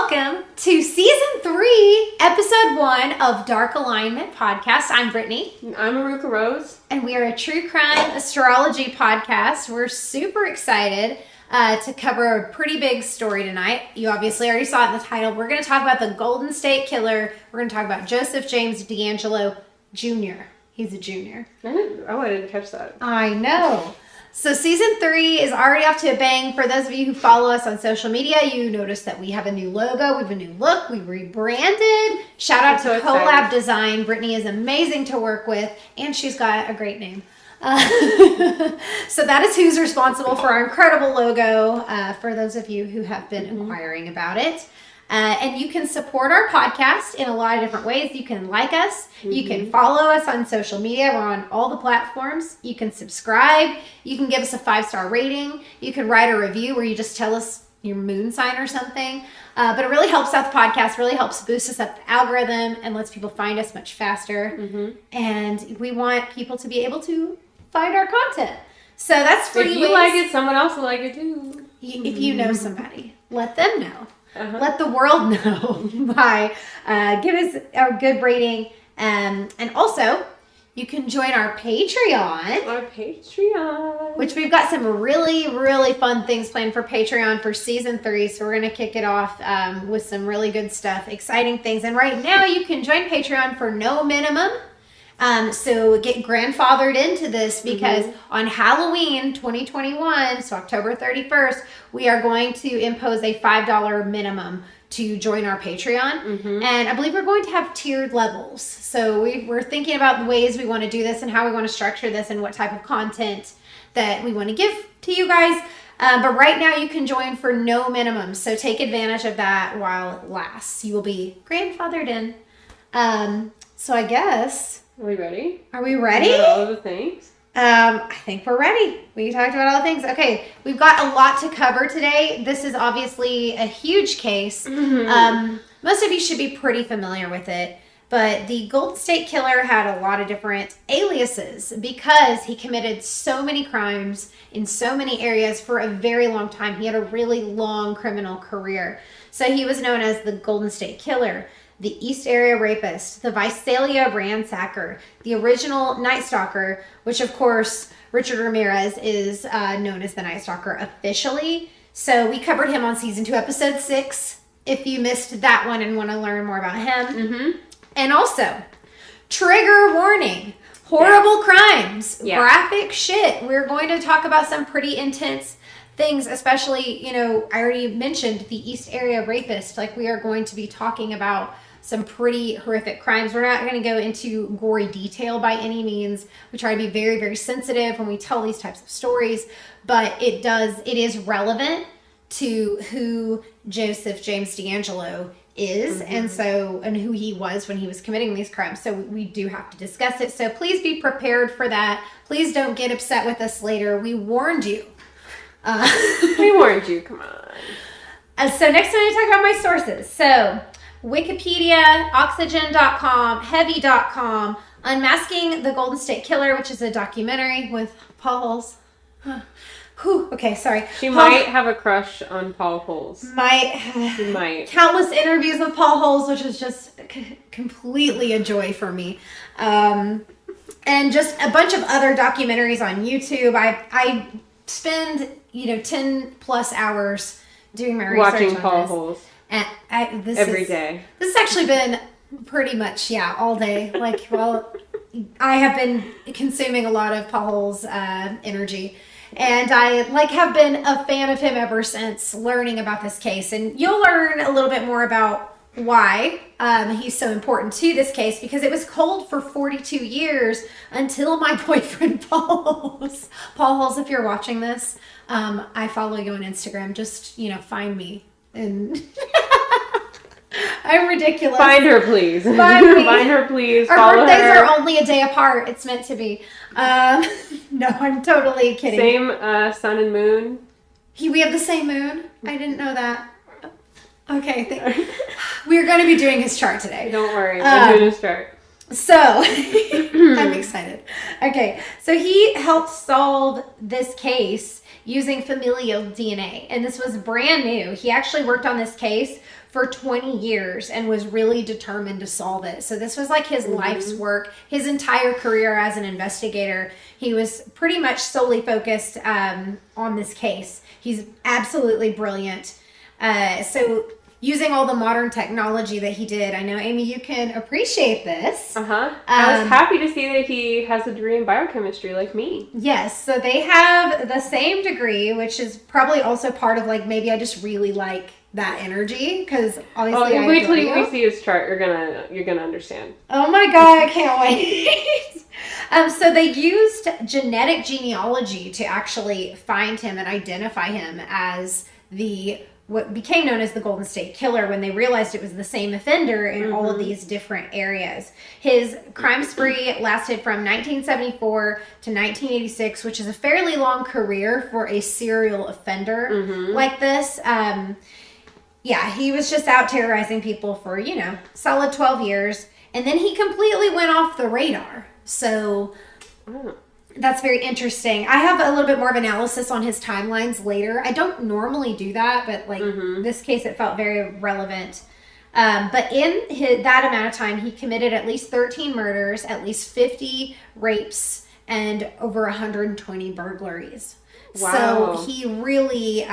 welcome to Season 3, Episode 1 of Dark Alignment Podcast. I'm Brittney. I'm Eruca Rose. And we are a true crime astrology podcast. We're super excited to cover a pretty big story tonight. You obviously already saw it in the title. We're going to talk about the Golden State Killer. We're going to talk about Joseph James DeAngelo Jr. He's a junior. I didn't catch that. I know. So Season 3 is already off to a bang. For those of you who follow us on social media, you notice that we have a new logo, we have a new look, we rebranded. Shout out to Collab Design. Brittney is amazing to work with, and she's got a great name. So that is who's responsible for our incredible logo, for those of you who have been inquiring about it. And you can support our podcast in a lot of different ways. You can like us. You can follow us on social media. We're on all the platforms. You can subscribe. You can give us a 5-star rating. You can write a review where you just tell us your moon sign or something. But it really helps out the podcast, really helps boost us up the algorithm and lets people find us much faster. And we want people to be able to find our content. So that's free. If you like it, someone else will like it too. If you know somebody, let them know. Let the world know by give us a good rating. And also, you can join our Patreon. Our Patreon. Which we've got some really, really fun things planned for Patreon for Season 3. So we're going to kick it off with some really good stuff, exciting things. And right now, you can join Patreon for no minimum. So get grandfathered into this because on Halloween 2021, so October 31st, we are going to impose a $5 minimum to join our Patreon. And I believe we're going to have tiered levels. So we're thinking about the ways we want to do this and how we want to structure this and what type of content that we want to give to you guys. But right now you can join for no minimum. So take advantage of that while it lasts. You will be grandfathered in. So I guess... Are we ready? Are we ready? All of the things? I think we're ready. We talked about all the things. Okay, we've got a lot to cover today. This is obviously a huge case. Most of you should be pretty familiar with it. But the Golden State Killer had a lot of different aliases because he committed so many crimes in so many areas for a very long time. He had a really long criminal career. So he was known as the Golden State Killer, the East Area Rapist, the Visalia Ransacker, the original Night Stalker, which of course Richard Ramirez is known as the Night Stalker officially. So we covered him on Season 2, Episode 6, if you missed that one and want to learn more about him. And also, trigger warning, horrible crimes, graphic shit. We're going to talk about some pretty intense things, especially, you know, I already mentioned the East Area Rapist. Like, we are going to be talking about some pretty horrific crimes. We're not going to go into gory detail by any means. We try to be very, very sensitive when we tell these types of stories, but it is relevant to who Joseph James DeAngelo is and who he was when he was committing these crimes. So we do have to discuss it. So please be prepared for that. Please don't get upset with us later. We warned you. We warned you. Come on. So next I'm going to talk about my sources. So Wikipedia, Oxygen.com, Heavy.com, Unmasking the Golden State Killer, which is a documentary with Paul Holes. Okay, sorry. She might have a crush on Paul Holes. She might. Countless interviews with Paul Holes, which is just completely a joy for me. And just a bunch of other documentaries on YouTube. I spend, 10 plus hours doing my research watching on Paul this. Holes. And every day. This has actually been pretty much, all day. I have been consuming a lot of Paul Holes' energy. And I have been a fan of him ever since learning about this case. And you'll learn a little bit more about why he's so important to this case, because it was cold for 42 years until my boyfriend Paul Holes. Paul Holes, if you're watching this, I follow you on Instagram. Just, find me. And I'm ridiculous. Find her, please. Find me. Find her, please. Our Follow birthdays her. are only a day apart. It's meant to be. No, I'm totally kidding. Same sun and moon. We have the same moon. I didn't know that. Okay, we're going to be doing his chart today. Don't worry, I'm doing his chart. So, I'm excited. Okay, so he helped solve this case using familial DNA, and this was brand new. He actually worked on this case for 20 years and was really determined to solve it. So this was like his life's work, his entire career as an investigator. He was pretty much solely focused on this case. He's absolutely brilliant. So using all the modern technology that he did, I know, Amy, you can appreciate this. I was happy to see that he has a degree in biochemistry like me. Yes, so they have the same degree, which is probably also part of like, maybe I just really like that energy, because obviously wait till we see his chart. You're gonna understand. Oh my god, I can't wait. So they used genetic genealogy to actually find him and identify him as what became known as the Golden State Killer, when they realized it was the same offender in all of these different areas. His crime spree lasted from 1974 to 1986, which is a fairly long career for a serial offender like this. Yeah, he was just out terrorizing people for, solid 12 years. And then he completely went off the radar. So that's very interesting. I have a little bit more of analysis on his timelines later. I don't normally do that, but this case, it felt very relevant. But in that amount of time, he committed at least 13 murders, at least 50 rapes, and over 120 burglaries. Wow. So he really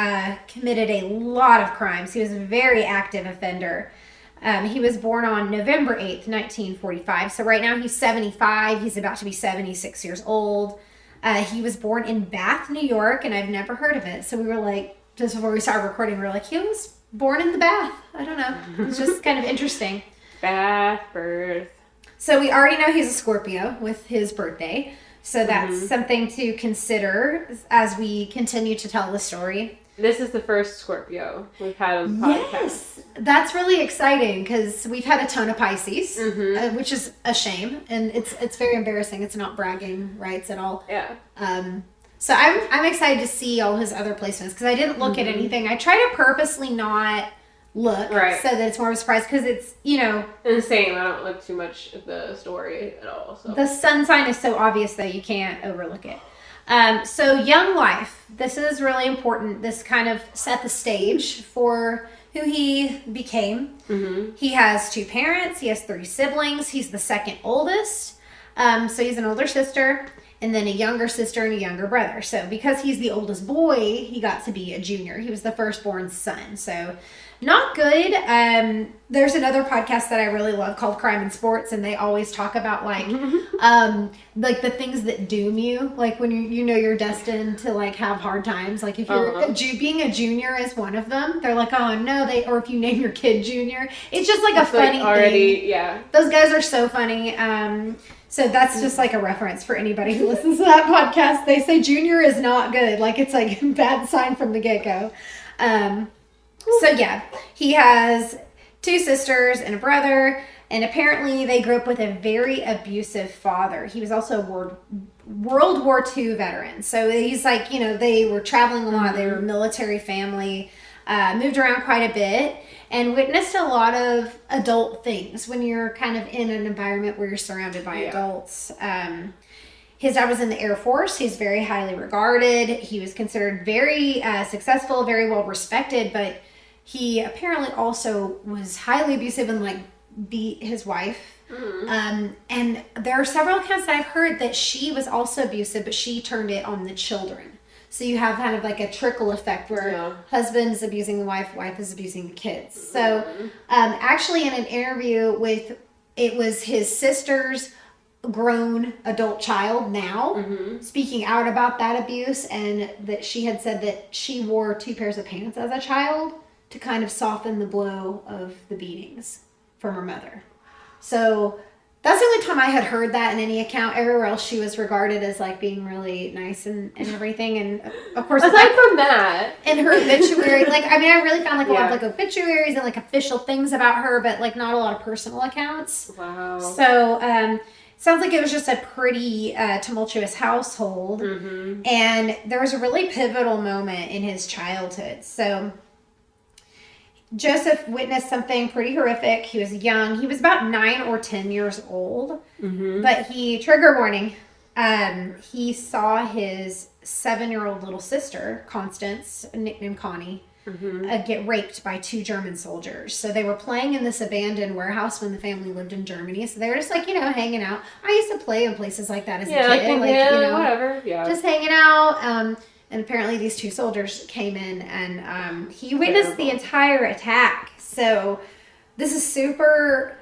committed a lot of crimes. He was a very active offender. He was born on November 8th, 1945. So right now he's 75. He's about to be 76 years old. He was born in Bath, New York, and I've never heard of it. So we were like, just before we started recording, we were like, he was born in the bath. I don't know. It's just kind of interesting. Bath birth. So we already know he's a Scorpio with his birthday. So that's something to consider as we continue to tell the story. This is the first Scorpio we've had on the podcast. Yes, that's really exciting because we've had a ton of Pisces, which is a shame, and it's very embarrassing. It's not bragging rights at all. Yeah. So I'm excited to see all his other placements because I didn't look at anything. I try to purposely not look so that it's more of a surprise because it's, And same, I don't look too much at the story at all. So the sun sign is so obvious that you can't overlook it. So young life, this is really important. This kind of set the stage for who he became. He has 2 parents. He has 3 siblings. He's the second oldest. So he's an older sister and then a younger sister and a younger brother. So because he's the oldest boy, he got to be a junior. He was the firstborn son. So not good. There's another podcast that I really love called Crime and Sports, and they always talk about like the things that doom you, like when you know you're destined to like have hard times. Like if you're being a junior is one of them. They're like, oh no, or if you name your kid Junior, it's just like a funny thing. Yeah. Those guys are so funny. So that's just like a reference for anybody who listens to that podcast. They say Junior is not good. Like it's like a bad sign from the get-go. So yeah, he has 2 sisters and a brother, and apparently they grew up with a very abusive father. He was also a World War II veteran. So he's like, they were traveling a lot. They were a military family, moved around quite a bit, and witnessed a lot of adult things when you're kind of in an environment where you're surrounded by adults. His dad was in the Air Force. He's very highly regarded. He was considered very successful, very well respected, but he apparently also was highly abusive and like beat his wife. And there are several accounts that I've heard that she was also abusive, but she turned it on the children. So you have kind of like a trickle effect where husband is abusing the wife, wife is abusing the kids. So actually in an interview it was his sister's grown adult child now speaking out about that abuse, and that she had said that she wore 2 pairs of pants as a child to kind of soften the blow of the beatings from her mother. So that's the only time I had heard that in any account. Everywhere else she was regarded as like being really nice and everything. And of course, aside from that, in her obituary, I really found like a lot of like obituaries and like official things about her, but like not a lot of personal accounts. Wow. So sounds like it was just a pretty tumultuous household. And there was a really pivotal moment in his childhood. So Joseph witnessed something pretty horrific. He was young. He was about 9 or 10 years old. But trigger warning, he saw his 7-year-old little sister, Constance, nicknamed Connie, get raped by 2 German soldiers. So they were playing in this abandoned warehouse when the family lived in Germany. So they were just like, hanging out. I used to play in places like that as a kid. Whatever. Yeah. Just hanging out. And apparently these 2 soldiers came in and he witnessed the entire attack. So this is super,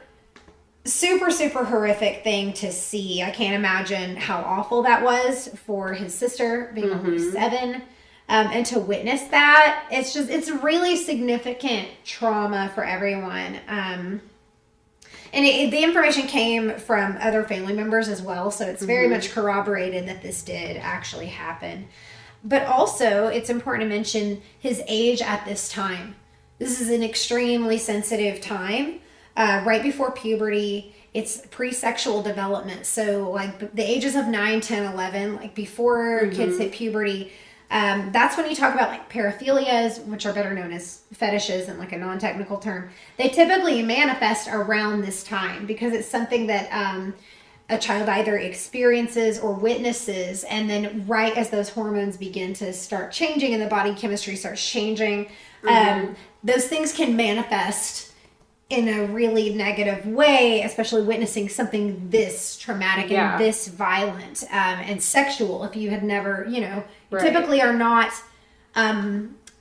super, super horrific thing to see. I can't imagine how awful that was for his sister being only 7. And to witness that, it's really significant trauma for everyone. And the information came from other family members as well. So it's very much corroborated that this did actually happen. But also, it's important to mention his age at this time. This is an extremely sensitive time, right before puberty. It's pre-sexual development. So, like, the ages of 9, 10, 11, like, before kids hit puberty, that's when you talk about, like, paraphilias, which are better known as fetishes in, like, a non-technical term. They typically manifest around this time because it's something that a child either experiences or witnesses, and then right as those hormones begin to start changing and the body chemistry starts changing, those things can manifest in a really negative way, especially witnessing something this traumatic and this violent and sexual. If you had never, typically are not,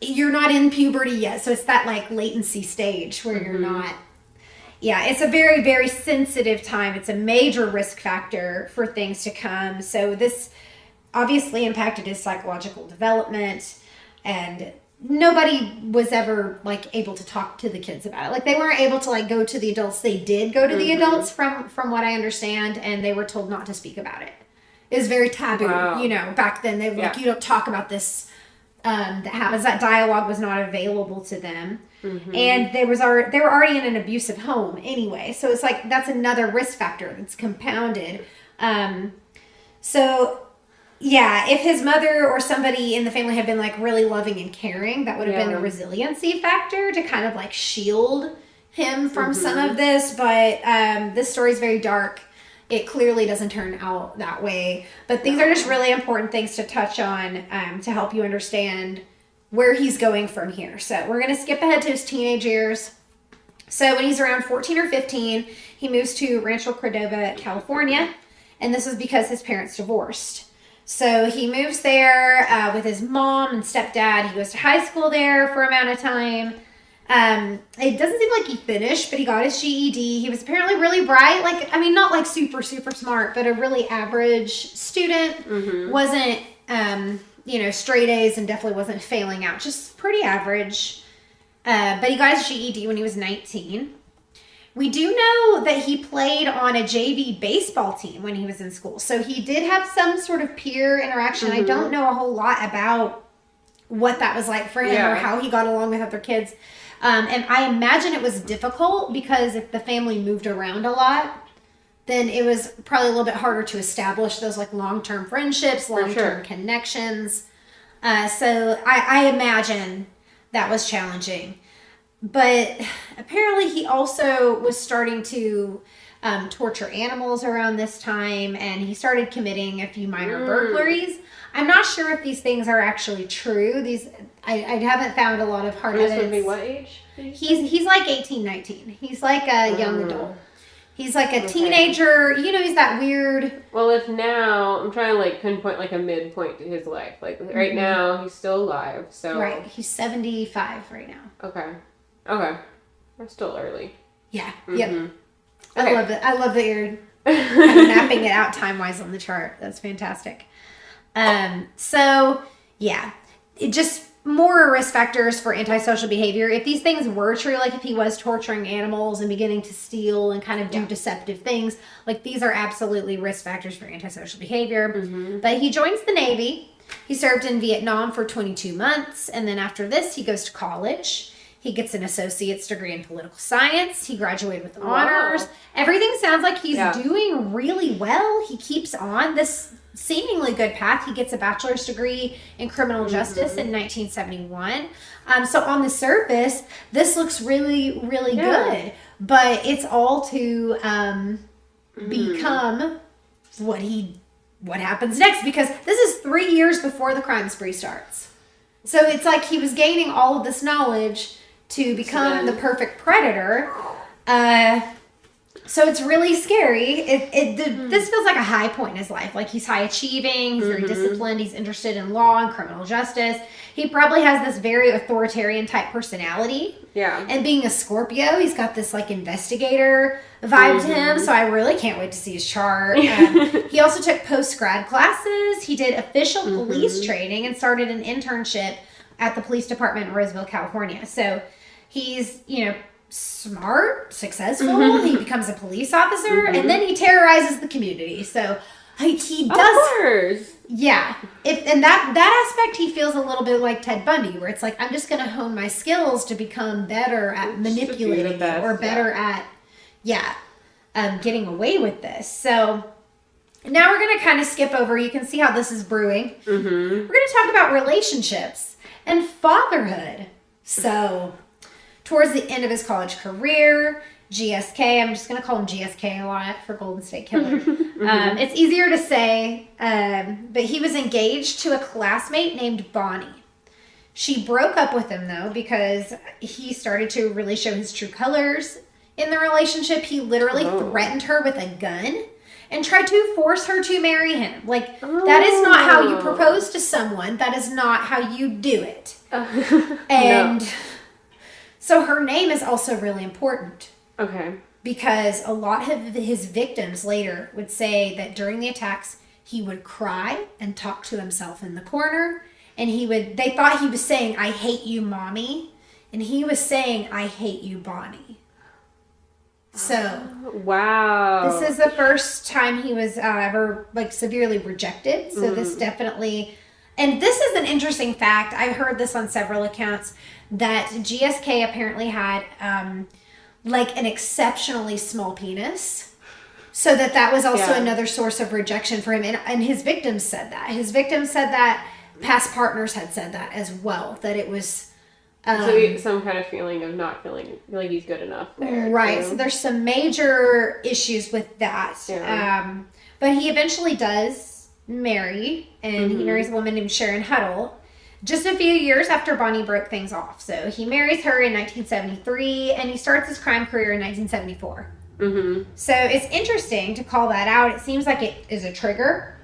you're not in puberty yet. So it's that like latency stage where you're not. Yeah, it's a very, very sensitive time. It's a major risk factor for things to come. So this obviously impacted his psychological development, and nobody was ever like able to talk to the kids about it. Like they weren't able to like go to the adults. They did go to the adults from what I understand, and they were told not to speak about it. It was very taboo, back then. They were like, you don't talk about this. That happens. That dialogue was not available to them. And they were already in an abusive home anyway. So it's like, that's another risk factor that's compounded. So yeah, if his mother or somebody in the family had been like really loving and caring, that would have been a resiliency factor to kind of like shield him from some of this. But this story is very dark. It clearly doesn't turn out that way. But these are just really important things to touch on to help you understand where he's going from here. So we're going to skip ahead to his teenage years. So when he's around 14 or 15, he moves to Rancho Cordova, California. And this is because his parents divorced. So he moves there with his mom and stepdad. He goes to high school there for a amount of time. It doesn't seem like he finished, but he got his GED. He was apparently really bright. Like, I mean, not like super, super smart, but a really average student. Wasn't, straight A's, and definitely wasn't failing out. Just pretty average. But he got his GED when he was 19. We do know that he played on a JV baseball team when he was in school. So he did have some sort of peer interaction. I don't know a whole lot about what that was like for him or how he got along with other kids. And I imagine it was difficult because if the family moved around a lot, then it was probably a little bit harder to establish those like long-term friendships, long-term connections. So I imagine that was challenging. But apparently he also was starting to torture animals around this time, and he started committing a few minor burglaries. I'm not sure if these things are actually true. I haven't found a lot of hard evidence. This would be what age? He's like 18, 19. He's like a young adult. He's like a teenager. He's that weird. Well, if now, I'm trying to like pinpoint like a midpoint to his life. Like right now, he's still alive. So right, he's 75 right now. Okay. That's still early. Yeah. Yep. Okay. I love that you're kind of mapping it out time-wise on the chart. That's fantastic. So yeah, it just more risk factors for antisocial behavior. If these things were true, like if he was torturing animals and beginning to steal and kind of do deceptive things, like these are absolutely risk factors for antisocial behavior. But he joins the Navy. He served in Vietnam for 22 months. And then after this, he goes to college. He gets an associate's degree in political science. He graduated with honors. Everything sounds like he's doing really well. He keeps on this seemingly good path. He gets a bachelor's degree in criminal justice in 1971. So on the surface, this looks really, really good. But it's all to become what happens next. Because this is 3 years before the crime spree starts. So it's like he was gaining all of this knowledge to become the perfect predator. So it's really scary. This feels like a high point in his life. Like he's high achieving, he's very disciplined, he's interested in law and criminal justice. He probably has this very authoritarian type personality. Yeah. And being a Scorpio, he's got this like investigator vibe to him. So I really can't wait to see his chart. He also took post-grad classes. He did official police training and started an internship at the police department in Roseville, California. So he's, smart, successful. He becomes a police officer, and then he terrorizes the community. So he does. Of course. Yeah. And that aspect, he feels a little bit like Ted Bundy, where it's like, I'm just going to hone my skills to become better at manipulating or better at, getting away with this. So now we're going to kind of skip over. You can see how this is brewing. We're going to talk about relationships and fatherhood. So towards the end of his college career, GSK, I'm just going to call him GSK a lot for Golden State Killer. It's easier to say, but he was engaged to a classmate named Bonnie. She broke up with him, though, because he started to really show his true colors in the relationship. He literally threatened her with a gun and tried to force her to marry him. Like, that is not how you propose to someone. That is not how you do it. And so her name is also really important. Okay. Because a lot of his victims later would say that during the attacks, he would cry and talk to himself in the corner. And they thought he was saying, I hate you, mommy. And he was saying, I hate you, Bonnie. So. Wow. This is the first time he was ever severely rejected. So this definitely, and this is an interesting fact. I heard this on several accounts that GSK apparently had an exceptionally small penis. So that was also another source of rejection for him. And his victims said that. His victims said that. Past partners had said that as well. That it was... so some kind of feeling of not feeling like he's good enough there. Right. Too. So there's some major issues with that. Yeah. But he eventually does marry. And he marries a woman named Sharon Huddle. Just a few years after Bonnie broke things off. So he marries her in 1973, and he starts his crime career in 1974. So it's interesting to call that out. It seems like it is a trigger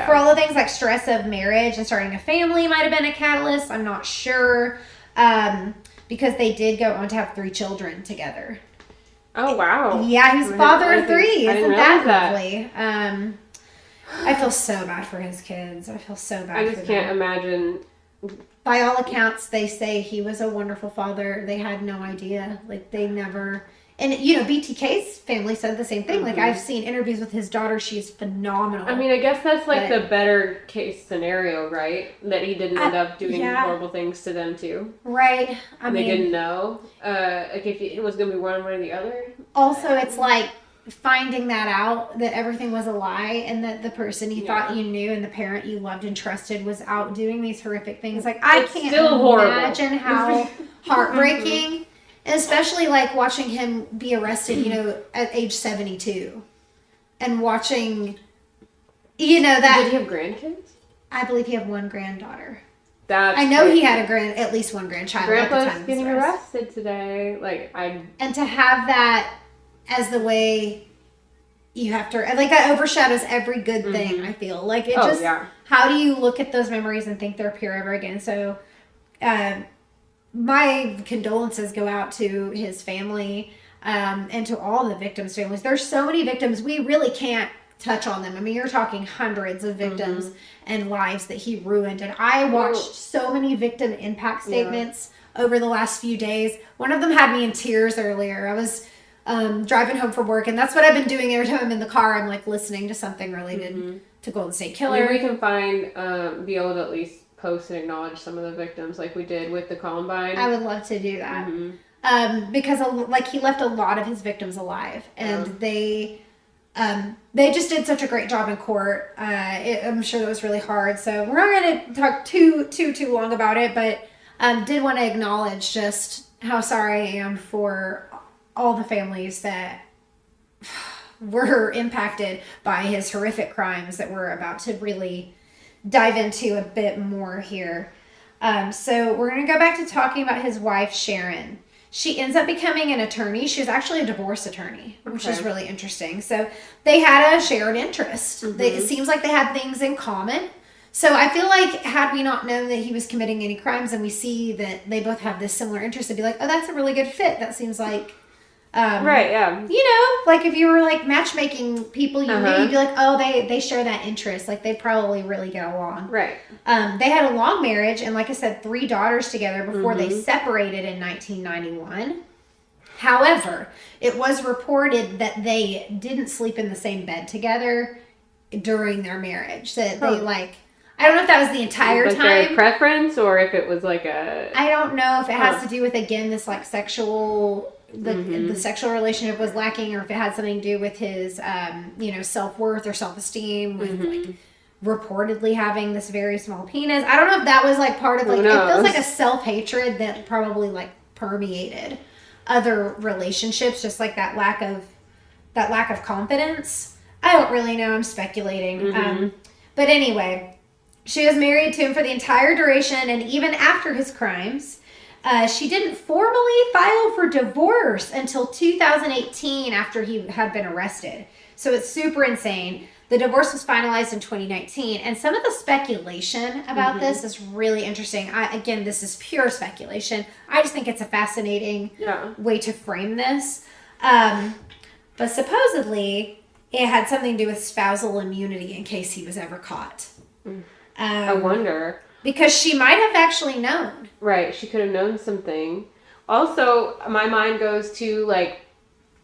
for all the things like stress of marriage and starting a family might have been a catalyst. I'm not sure, because they did go on to have 3 children together. Oh, wow. Yeah, he's father of 3. Isn't that lovely? I feel so bad for his kids. I feel so bad for them. I just can't imagine... By all accounts, they say he was a wonderful father. They had no idea. They never... And, BTK's family said the same thing. I've seen interviews with his daughter. She's phenomenal. I mean, I guess that's the better case scenario, right? That he didn't end up doing horrible things to them, too. Right. They didn't know. If it was going to be one way or the other. Also, it's finding that out, that everything was a lie, and that the person you thought you knew and the parent you loved and trusted was out doing these horrific things. I can't imagine how heartbreaking, and especially watching him be arrested, at age 72, and watching, that. Did he have grandkids? I believe he had one granddaughter. That's I know he had at least one grandchild. Grandpa's at the time getting arrested today. And to have that as the way you have to, that overshadows every good thing, I feel. How do you look at those memories and think they're pure ever again? So, my condolences go out to his family, and to all the victims' families. There's so many victims, we really can't touch on them. I mean, you're talking hundreds of victims and lives that he ruined. And I watched so many victim impact statements over the last few days. One of them had me in tears earlier. I was driving home from work, and that's what I've been doing every time I'm in the car. I'm listening to something related to Golden State Killer. Maybe we can be able to at least post and acknowledge some of the victims like we did with the Columbine. I would love to do that. Because he left a lot of his victims alive, and they just did such a great job in court. I'm sure that was really hard. So we're not going to talk too long about it, but did want to acknowledge just how sorry I am for all the families that were impacted by his horrific crimes that we're about to really dive into a bit more here. So we're going to go back to talking about his wife, Sharon. She ends up becoming an attorney. She was actually a divorce attorney, which is really interesting. So they had a shared interest. It seems like they had things in common. So I feel like had we not known that he was committing any crimes and we see that they both have this similar interest, it'd be like, oh, that's a really good fit. That seems like... right, yeah. You know, like if you were like matchmaking people you knew, you'd be like, oh, they share that interest. Like they probably really get along. Right. They had a long marriage and like I said, 3 daughters together before they separated in 1991. However, it was reported that they didn't sleep in the same bed together during their marriage. That they like... I don't know if that was the entire time. Their preference or if it was like a... I don't know if it has to do with, again, this like sexual... The sexual relationship was lacking, or if it had something to do with his, self-worth or self-esteem, with like reportedly having this very small penis. I don't know if that was like part of like, it feels like a self-hatred that probably like permeated other relationships, just like that lack of confidence. I don't really know. I'm speculating. But anyway, she was married to him for the entire duration, and even after his crimes. She didn't formally file for divorce until 2018 after he had been arrested. So it's super insane. The divorce was finalized in 2019. And some of the speculation about this is really interesting. Again, this is pure speculation. I just think it's a fascinating way to frame this. But supposedly, it had something to do with spousal immunity in case he was ever caught. I wonder. Because she might have actually known. Right. She could have known something. Also, my mind goes to, like,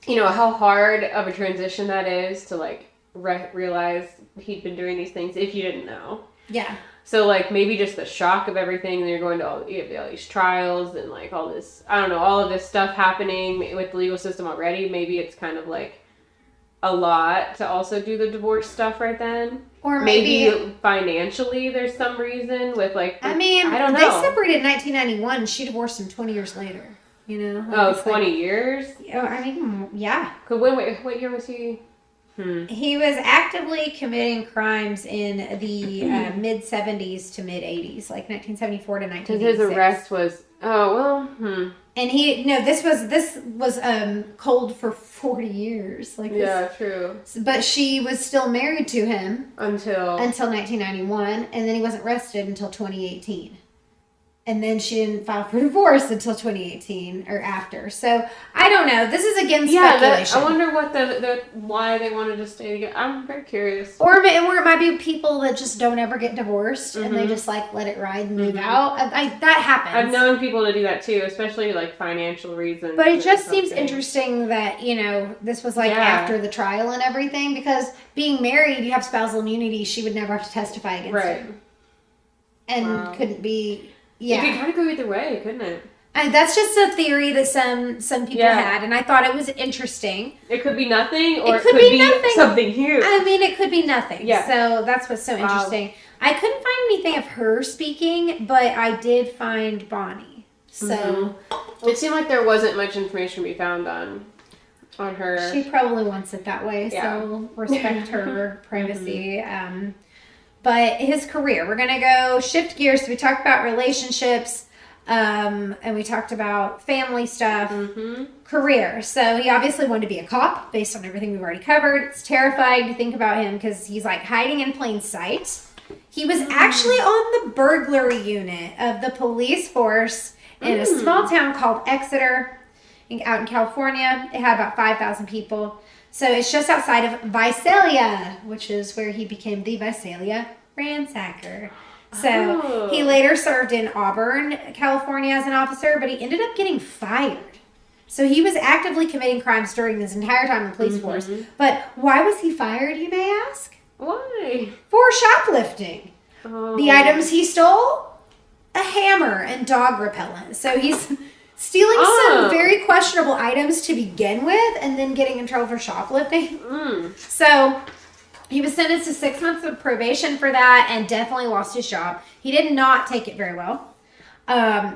how hard of a transition that is to, like, realize he'd been doing these things if you didn't know. Yeah. So, like, maybe just the shock of everything, and you're going to all these trials and, like, all this, I don't know, all of this stuff happening with the legal system already. Maybe it's kind of, like, a lot to also do the divorce stuff right then. Or maybe financially there's some reason with like... I don't know. They separated in 1991. She divorced him 20 years later. You know? Oh, 20 years? Yeah, yeah. What year was he? He was actively committing crimes in the mid-70s to mid-80s, like 1974 to 1986. Because his arrest was... Oh, well, And this was cold for 40 years. Like yeah, true. But she was still married to him until 1991, and then he wasn't arrested until 2018. And then she didn't file for divorce until 2018 or after. So I don't know. This is again speculation. I wonder what why they wanted to stay together. I'm very curious. Or it might be people that just don't ever get divorced and they just like let it ride and move out. That happens. I've known people to do that too, especially like financial reasons. But it just seems interesting that this was like after the trial and everything, because being married, you have spousal immunity. She would never have to testify against him, and couldn't be. Yeah. It could kind of go either way, couldn't it? That's just a theory that some people had, and I thought it was interesting. It could be nothing, or it could be nothing. Something huge. I mean, it could be nothing. Yeah. So that's what's so interesting. I couldn't find anything of her speaking, but I did find Bonnie. So it seemed like there wasn't much information to be found on her. She probably wants it that way, so respect her privacy. But his career, we're going to go shift gears. So we talked about relationships, and we talked about family stuff. Career. So he obviously wanted to be a cop based on everything we've already covered. It's terrifying to think about him because he's like hiding in plain sight. He was actually on the burglary unit of the police force in a small town called Exeter out in California. It had about 5,000 people. So it's just outside of Visalia, which is where he became the Visalia ransacker. So he later served in Auburn, California as an officer, but he ended up getting fired. So he was actively committing crimes during this entire time in the police force. But why was he fired, you may ask? Why? For shoplifting. The items he stole? A hammer and dog repellent. So he's stealing some very questionable items to begin with and then getting in trouble for shoplifting. So he was sentenced to 6 months of probation for that and definitely lost his job. He did not take it very well.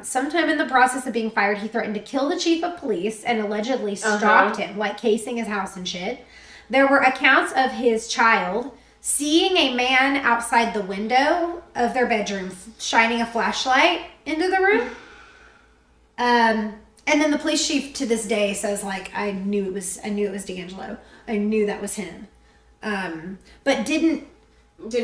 Sometime in the process of being fired, he threatened to kill the chief of police and allegedly stalked him, like casing his house and shit. There were accounts of his child seeing a man outside the window of their bedroom shining a flashlight into the room. And then the police chief to this day says, like, I knew it was D'Angelo. I knew that was him. But didn't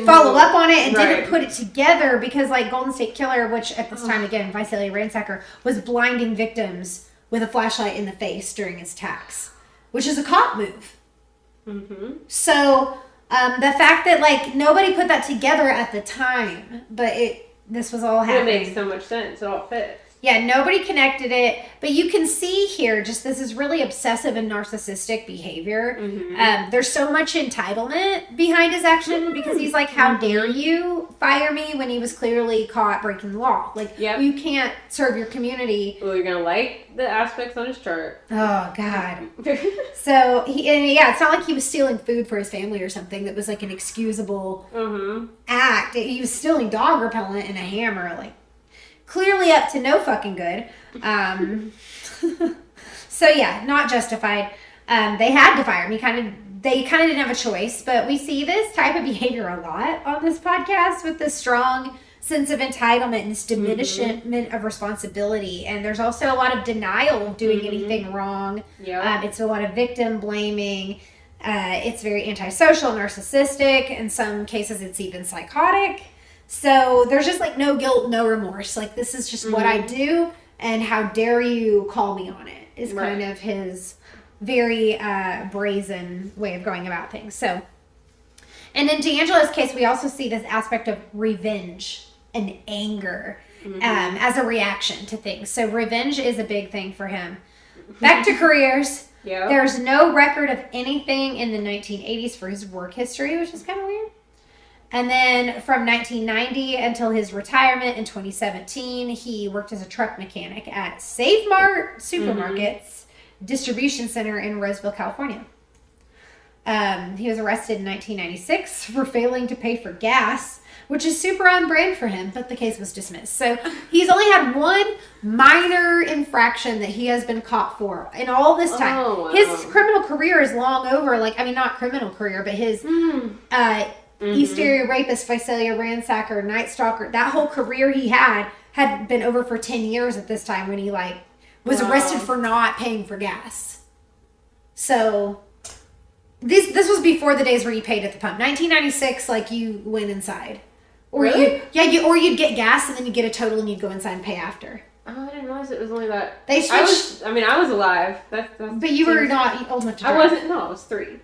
follow up on it and didn't put it together because, like, Golden State Killer, which at this time, again, Visalia Ransacker, was blinding victims with a flashlight in the face during his attacks, which is a cop move. Mm-hmm. So the fact that, like, nobody put that together at the time, but this was all happening. It makes so much sense. It all fits. Yeah, nobody connected it, but you can see here just this is really obsessive and narcissistic behavior. Mm-hmm. There's so much entitlement behind his action because he's like, how dare you fire me when he was clearly caught breaking the law? Like, you can't serve your community. Well, you're going to like the aspects on his chart. Oh, God. So, it's not like he was stealing food for his family or something that was like an excusable act. He was stealing dog repellent and a hammer, like, clearly up to no fucking good. So yeah, not justified. They had to fire me. They kind of didn't have a choice, but we see this type of behavior a lot on this podcast with this strong sense of entitlement and this diminishment of responsibility. And there's also a lot of denial of doing anything wrong. It's a lot of victim blaming. It's very antisocial, narcissistic. In some cases, it's even psychotic. So there's just like no guilt, no remorse. Like, this is just what I do, and how dare you call me on it is kind of his very brazen way of going about things. So, and in D'Angelo's case, we also see this aspect of revenge and anger as a reaction to things. So revenge is a big thing for him. Back to careers. There's no record of anything in the 1980s for his work history, which is kind of weird. And then from 1990 until his retirement in 2017, he worked as a truck mechanic at Save Mart Supermarkets Distribution Center in Roseville, California. He was arrested in 1996 for failing to pay for gas, which is super on brand for him, but the case was dismissed. So he's only had one minor infraction that he has been caught for in all this time. Oh, wow. His criminal career is long over. Like, I mean, not criminal career, but his... East Area Rapist, Visalia Ransacker, Night Stalker, that whole career he had been over for 10 years at this time when he, like, was arrested for not paying for gas. So, this was before the days where you paid at the pump. 1996, like, you went inside. Or really? You'd get gas and then you'd get a total and you'd go inside and pay after. Oh, I didn't realize it was only that. They switched. I was alive. That's but you were not old enough to drive. I was 3.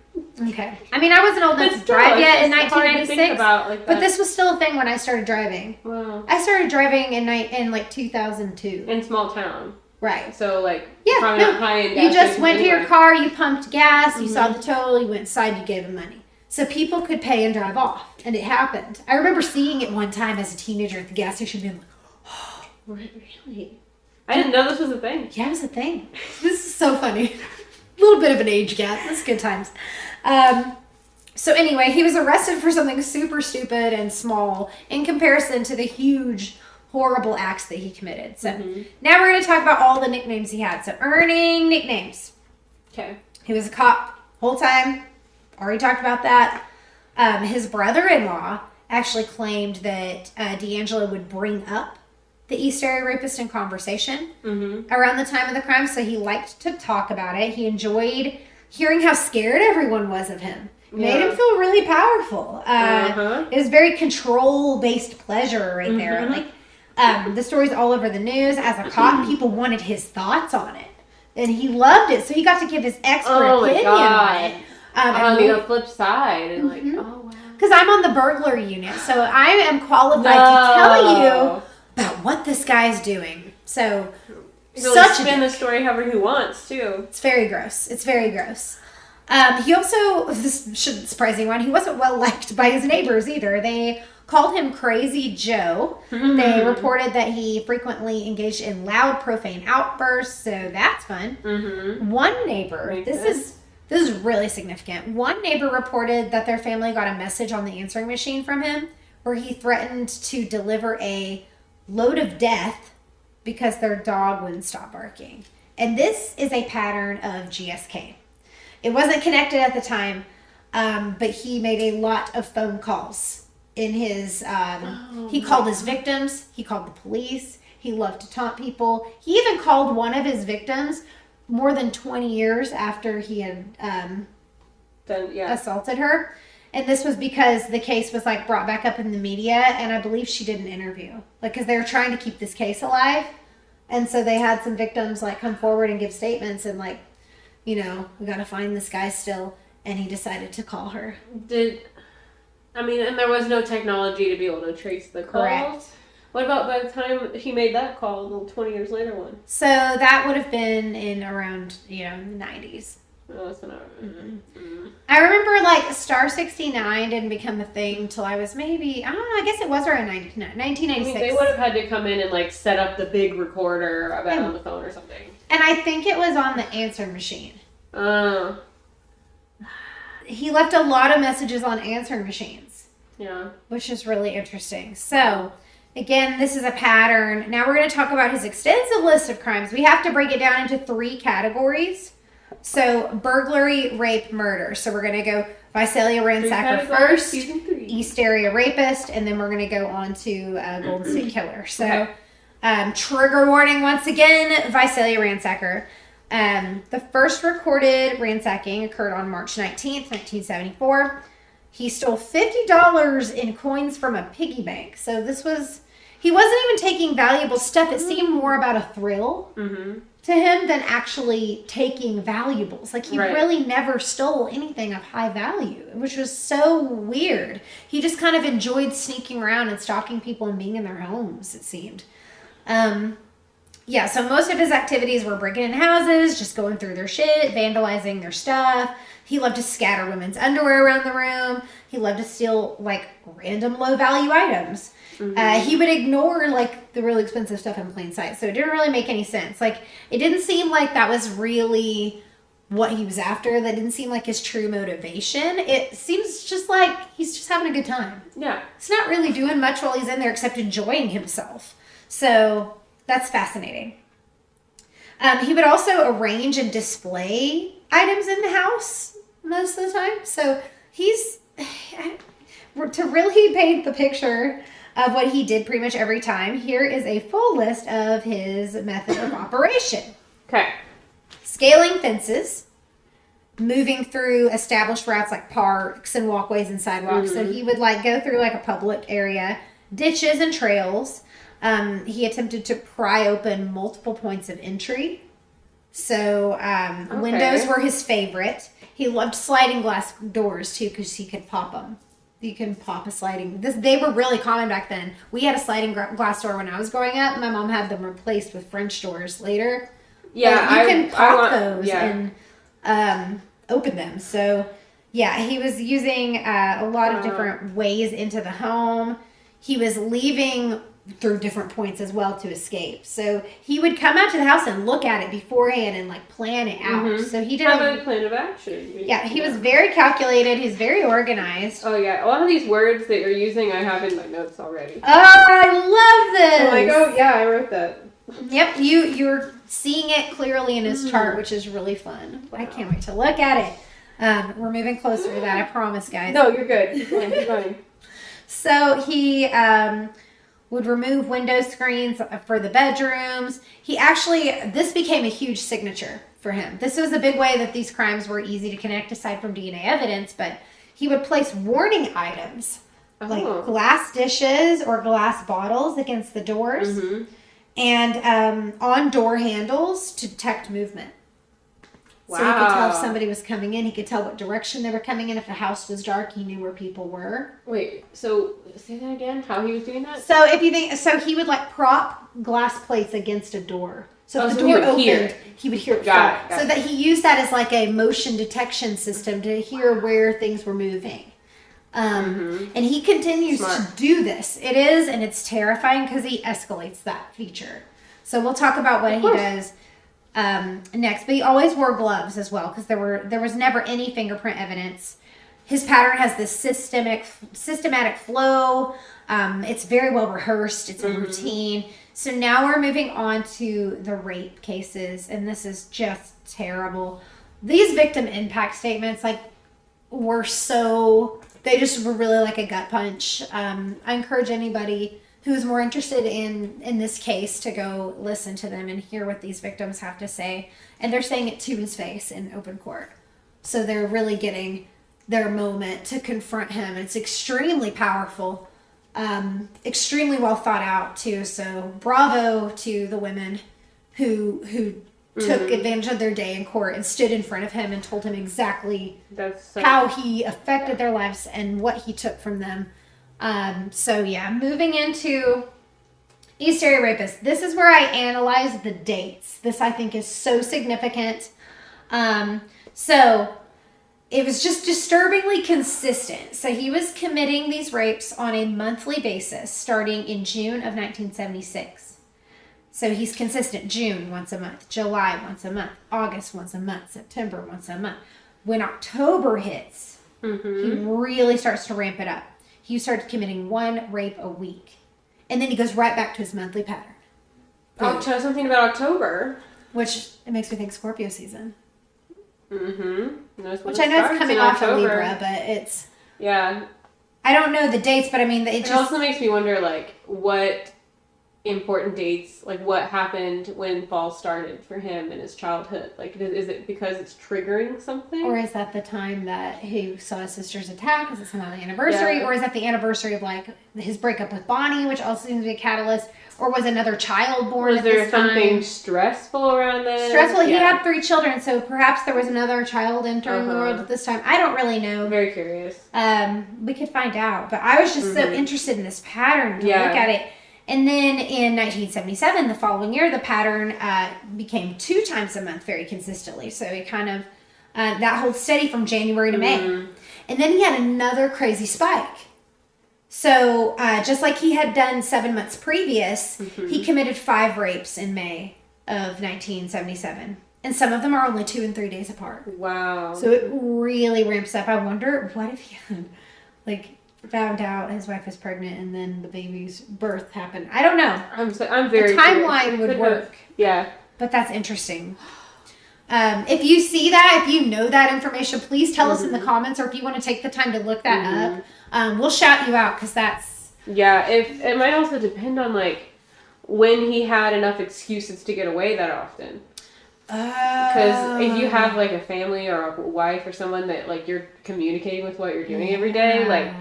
Okay. I mean, I wasn't old enough to drive yet in 1996. But this was still a thing when I started driving. Wow. I started driving in like 2002. In small town. Right. So, like, probably not high in gas. You just went to your car, you pumped gas, you saw the total, you went inside, you gave them money. So people could pay and drive off. And it happened. I remember seeing it one time as a teenager at the gas station being like, oh, really? I didn't know this was a thing. Yeah, it was a thing. This is so funny. A little bit of an age gap. That's good times. So anyway, he was arrested for something super stupid and small in comparison to the huge, horrible acts that he committed. So now we're going to talk about all the nicknames he had. So earning nicknames. Okay. He was a cop whole time. Already talked about that. His brother-in-law actually claimed that D'Angelo would bring up the East Area Rapist in conversation around the time of the crime, so he liked to talk about it. He enjoyed hearing how scared everyone was of him. Made him feel really powerful. It was very control-based pleasure right there. Like, the story's all over the news. As a cop, people wanted his thoughts on it. And he loved it, so he got to give his expert opinion on it. On the flip side. And like, oh, wow. Because I'm on the burglar unit, so I am qualified to tell you about what this guy's doing. So, really spin the story however he wants, too. It's very gross. It's very gross. He also, this shouldn't surprise anyone, he wasn't well liked by his neighbors either. They called him Crazy Joe. They reported that he frequently engaged in loud, profane outbursts, so that's fun. One neighbor, this is really significant. One neighbor reported that their family got a message on the answering machine from him where he threatened to deliver a load of death because their dog wouldn't stop barking. And this is a pattern of GSK. It wasn't connected at the time, but he made a lot of phone calls in his, he called his victims, he called the police, he loved to taunt people. He even called one of his victims more than 20 years after he had assaulted her. And this was because the case was like brought back up in the media, and I believe she did an interview, like, because they were trying to keep this case alive. And so they had some victims like come forward and give statements and like, we got to find this guy still. And he decided to call her. And there was no technology to be able to trace the calls? Correct. What about by the time he made that call, the 20 years later one? So that would have been in around, the 90s. Oh, that's not... I remember, like, Star 69 didn't become a thing until I was maybe, I don't know, I guess it was around 1996. They would have had to come in and, like, set up the big recorder about on the phone or something. And I think it was on the answering machine. He left a lot of messages on answering machines. Yeah. Which is really interesting. So, again, this is a pattern. Now we're going to talk about his extensive list of crimes. We have to break it down into 3 categories. So, burglary, rape, murder. So, we're going to go Visalia ransacker first, East Area rapist, and then we're going to go on to Golden State Killer. So, trigger warning once again, Visalia ransacker. The first recorded ransacking occurred on March 19th, 1974. He stole $50 in coins from a piggy bank. So he wasn't even taking valuable stuff. It seemed more about a thrill to him than actually taking valuables. Like, he really never stole anything of high value, which was so weird. He just kind of enjoyed sneaking around and stalking people and being in their homes, it seemed. So most of his activities were breaking in houses, just going through their shit, vandalizing their stuff. He loved to scatter women's underwear around the room. He loved to steal, like, random low-value items. He would ignore, like, the really expensive stuff in plain sight. So it didn't really make any sense. Like, it didn't seem like that was really what he was after. That didn't seem like his true motivation. It seems just like he's just having a good time. Yeah. He's not really doing much while he's in there except enjoying himself. So that's fascinating. He would also arrange and display items in the house most of the time. So he's, to really paint the picture of what he did pretty much every time, here is a full list of his method of operation. Okay. Scaling fences, moving through established routes like parks and walkways and sidewalks. So he would, like, go through, like, a public area, ditches and trails. He attempted to pry open multiple points of entry. So, windows were his favorite. He loved sliding glass doors, too, because he could pop them. You can pop a sliding... They were really common back then. We had a sliding glass door when I was growing up. My mom had them replaced with French doors later. Yeah, but you can pop those and open them. So, yeah, he was using a lot of different ways into the home. He was leaving through different points as well to escape. So he would come out to the house and look at it beforehand and, like, plan it out. So he didn't have a plan of action. Yeah, he was very calculated. He's very organized. Oh yeah, a lot of these words that you're using I have in my notes already. Oh, I love this. I'm like, oh yeah, I wrote that. Yep, you're seeing it clearly in his chart, which is really fun. I can't wait to look at it. We're moving closer to that, I promise, guys. No, you're good. Keep going, keep going. So he would remove window screens for the bedrooms. This became a huge signature for him. This was a big way that these crimes were easy to connect aside from DNA evidence, but he would place warning items like glass dishes or glass bottles against the doors and on door handles to detect movement. Wow. So he could tell if somebody was coming in. He could tell what direction they were coming in. If the house was dark, he knew where people were. Wait, so say that again? How he was doing that? So if you think, so he would, like, prop glass plates against a door. So if the door opened, he would hear it fall. So that he used that as, like, a motion detection system to hear where things were moving. And he continues to do this. It is, and it's terrifying because he escalates that feature. So we'll talk about what he does next, but he always wore gloves as well because there was never any fingerprint evidence. His pattern has this systematic flow. It's very well rehearsed. It's a routine. So now we're moving on to the rape cases, and this is just terrible. These victim impact statements, like, they just were really like a gut punch. I encourage anybody who's more interested in this case to go listen to them and hear what these victims have to say. And they're saying it to his face in open court. So they're really getting their moment to confront him. It's extremely powerful, extremely well thought out too. So bravo to the women who took advantage of their day in court and stood in front of him and told him exactly how he affected their lives and what he took from them. So yeah, moving into East Area Rapist. This is where I analyze the dates. This I think is so significant. So it was just disturbingly consistent. So he was committing these rapes on a monthly basis starting in June of 1976. So he's consistent. June once a month, July once a month, August once a month, September once a month. When October hits, he really starts to ramp it up. He started committing 1 rape a week. And then he goes right back to his monthly pattern. I'll tell you something about October. Which, it makes me think Scorpio season. Which I know it's coming off of Libra, but it's... Yeah. I don't know the dates, but I mean... It also makes me wonder, like, what important dates, like, what happened when fall started for him in his childhood. Like, is it because it's triggering something? Or is that the time that he saw his sister's attack? Is it somehow the anniversary? Yeah. Or is that the anniversary of, like, his breakup with Bonnie, which also seems to be a catalyst? Or was another child born at this time? Was there something stressful around this? Stressful. He had 3 children, so perhaps there was another child entering the world at this time. I don't really know. Very curious. We could find out. But I was just so interested in this pattern to look at it. And then in 1977, the following year, the pattern became 2 times a month very consistently. So it kind of, that holds steady from January to May. And then he had another crazy spike. So just like he had done 7 months previous, he committed 5 rapes in May of 1977. And some of them are only 2 and 3 days apart. Wow. So it really ramps up. I wonder, what if he had, like... found out his wife was pregnant and then the baby's birth happened. I don't know. I'm very the timeline would work. Yeah. But that's interesting. If you see that, if you know that information, please tell us in the comments, or if you want to take the time to look that up, we'll shout you out because that's... Yeah, it might also depend on, like, when he had enough excuses to get away that often. Because if you have, like, a family or a wife or someone that, like, you're communicating with what you're doing every day, like...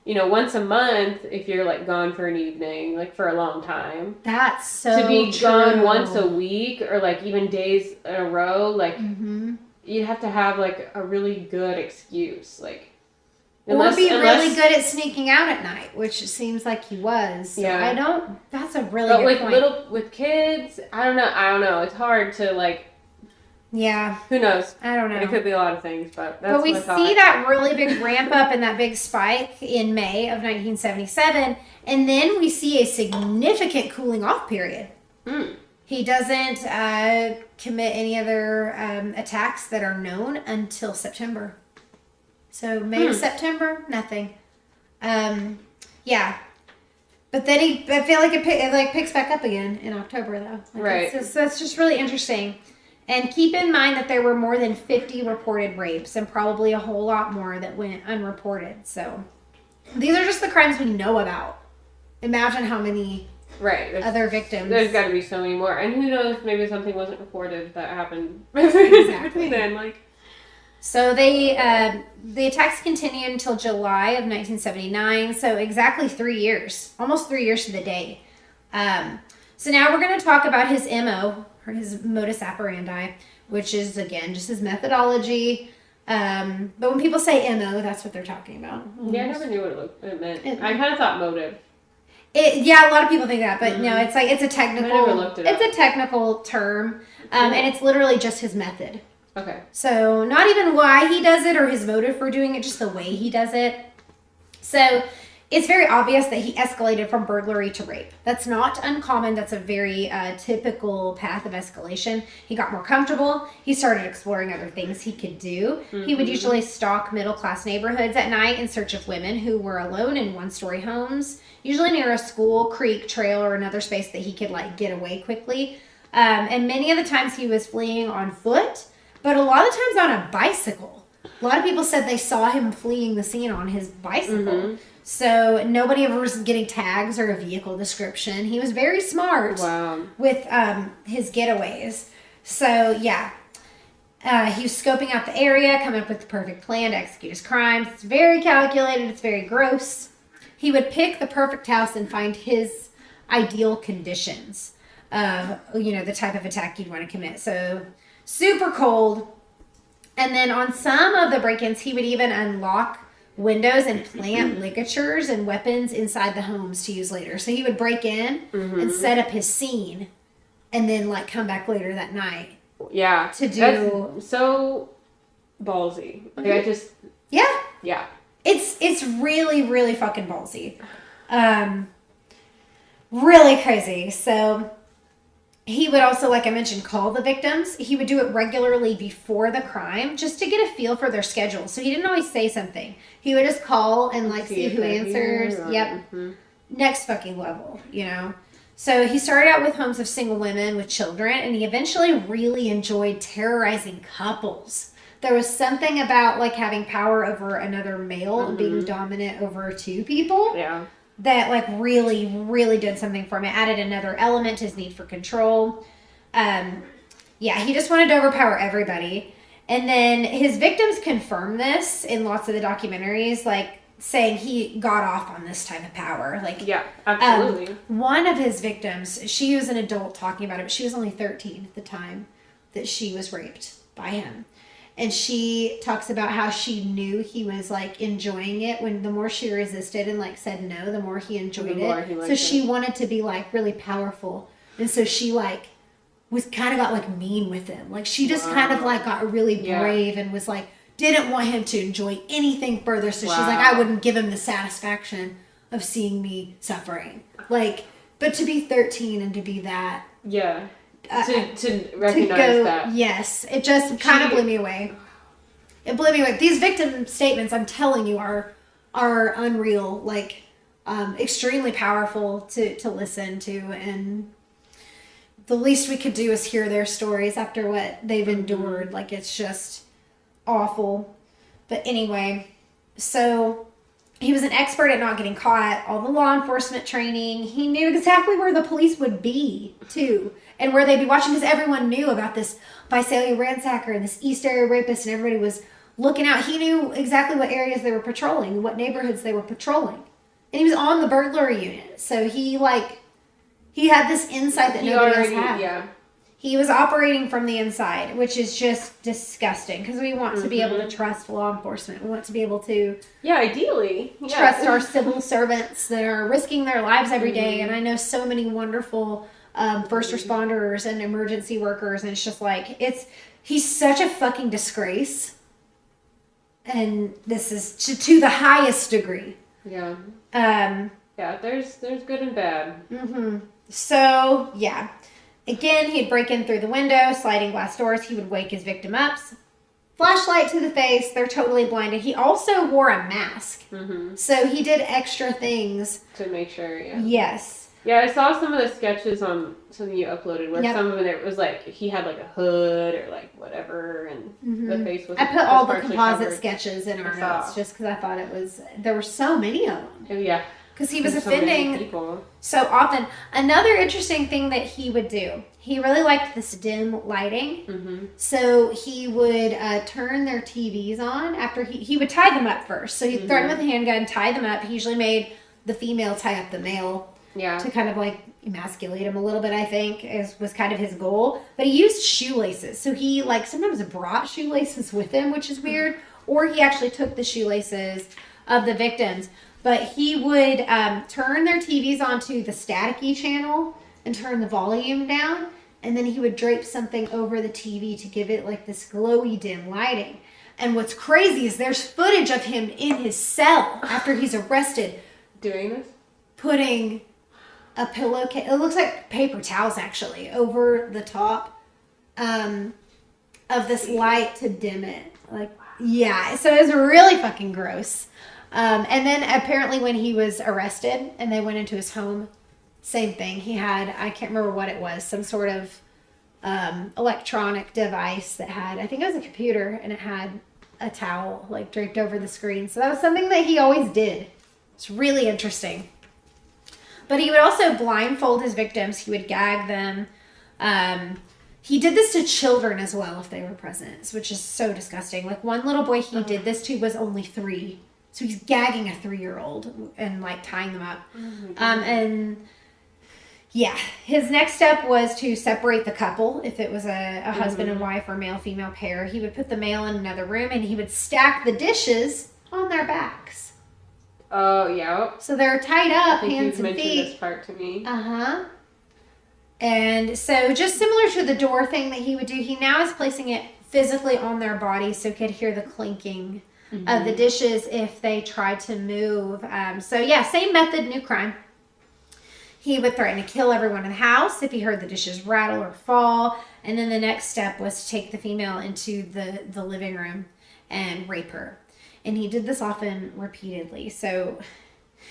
You know, once a month, if you're, like, gone for an evening, like, for a long time. That's so to be true. Gone once a week or, like, even days in a row, like, you'd have to have, like, a really good excuse. Like, or be really good at sneaking out at night, which it seems like he was. So yeah. That's a really good point. With kids, I don't know. It's hard to, like... Yeah. Who knows? I don't know. It could be a lot of things, but that's we see that really big ramp up and that big spike in May of 1977, and then we see a significant cooling off period. He doesn't commit any other attacks that are known until September. So May to September, nothing. Yeah. But then I feel like it picks back up again in October, though. Like right. That's just really interesting. And keep in mind that there were more than 50 reported rapes and probably a whole lot more that went unreported. So these are just the crimes we know about. Imagine how many other victims. There's got to be so many more. And who knows, maybe something wasn't reported that happened between then. Like. So the attacks continued until July of 1979. So exactly 3 years. Almost 3 years to the day. So now we're going to talk about his MO. Or his modus operandi, which is, again, just his methodology. But when people say MO, that's what they're talking about. Yeah, I never knew what it meant. I kind of thought motive. Yeah, a lot of people think that, but no, it's like, it's a technical... I never looked it up. It's a technical term, and it's literally just his method. Okay. So, not even why he does it or his motive for doing it, just the way he does it. So... It's very obvious that he escalated from burglary to rape. That's not uncommon. That's a very typical path of escalation. He got more comfortable. He started exploring other things he could do. He would usually stalk middle-class neighborhoods at night in search of women who were alone in one-story homes, usually near a school, creek, trail, or another space that he could, like, get away quickly. And many of the times he was fleeing on foot, but a lot of times on a bicycle. A lot of people said they saw him fleeing the scene on his bicycle. Mm-hmm. So nobody ever was getting tags or a vehicle description. He was very smart with his getaways. So, yeah. He was scoping out the area, coming up with the perfect plan to execute his crimes. It's very calculated. It's very gross. He would pick the perfect house and find his ideal conditions of, the type of attack you'd want to commit. So, super cold. And then on some of the break-ins, he would even unlock windows and plant ligatures and weapons inside the homes to use later. So he would break in and set up his scene and then, come back later that night. Yeah. To do... That's so ballsy. Like, I just... Yeah. Yeah. It's really, really fucking ballsy. Really crazy. So... He would also, like I mentioned, call the victims. He would do it regularly before the crime just to get a feel for their schedule. So he didn't always say something. He would just call and, see who answers. Yep. Mm-hmm. Next fucking level, So he started out with homes of single women with children, and he eventually really enjoyed terrorizing couples. There was something about, having power over another male and being dominant over two people. Yeah. That really, really did something for him. It added another element to his need for control. He just wanted to overpower everybody. And then his victims confirm this in lots of the documentaries, saying he got off on this type of power. Yeah, absolutely. One of his victims, she was an adult talking about it, but she was only 13 at the time that she was raped by him. And she talks about how she knew he was, enjoying it. When the more she resisted and, said no, the more he enjoyed it. So she wanted to be, really powerful. And so she, was kind of got, mean with him. She just kind of, got really brave and was, didn't want him to enjoy anything further. So she's I wouldn't give him the satisfaction of seeing me suffering. But to be 13 and to be that... Yeah. To recognize that. Yes. It just kind of blew me away. It blew me away. These victim statements, I'm telling you, are unreal. Extremely powerful to listen to. And the least we could do is hear their stories after what they've endured. It's just awful. But anyway, so... He was an expert at not getting caught, all the law enforcement training. He knew exactly where the police would be, too, and where they'd be watching, because everyone knew about this Visalia ransacker and this East Area rapist, and everybody was looking out. He knew exactly what areas they were patrolling, what neighborhoods they were patrolling. And he was on the burglary unit, so he had this insight that nobody else had. Yeah. He was operating from the inside, which is just disgusting, because we want to be able to trust law enforcement. We want to be able to... Yeah, ideally. Trust our civil servants that are risking their lives every day. And I know so many wonderful first responders and emergency workers. And it's just he's such a fucking disgrace. And this is to the highest degree. Yeah. There's good and bad. Mm-hmm. So, yeah. Again, he'd break in through the window, sliding glass doors. He would wake his victim up. Flashlight to the face. They're totally blinded. He also wore a mask. Mm-hmm. So he did extra things. To make sure, yeah. Yes. Yeah, I saw some of the sketches on something you uploaded where some of it was he had a hood or whatever, and the face was... I put all the composite sketches in our notes just because I thought there were so many of them. Oh, yeah. Because he was offending so often. Another interesting thing that he would do, he really liked this dim lighting. Mm-hmm. So he would turn their TVs on after he would tie them up first. So he'd threaten with a handgun, tie them up. He usually made the female tie up the male to kind of emasculate him a little bit, I think, was kind of his goal. But he used shoelaces. So he sometimes brought shoelaces with him, which is weird. Or he actually took the shoelaces of the victims. But he would turn their TVs onto the staticky channel and turn the volume down. And then he would drape something over the TV to give it this glowy dim lighting. And what's crazy is there's footage of him in his cell after he's arrested. Doing this? Putting a pillowcase, it looks like paper towels actually, over the top of this light to dim it. Yeah, so it was really fucking gross. And then apparently when he was arrested and they went into his home, same thing. He had, I can't remember what it was, some sort of electronic device that had, I think it was a computer, and it had a towel like draped over the screen. So that was something that he always did. It's really interesting. But he would also blindfold his victims. He would gag them. He did this to children as well if they were present, which is so disgusting. Like one little boy he did this to was only 3. So he's gagging a 3-year-old and like tying them up. And yeah, his next step was to separate the couple. If it was a husband and wife or male-female pair, he would put the male in another room and he would stack the dishes on their backs. Oh, yeah. So they're tied up, I think hands you've and mentioned feet. this part to me. And so just similar to the door thing that he would do, he now is placing it physically on their body so he could hear the clinking of the dishes if they tried to move. So yeah, same method, new crime. He would threaten to kill everyone in the house if he heard the dishes rattle or fall. And then the next step was to take the female into the living room and rape her. And he did this often repeatedly. So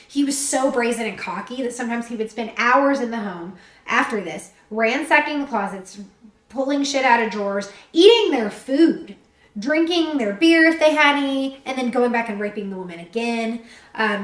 he was so brazen and cocky that sometimes he would spend hours in the home after this, ransacking the closets, pulling shit out of drawers, eating their food, drinking their beer if they had any, and then going back and raping the woman again.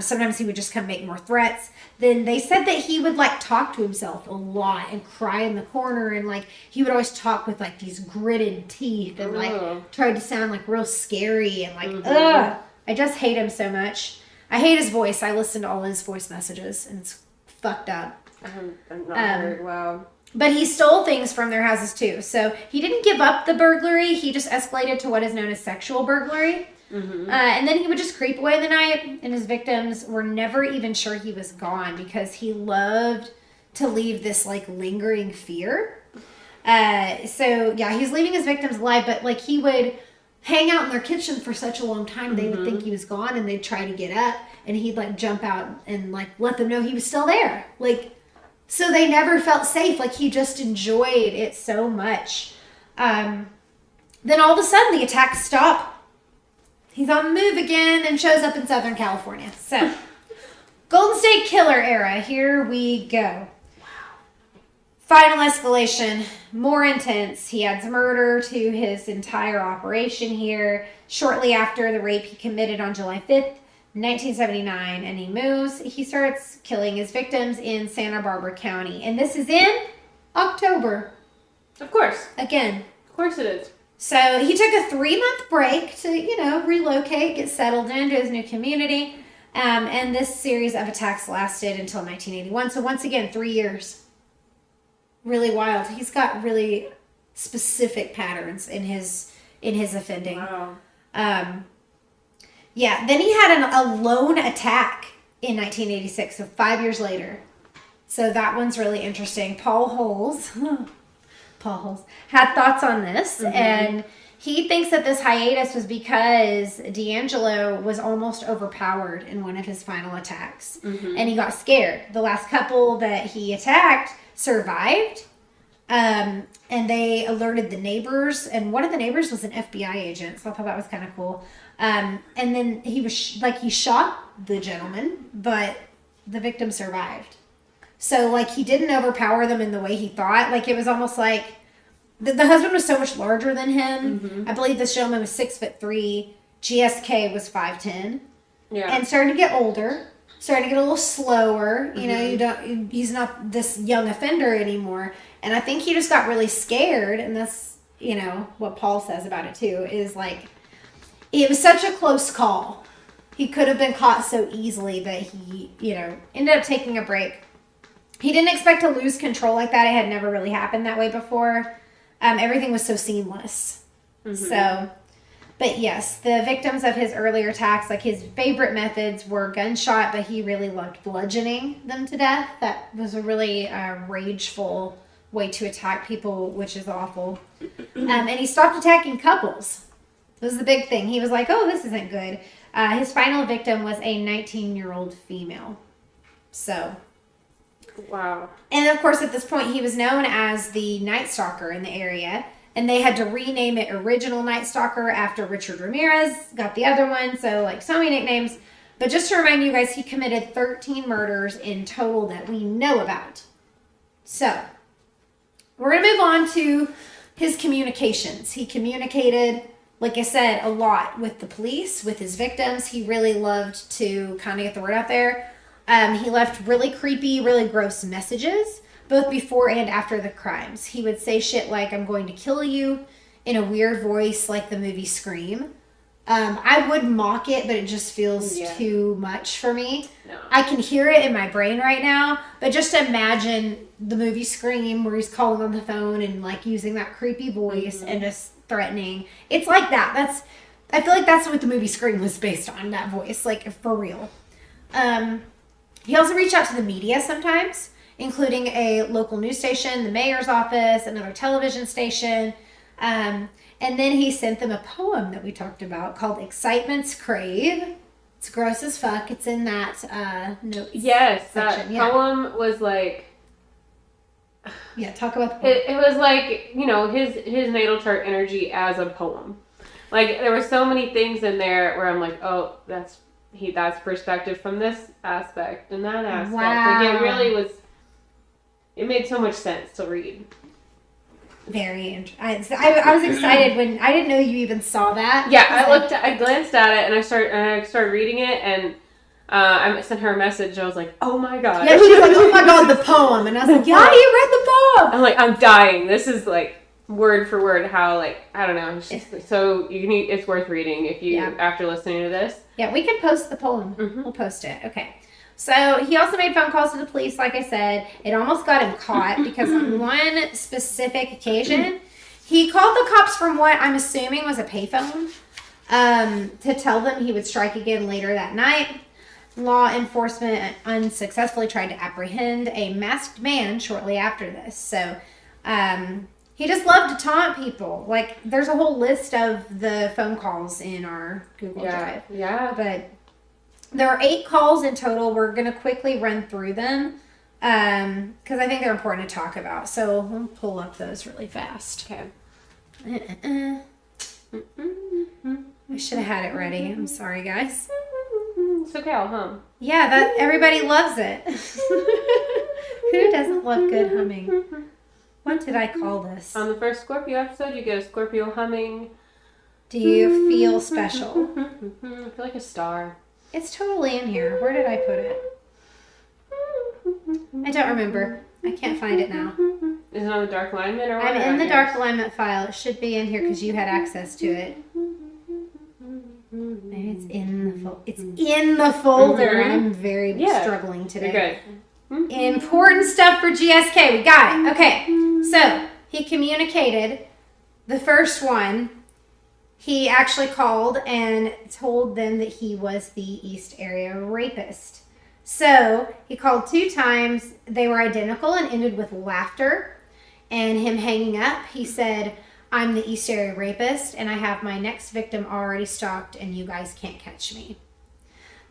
Sometimes he would just come make more threats. Then they said that he would like talk to himself a lot and cry in the corner, and like he would always talk with like these gritted teeth and like tried to sound like real scary and like ugh. I just hate him so much. I hate his voice. I listen to all his voice messages and it's fucked up. I'm not heard. Wow. But he stole things from their houses too. So he didn't give up the burglary. He just escalated to what is known as sexual burglary. And then he would just creep away in the night, and his victims were never even sure he was gone because he loved to leave this like lingering fear. So yeah, he's leaving his victims alive, but like he would hang out in their kitchen for such a long time, they would think he was gone and they'd try to get up and he'd like jump out and like let them know he was still there. Like, so they never felt safe. Like he just enjoyed it so much. Then all of a sudden the attacks stop. He's on the move again and shows up in Southern California. So Golden State Killer era. Here we go. Final escalation, more intense. He adds murder to his entire operation here. Shortly after the rape he committed on July 5th, 1979, and he moves. He starts killing his victims in Santa Barbara County. And this is in October. Of course. Again. Of course it is. So he took a 3-month break to, relocate, get settled into his new community. And this series of attacks lasted until 1981. So once again, 3 years. Really wild. He's got really specific patterns in his offending. Wow. Yeah. Then he had a lone attack in 1986, so 5 years later. So that one's really interesting. Paul Holes had thoughts on this, and he thinks that this hiatus was because D'Angelo was almost overpowered in one of his final attacks, and he got scared. The last couple that he attacked survived, and they alerted the neighbors, and one of the neighbors was an FBI agent, so I thought that was kind of cool. And then he was he shot the gentleman, but the victim survived. So like he didn't overpower them in the way he thought. Like it was almost like the husband was so much larger than him. I believe this gentleman was 6'3". GSK was 5'10". Yeah. And starting to get older. Starting to get a little slower. He's not this young offender anymore. And I think he just got really scared. And that's, what Paul says about it too, is like, it was such a close call. He could have been caught so easily that he, ended up taking a break. He didn't expect to lose control like that. It had never really happened that way before. Everything was so seamless. So, but yes, the victims of his earlier attacks, like his favorite methods were gunshot, but he really loved bludgeoning them to death. That was a really rageful way to attack people, which is awful. And he stopped attacking couples. This is the big thing. He was like, oh, this isn't good. His final victim was a 19-year-old female. So... Wow. And of course, at this point, he was known as the Night Stalker in the area. And they had to rename it Original Night Stalker after Richard Ramirez got the other one. So, so many nicknames. But just to remind you guys, he committed 13 murders in total that we know about. So, we're going to move on to his communications. He communicated like I said, a lot with the police, with his victims. He really loved to kind of get the word out there. He left really creepy, really gross messages, both before and after the crimes. He would say shit like, I'm going to kill you, in a weird voice like the movie Scream. I would mock it, but it just feels too much for me. No. I can hear it in my brain right now, but just imagine the movie Scream where he's calling on the phone and like using that creepy voice and just threatening. It's like that. I feel like that's what the movie Scream was based on, that voice, like for real. He also reached out to the media sometimes, including a local news station, the mayor's office, another television station. And then he sent them a poem that we talked about called Excitement's Crave. It's gross as fuck. It's in that notes section. That poem was like... Yeah, talk about the poem. It was like, his natal chart energy as a poem. Like, there were so many things in there where I'm like, oh, that's perspective from this aspect and that aspect. Wow. Like, it really was... It made so much sense to read. Very interesting. I was excited when I didn't know you even saw that. Yeah, I glanced at it and I started reading it, and I sent her a message. I was like, "Oh my god!" Yeah, she's like, "Oh my god, the poem," and I was like, "Yeah, you read the poem." I'm like, I'm dying. This is like word for word how, like, I don't know. It's just so unique. It's worth reading if you after listening to this. Yeah, we can post the poem. Mm-hmm. We'll post it. Okay. So he also made phone calls to the police, like I said. It almost got him caught because on one specific occasion, he called the cops from what I'm assuming was a payphone to tell them he would strike again later that night. Law enforcement unsuccessfully tried to apprehend a masked man shortly after this. So he just loved to taunt people. Like, there's a whole list of the phone calls in our Google Drive. Yeah. But... there are 8 calls in total. We're going to quickly run through them because I think they're important to talk about. So we'll pull up those really fast. Okay. I should have had it ready. I'm sorry, guys. It's okay, I'll hum. Yeah, that everybody loves it. Who doesn't love good humming? What did I call this? On the first Scorpio episode, you get a Scorpio humming. Do you feel special? I feel like a star. It's totally in here. Where did I put it? I don't remember. I can't find it now. Is it on the dark alignment or what? I'm in the dark alignment file. It should be in here because you had access to it. Maybe it's in the folder. Mm-hmm. I'm very struggling today. You're good. Important stuff for GSK. We got it. Okay. So he communicated the first one. He actually called and told them that he was the East Area rapist. So he called 2 times. They were identical and ended with laughter and him hanging up. He said, I'm the East Area rapist and I have my next victim already stalked and you guys can't catch me.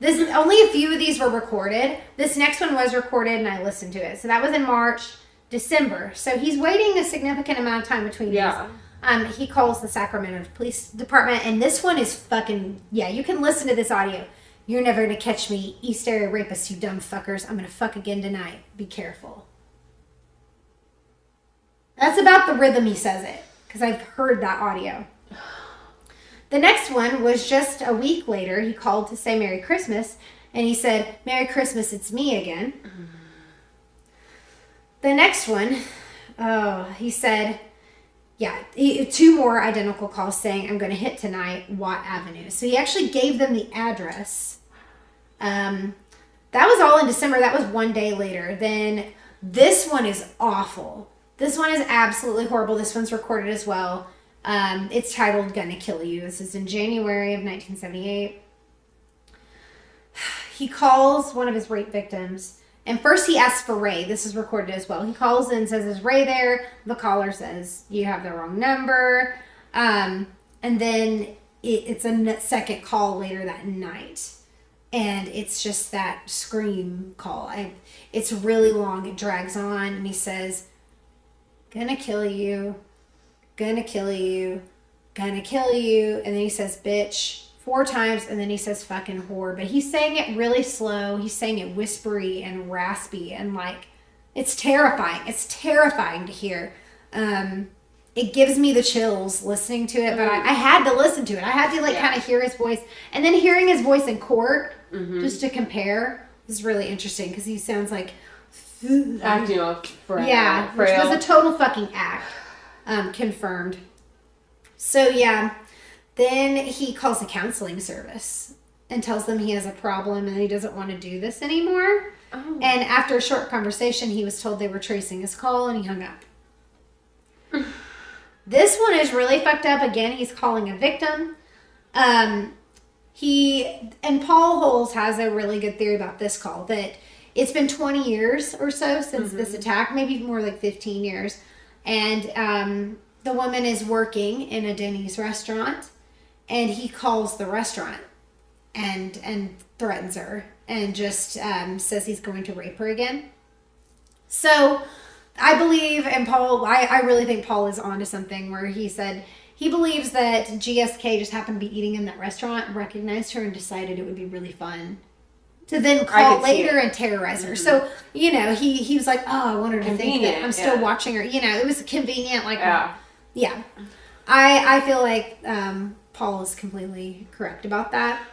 Only a few of these were recorded. This next one was recorded and I listened to it. So that was in March, December. So he's waiting a significant amount of time between these. He calls the Sacramento Police Department, and this one is fucking, you can listen to this audio. You're never going to catch me, East Area rapist, you dumb fuckers. I'm going to fuck again tonight. Be careful. That's about the rhythm he says it, because I've heard that audio. The next one was just a week later. He called to say Merry Christmas, and he said, Merry Christmas, it's me again. The next one, he said... 2 more identical calls saying, I'm going to hit tonight, Watt Avenue. So he actually gave them the address. That was all in December. That was 1 day later. Then this one is awful. This one is absolutely horrible. This one's recorded as well. It's titled Gonna Kill You. This is in January of 1978. He calls one of his rape victims. And first he asks for Ray. This is recorded as well. He calls in and says, is Ray there? The caller says, you have the wrong number. And then it's a second call later that night. And it's just that scream call. It's really long. It drags on. And he says, gonna kill you. Gonna kill you. Gonna kill you. And then he says, bitch. 4 times, and then he says fucking whore. But he's saying it really slow. He's saying it whispery and raspy, and like, it's terrifying. It's terrifying to hear. it gives me the chills listening to it, but I had to listen to it. I had to kind of hear his voice, and then hearing his voice in court just to compare is really interesting because he sounds like acting all frail. Yeah, which was a total fucking act. Confirmed. So then he calls the counseling service and tells them he has a problem and he doesn't want to do this anymore. Oh. And after a short conversation, he was told they were tracing his call and he hung up. This one is really fucked up. Again, he's calling a victim. Paul Holes has a really good theory about this call, that it's been 20 years or so since this attack, maybe more like 15 years. And the woman is working in a Denny's restaurant, and he calls the restaurant and threatens her and just says he's going to rape her again. So I believe, and Paul, I really think Paul is onto something where he said he believes that GSK just happened to be eating in that restaurant, recognized her, and decided it would be really fun to then call later and terrorize her. So, he was like, oh, I want her to think that I'm still watching her. It was convenient. I feel like Paul is completely correct about that.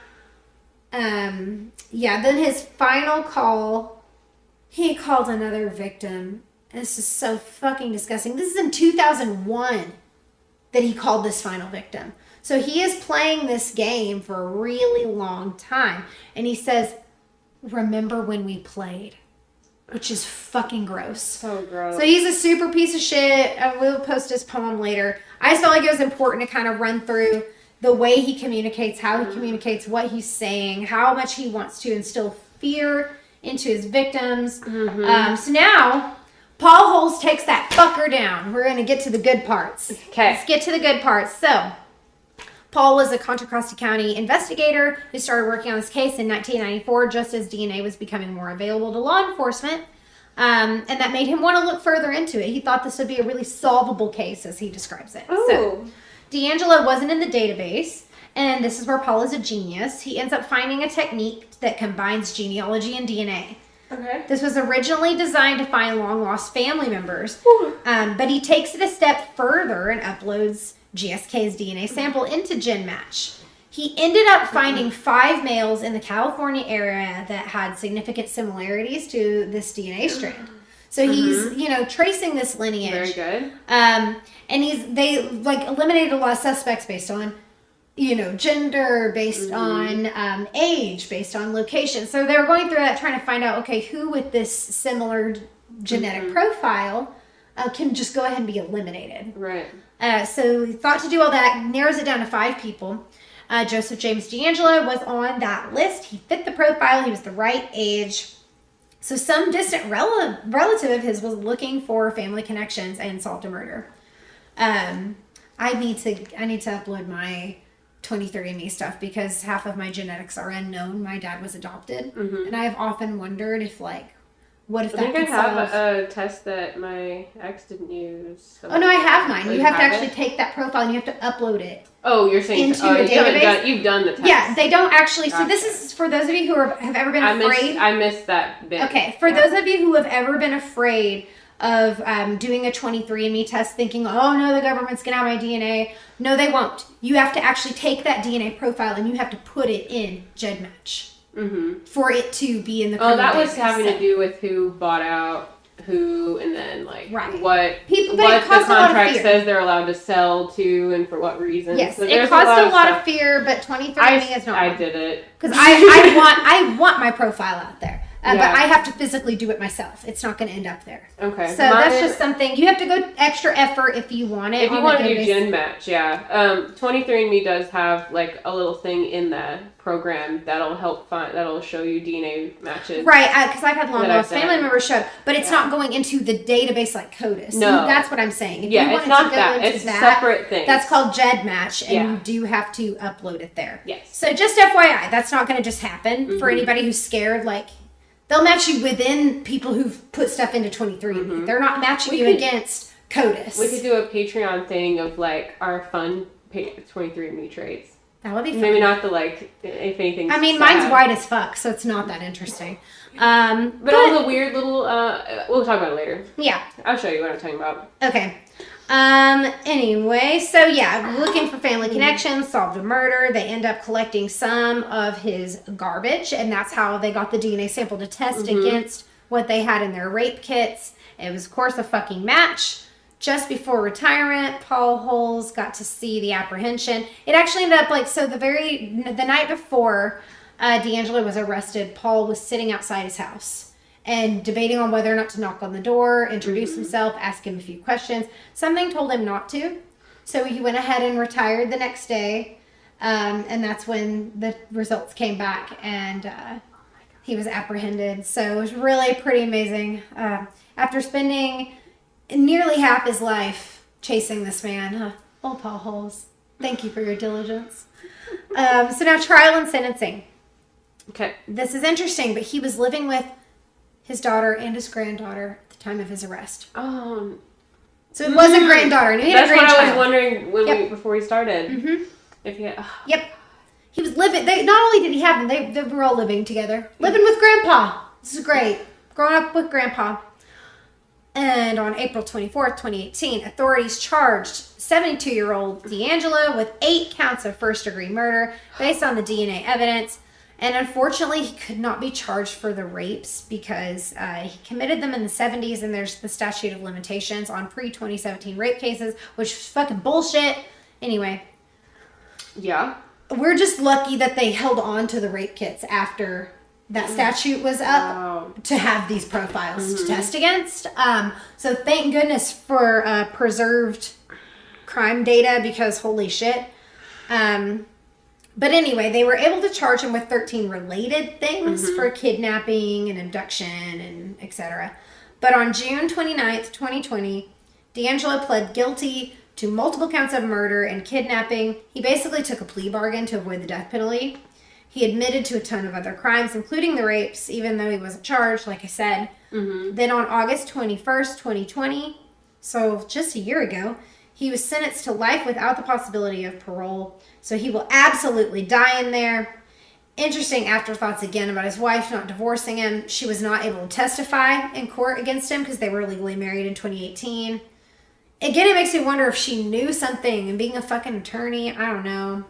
Then his final call, he called another victim. This is so fucking disgusting. This is in 2001 that he called this final victim. So he is playing this game for a really long time. And he says, remember when we played? Which is fucking gross. So gross. So he's a super piece of shit. We'll post his poem later. I just felt like it was important to kind of run through the way he communicates, how he communicates, what he's saying, how much he wants to instill fear into his victims. So now, Paul Holes takes that fucker down. We're going to get to the good parts. Okay. Let's get to the good parts. So, Paul was a Contra Costa County investigator who started working on this case in 1994, just as DNA was becoming more available to law enforcement. And that made him want to look further into it. He thought this would be a really solvable case, as he describes it. Ooh. So, D'Angelo wasn't in the database, and this is where Paul is a genius. He ends up finding a technique that combines genealogy and DNA. Okay. This was originally designed to find long-lost family members, but he takes it a step further and uploads GSK's DNA sample into GenMatch. He ended up finding 5 males in the California area that had significant similarities to this DNA strand. So he's, tracing this lineage. Very good. And they eliminated a lot of suspects based on, gender, based on age, based on location. So they were going through that trying to find out, okay, who with this similar genetic profile can just go ahead and be eliminated. Right. So he thought to do all that, narrows it down to 5 people. Joseph James D'Angelo was on that list. He fit the profile. He was the right age. So some distant relative of his was looking for family connections and solved a murder. I need to upload my 23andMe stuff because half of my genetics are unknown. My dad was adopted, and I have often wondered if what if I that could have solve... a test that my ex didn't use. So oh no, I have mine. You have to actually it? take that profile and you have to upload it. Oh, you're saying into a database. You've done the test. Yeah, they don't actually. Gotcha. So this is for those of you who have ever been afraid. I missed that bit. Okay, for those of you who have ever been afraid of doing a 23andMe test, thinking, oh no, the government's gonna have my DNA. No, they won't. You have to actually take that DNA profile and you have to put it in GenMatch for it to be in the. Oh, that was having to do with who bought out who, and then what the contract says they're allowed to sell to, and for what reasons. Yes, so it caused a lot of fear, but 23andMe is not. I did it because I want my profile out there. But I have to physically do it myself. It's not going to end up there. Okay. So that's just something you have to go extra effort if you want it. If you want to do GenMatch, 23andMe does have a little thing in the program that'll help that'll show you DNA matches. Right, because I've had long lost family members show, but it's not going into the database like CODIS. No, that's what I'm saying. If it's not that. It's a separate thing. That's called GenMatch, and you do have to upload it there. Yes. So just FYI, that's not going to just happen for anybody who's scared. They'll match you within people who've put stuff into 23andMe. They're not matching you against CODIS. We could do a Patreon thing of our fun 23andMe traits. That would be fun. Maybe not the if anything. I mean, mine's white as fuck, so it's not that interesting. But all the weird little. We'll talk about it later. Yeah. I'll show you what I'm talking about. Okay. Anyway, so yeah, looking for family connections, solved a murder. They end up collecting some of his garbage, and that's how they got the DNA sample to test against what they had in their rape kits. It was, of course, a fucking match. Just before retirement, Paul Holes got to see the apprehension. It actually ended up the night before D'Angelo was arrested, Paul was sitting outside his house and debating on whether or not to knock on the door, introduce himself, ask him a few questions. Something told him not to. So he went ahead and retired the next day. And that's when the results came back and he was apprehended. So it was really pretty amazing. After spending nearly half his life chasing this man, old Paul Holes, thank you for your diligence. So now trial and sentencing. Okay. This is interesting, but he was living with his daughter and his granddaughter at the time of his arrest. Oh. So it wasn't granddaughter. He had That's a what I grandchild. was wondering before we started. If he had, Yep. He was living, not only did he have them, they were all living together. Living with Grandpa. This is great. Growing up with Grandpa. And on April 24th, 2018, authorities charged 72-year-old D'Angelo with 8 counts of first-degree murder based on the DNA evidence. And unfortunately, he could not be charged for the rapes because he committed them in the 70s, and there's the statute of limitations on pre-2017 rape cases, which is fucking bullshit. Anyway. Yeah. We're just lucky that they held on to the rape kits after that statute was up to have these profiles to test against. So thank goodness for preserved crime data because holy shit. But anyway, they were able to charge him with 13 related things for kidnapping and abduction and etc. But on June 29th, 2020, D'Angelo pled guilty to multiple counts of murder and kidnapping. He basically took a plea bargain to avoid the death penalty. He admitted to a ton of other crimes, including the rapes, even though he wasn't charged, like I said. Then on August 21st, 2020, so just a year ago, he was sentenced to life without the possibility of parole. So he will absolutely die in there. Interesting afterthoughts again about his wife not divorcing him. She was not able to testify in court against him because they were legally married in 2018. Again, it makes me wonder if she knew something and being a fucking attorney, I don't know.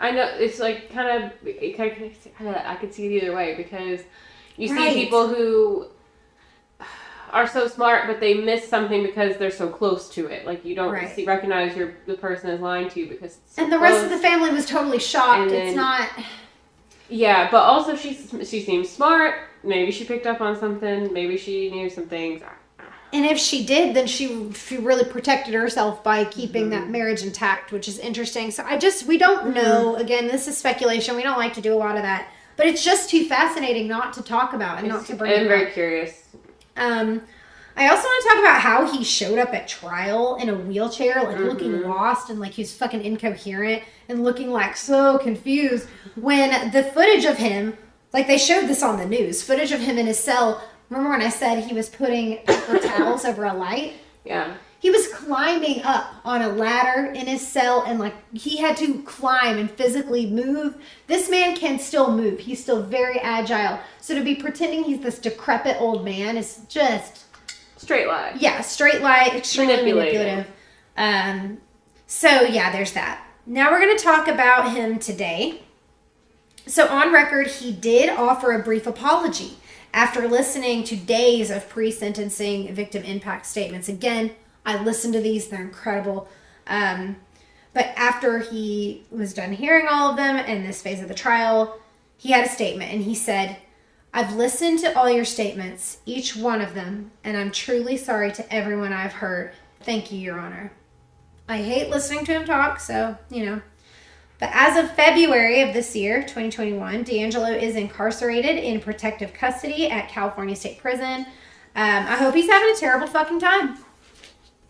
I know it's like kind of I could see it either way because you see people who are so smart but they miss something because they're so close to it. Like you don't recognize the person is lying to you because it's so and the close. rest of the family was totally shocked. Then, it's not. Yeah, but also she seems smart. Maybe she picked up on something. Maybe she knew some things. And if she did, then she really protected herself by keeping that marriage intact, which is interesting. So we don't know. Again, this is speculation. We don't like to do a lot of that. But it's just too fascinating not to talk about and not to bring it up. I'm very curious. I also want to talk about how he showed up at trial in a wheelchair, like looking lost and like he was fucking incoherent and looking like so confused. When the footage of him, like they showed this on the news, footage of him in his cell. Remember when I said he was putting paper towels over a light? Yeah. He was climbing up on a ladder in his cell and like he had to climb and physically move. This man can still move. He's still very agile. So to be pretending he's this decrepit old man is just... Straight lie. Yeah, straight lie, extremely manipulative. So yeah, there's that. Now we're going to talk about him today. So on record, he did offer a brief apology after listening to days of pre-sentencing victim impact statements. Again, I listened to these. They're incredible. But after he was done hearing all of them in this phase of the trial, he had a statement and he said, "I've listened to all your statements, each one of them, and I'm truly sorry to everyone I've hurt. Thank you, Your Honor." I hate listening to him talk, so, you know. But as of February of this year, 2021, D'Angelo is incarcerated in protective custody at California State Prison. I hope he's having a terrible fucking time.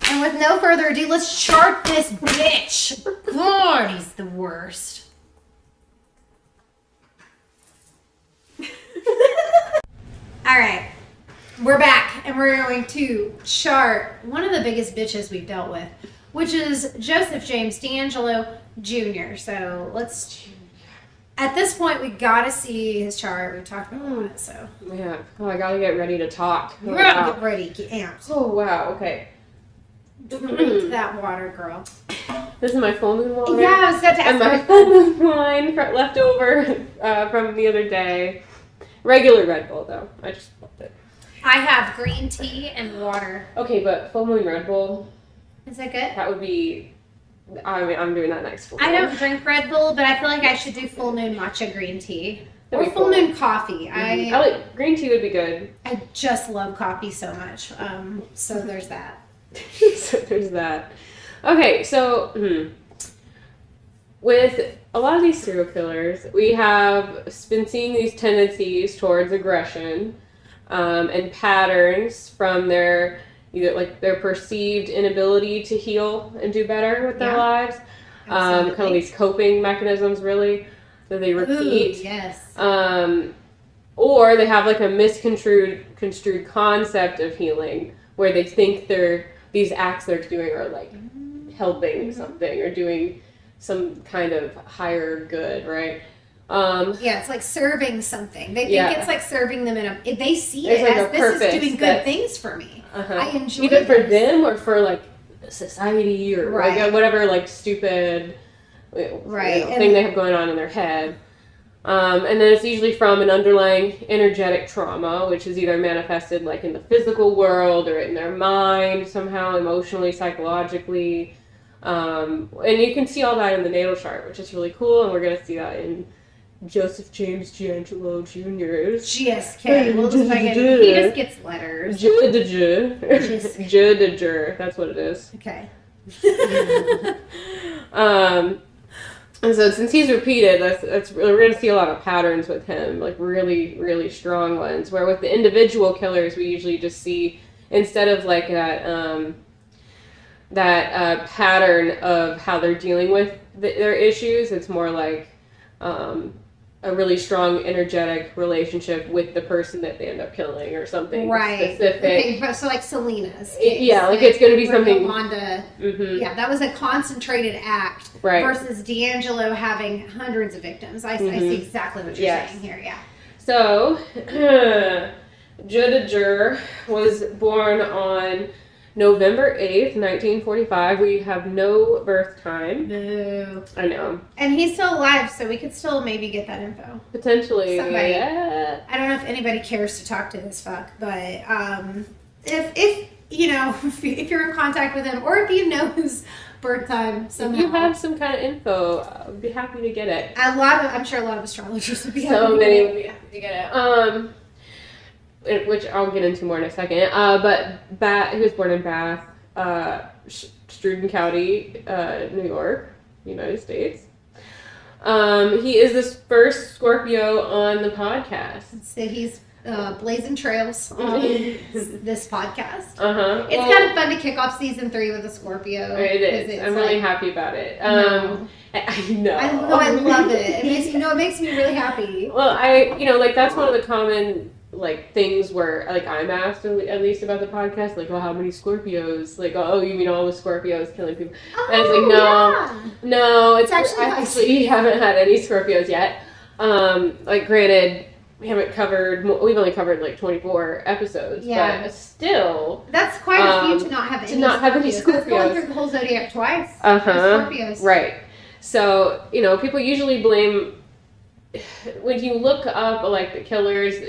And with no further ado, let's chart this bitch. God, he's the worst. All right, we're back, and we're going to chart one of the biggest bitches we've dealt with, which is Joseph James D'Angelo Jr. So let's, at this point, we gotta see his chart. We talked about it, so. Yeah. Oh, I gotta get ready to talk. We're gonna get ready, get amped. Oh, wow. Okay. Drink that water, girl. This is my full moon water. Yeah, I was about to ask. And my full moon wine left over from the other day. Regular Red Bull, though. I just loved it. I have green tea and water. Okay, but full moon Red Bull. Is that good? That would be. I mean, I'm doing that next full moon. I don't drink Red Bull, but I feel like I should do full moon matcha green tea. Or full cool. moon coffee. Mm-hmm. I like green tea would be good. I just love coffee so much. So there's that. So there's that. Okay, so with a lot of these serial killers, we have been seeing these tendencies towards aggression and patterns from their either like their perceived inability to heal and do better with their lives, kind of these coping mechanisms really that they repeat. Ooh, yes. Or they have like a misconstrued concept of healing where they think these acts they're doing are like helping something or doing some kind of higher good, right? Yeah, it's like serving something. They think it's like serving them they see It's it like as a this purpose is doing good things for me. I enjoy either for this. them or for like society or like whatever like stupid thing they have going on in their head. And then it's usually from an underlying energetic trauma, which is either manifested like in the physical world or in their mind somehow, emotionally, psychologically. And you can see all that in the natal chart, which is really cool, and we're going to see that in Joseph James D'Angelo Jr.'s GSK. Well, he just gets letters. Je de jure. That's what it is. Okay. And so since he's repeated, we're going to see a lot of patterns with him, like really, really strong ones. Where with the individual killers, we usually just see, instead of like that pattern of how they're dealing with their issues, it's more like a really strong energetic relationship with the person that they end up killing or something specific. Okay, so like Selena's case, like it's going to be something. Wanda, yeah, that was a concentrated act versus D'Angelo having hundreds of victims. I see exactly what you're saying here, yeah. So, Je de Jure was born on November 8th, 1945. We have no birth time. Boo. I know. And he's still alive, so we could still maybe get that info. Potentially. Somebody. Yeah. I don't know if anybody cares to talk to this fuck, but if you know, if you're in contact with him, or if you know his birth time somehow. If you have some kind of info, I'd be happy to get it. I'm sure a lot of astrologers would be happy So many would be happy to get it. Which I'll get into more in a second. But he was born in Bath, Steuben County, New York, United States. He is the first Scorpio on the podcast. So he's blazing trails on this podcast. It's Well, kind of fun to kick off season 3 with a Scorpio. It is. I'm really happy about it. No. I know. I love it. It makes me really happy. Well, that's one of the common things where I'm asked at least about the podcast, well, how many Scorpios? Oh, you mean all the Scorpios killing people? And it's no, it's actually we haven't had any Scorpios yet. Granted, we've only covered 24 episodes, but still, that's quite a few to not have any Scorpios. That's going through the whole zodiac twice. Scorpios. Right. So people usually blame when you look up the killers.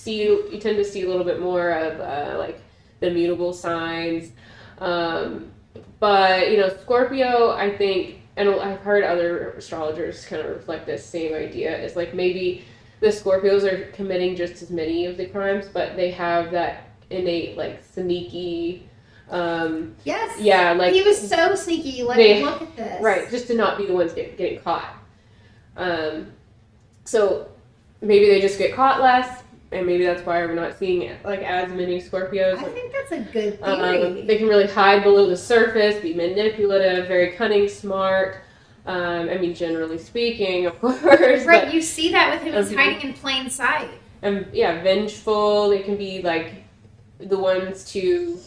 You tend to see a little bit more of the mutable signs, but Scorpio, I think, and I've heard other astrologers kind of reflect this same idea, is maybe the Scorpios are committing just as many of the crimes, but they have that innate sneaky. Yes. Yeah, he was so sneaky. Look at this. Right, just to not be the ones getting caught. So maybe they just get caught less. And maybe that's why we're not seeing as many Scorpios. I think that's a good theory. They can really hide below the surface, be manipulative, very cunning, smart. Generally speaking, of course. Right, but you see that with him. He's hiding in plain sight. And vengeful. They can be the ones to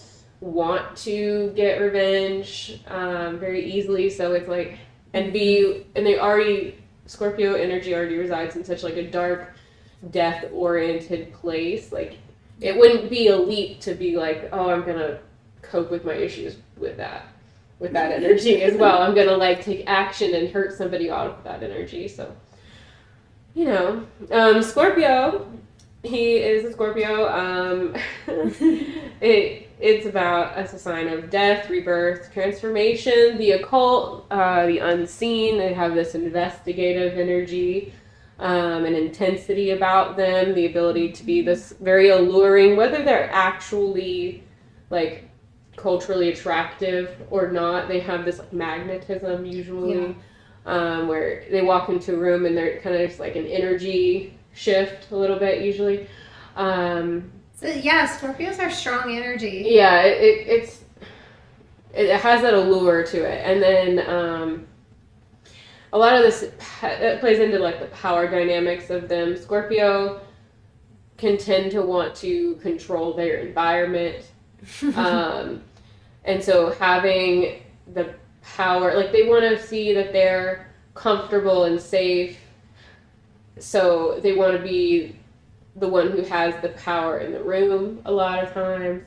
want to get revenge very easily. So it's Scorpio energy already resides in such a dark, death-oriented place. It wouldn't be a leap to be oh, I'm gonna cope with my issues with that energy as well. I'm gonna like take action and hurt somebody out of that energy. So, you know, Scorpio. He is a Scorpio. It's about as a sign of death, rebirth, transformation, the occult, the unseen. They have this investigative energy, an intensity about them, the ability to be this very alluring, whether they're actually like culturally attractive or not. They have this like magnetism usually, where they walk into a room and they're kind of just like an energy shift a little bit usually. So yeah, Scorpios are strong energy. Yeah, it has that allure to it, and then a lot of this it plays into like the power dynamics of them. Scorpio can tend to want to control their environment, and so having the power, like they want to see that they're comfortable and safe. So they want to be the one who has the power in the room a lot of times.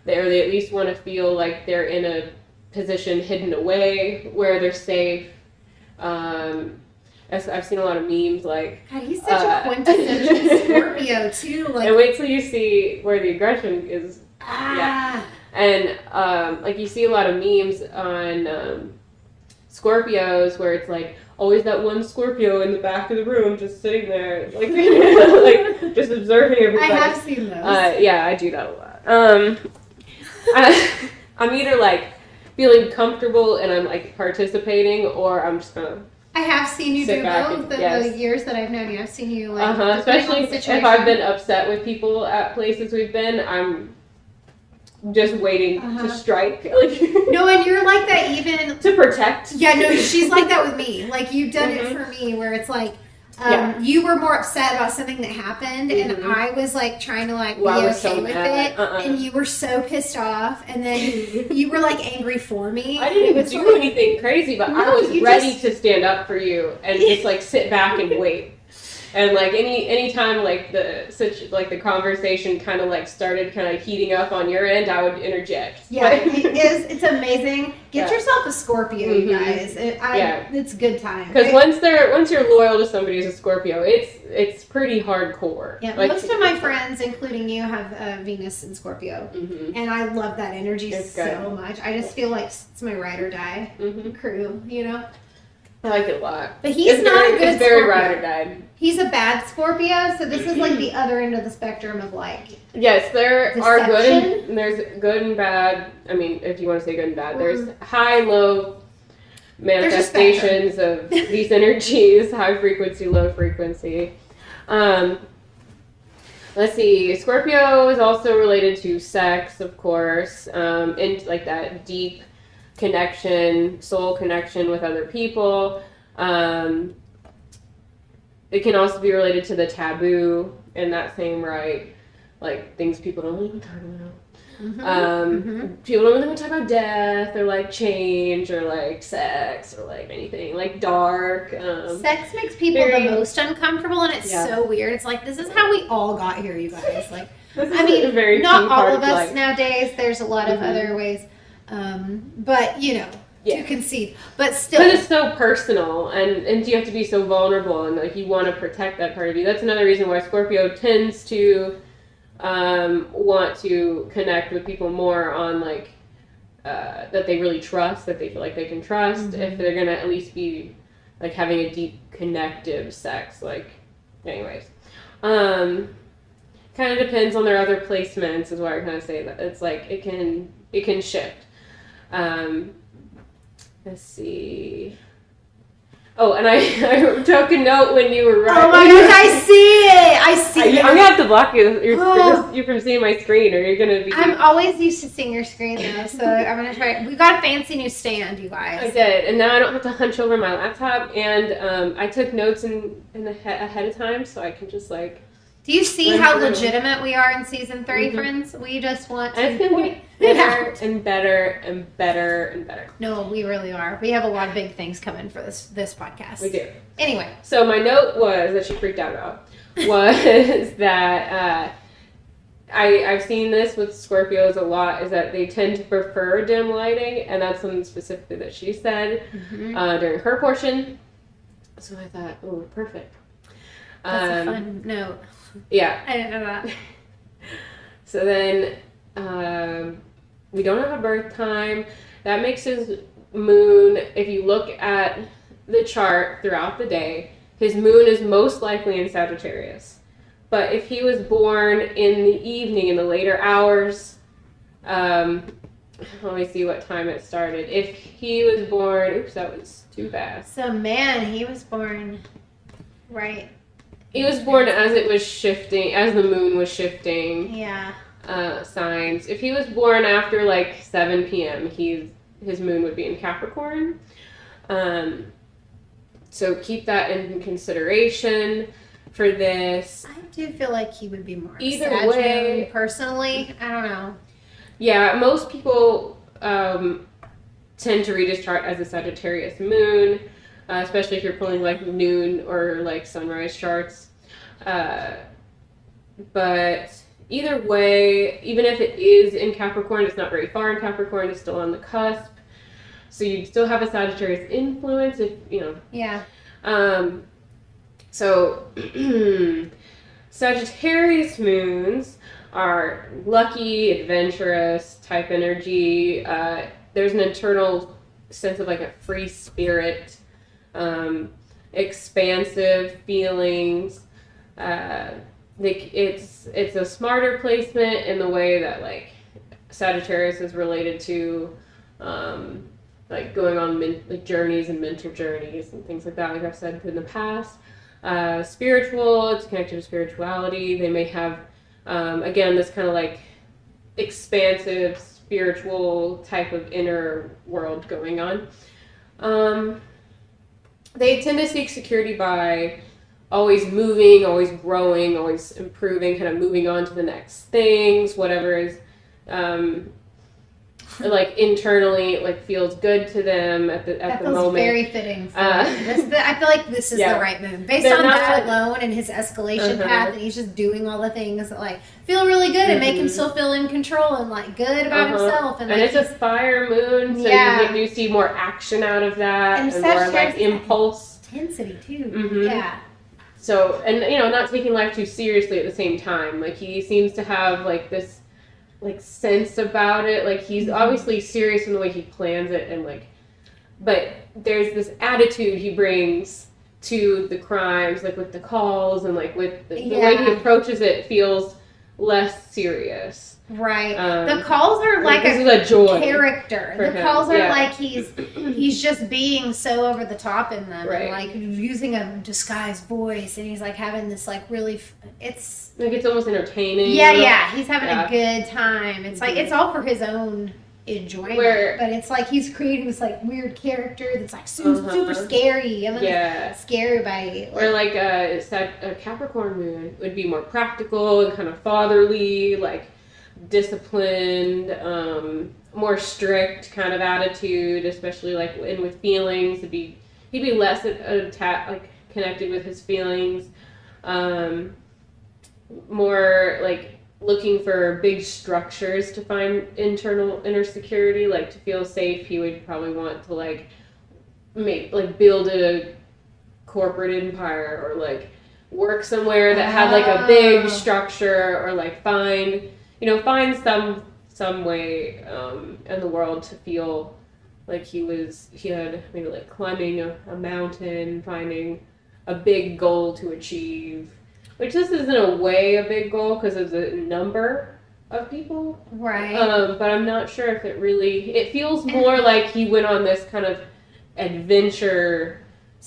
They at least want to feel like they're in a position hidden away where they're safe. I've seen a lot of memes like... God, he's such a quintessential Scorpio too. Like, and wait till you see where the aggression is. Yeah. And like you see a lot of memes on Scorpios where it's like, always that one Scorpio in the back of the room just sitting there, like, like just observing everybody. I have seen those. Yeah, I do that a lot. I'm either like feeling comfortable and I'm like participating, or I'm just gonna. I have seen you do both in the years that I've known you. I've seen you like especially if I've been upset with people at places we've been, I'm just waiting to strike. No, and you're like that even to protect. Yeah, no, she's like that with me. Like you've done it for me, where it's like you were more upset about something that happened, and I was like trying to like be okay with it, and you were so pissed off, and then you were like angry for me. I didn't even do anything crazy, but I was ready to stand up for you and just like sit back and wait. And like any time like the conversation kind of like started kind of heating up on your end, I would interject. Yeah, it's amazing. Get yourself a Scorpio, you guys. It's good time. Because once you're loyal to somebody who's a Scorpio, it's pretty hardcore. Yeah, like, most of my friends, including you, have Venus in Scorpio, and I love that energy so much. I just feel like it's my ride or die crew, you know. I like it a lot. But he's not a good Scorpio. It's very ride or die. He's a bad Scorpio, so this is like the other end of the spectrum of like... Yes, there are good and there's good and bad. I mean, if you want to say good and bad, there's high and low manifestations of these energies. High frequency, low frequency. Let's see. Scorpio is also related to sex, of course, and like that deep connection, soul connection with other people. It can also be related to the taboo in that same right, like things people don't even talk about. People don't really talk about death or like change or like sex or like anything like dark. Sex makes people the most uncomfortable, and it's so weird. It's like, this is how we all got here, you guys. Like, I mean, not all of us nowadays. There's a lot of other ways. But you know, to concede, but still, because it's so personal, and you have to be so vulnerable, and like you want to protect that part of you. That's another reason why Scorpio tends to want to connect with people more on like that they really trust, that they feel like they can trust, if they're gonna at least be like having a deep connective sex. Like, anyways, kind of depends on their other placements, is why I kind of say that it's like it can shift. Let's see. Oh, and I took a note when you were writing. Oh my gosh, I see it. I'm gonna have to block you from seeing my screen, or you're gonna be. I'm always used to seeing your screen though, so I'm gonna try. We got a fancy new stand, you guys. I did, and now I don't have to hunch over my laptop, and I took notes ahead of time, so I can just like. Do you see how legitimate we are in season 3, friends? We just want to. And it's going to be better and better and better and better. No, we really are. We have a lot of big things coming for this podcast. We do. Anyway. So my note was, that she freaked out about, was that I've seen this with Scorpios a lot, is that they tend to prefer dim lighting, and that's something specifically that she said during her portion. So I thought, oh, perfect. That's a fun note. Yeah. I didn't know that. So then we don't have a birth time. That makes his moon, if you look at the chart throughout the day, his moon is most likely in Sagittarius. But if he was born in the evening, in the later hours, let me see what time it started. If he was born, oops, that was too fast. So, man, he was born, right. He was born as it was shifting, as the moon was shifting. Yeah. Signs. If he was born after like 7 p.m., his moon would be in Capricorn. So keep that in consideration for this. I do feel like he would be more Either Sag way, moon, personally. I don't know. Yeah, most people tend to read his chart as a Sagittarius moon, especially if you're pulling like noon or like sunrise charts. But either way, even if it is in Capricorn, it's not very far in Capricorn, it's still on the cusp. So you still have a Sagittarius influence, if you know. Yeah. So Sagittarius moons are lucky, adventurous type energy. There's an internal sense of like a free spirit, expansive feelings. It's a smarter placement in the way that like Sagittarius is related to like going on like journeys and mental journeys and things like that, like I've said in the past. Spiritual, it's connected to spirituality. They may have again this kind of like expansive spiritual type of inner world going on. They tend to seek security by always moving, always growing, always improving, kind of moving on to the next things, whatever is like internally like feels good to them at the moment. Very fitting for I feel like this is the right move. Based on that alone and his escalation path, and he's just doing all the things that like feel really good and make him still feel in control and like good about himself. And like, it's a fire moon, so you see more action out of that and more like impulse. Intensity too. Yeah. So, and you know, not taking life too seriously at the same time. Like he seems to have like this like sense about it. Like he's obviously serious in the way he plans it and like, but there's this attitude he brings to the crimes, like with the calls and like with the way he approaches it feels less serious. Right. The calls are like a joy character. The calls are like he's just being so over the top in them, and like using a disguised voice, and he's like having this like really it's like it's almost entertaining. Yeah, he's having a good time. It's like it's all for his own enjoyment, but it's like he's creating this like weird character that's like super scary. I'm scary by or like a Capricorn moon would be more practical and kind of fatherly, like disciplined, more strict kind of attitude, especially like with feelings. He'd be less like connected with his feelings, more like looking for big structures to find inner security, like to feel safe. He would probably want to like build a corporate empire or like work somewhere that had like a big structure, or like find some way in the world to feel like he had maybe like climbing a mountain, finding a big goal to achieve, which this is in a way a big goal because of the number of people. Right. But I'm not sure if it feels more like he went on this kind of adventure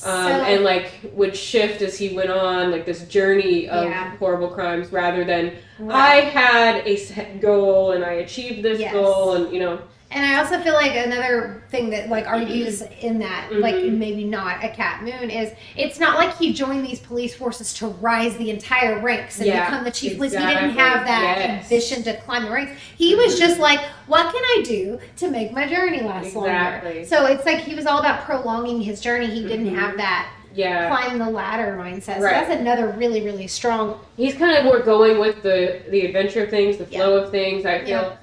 and like would shift as he went on, like this journey of horrible crimes, rather than I had a set goal and I achieved this goal, and you know. And I also feel like another thing that like argues in that, like maybe not a cat moon, is it's not like he joined these police forces to rise the entire ranks and become the chief police. He didn't have that ambition to climb the ranks. He was just like, what can I do to make my journey last longer? So it's like he was all about prolonging his journey. He didn't have that climb the ladder mindset. So Right. that's another really, really strong. He's kind of more going with the adventure of things, the flow of things, I feel.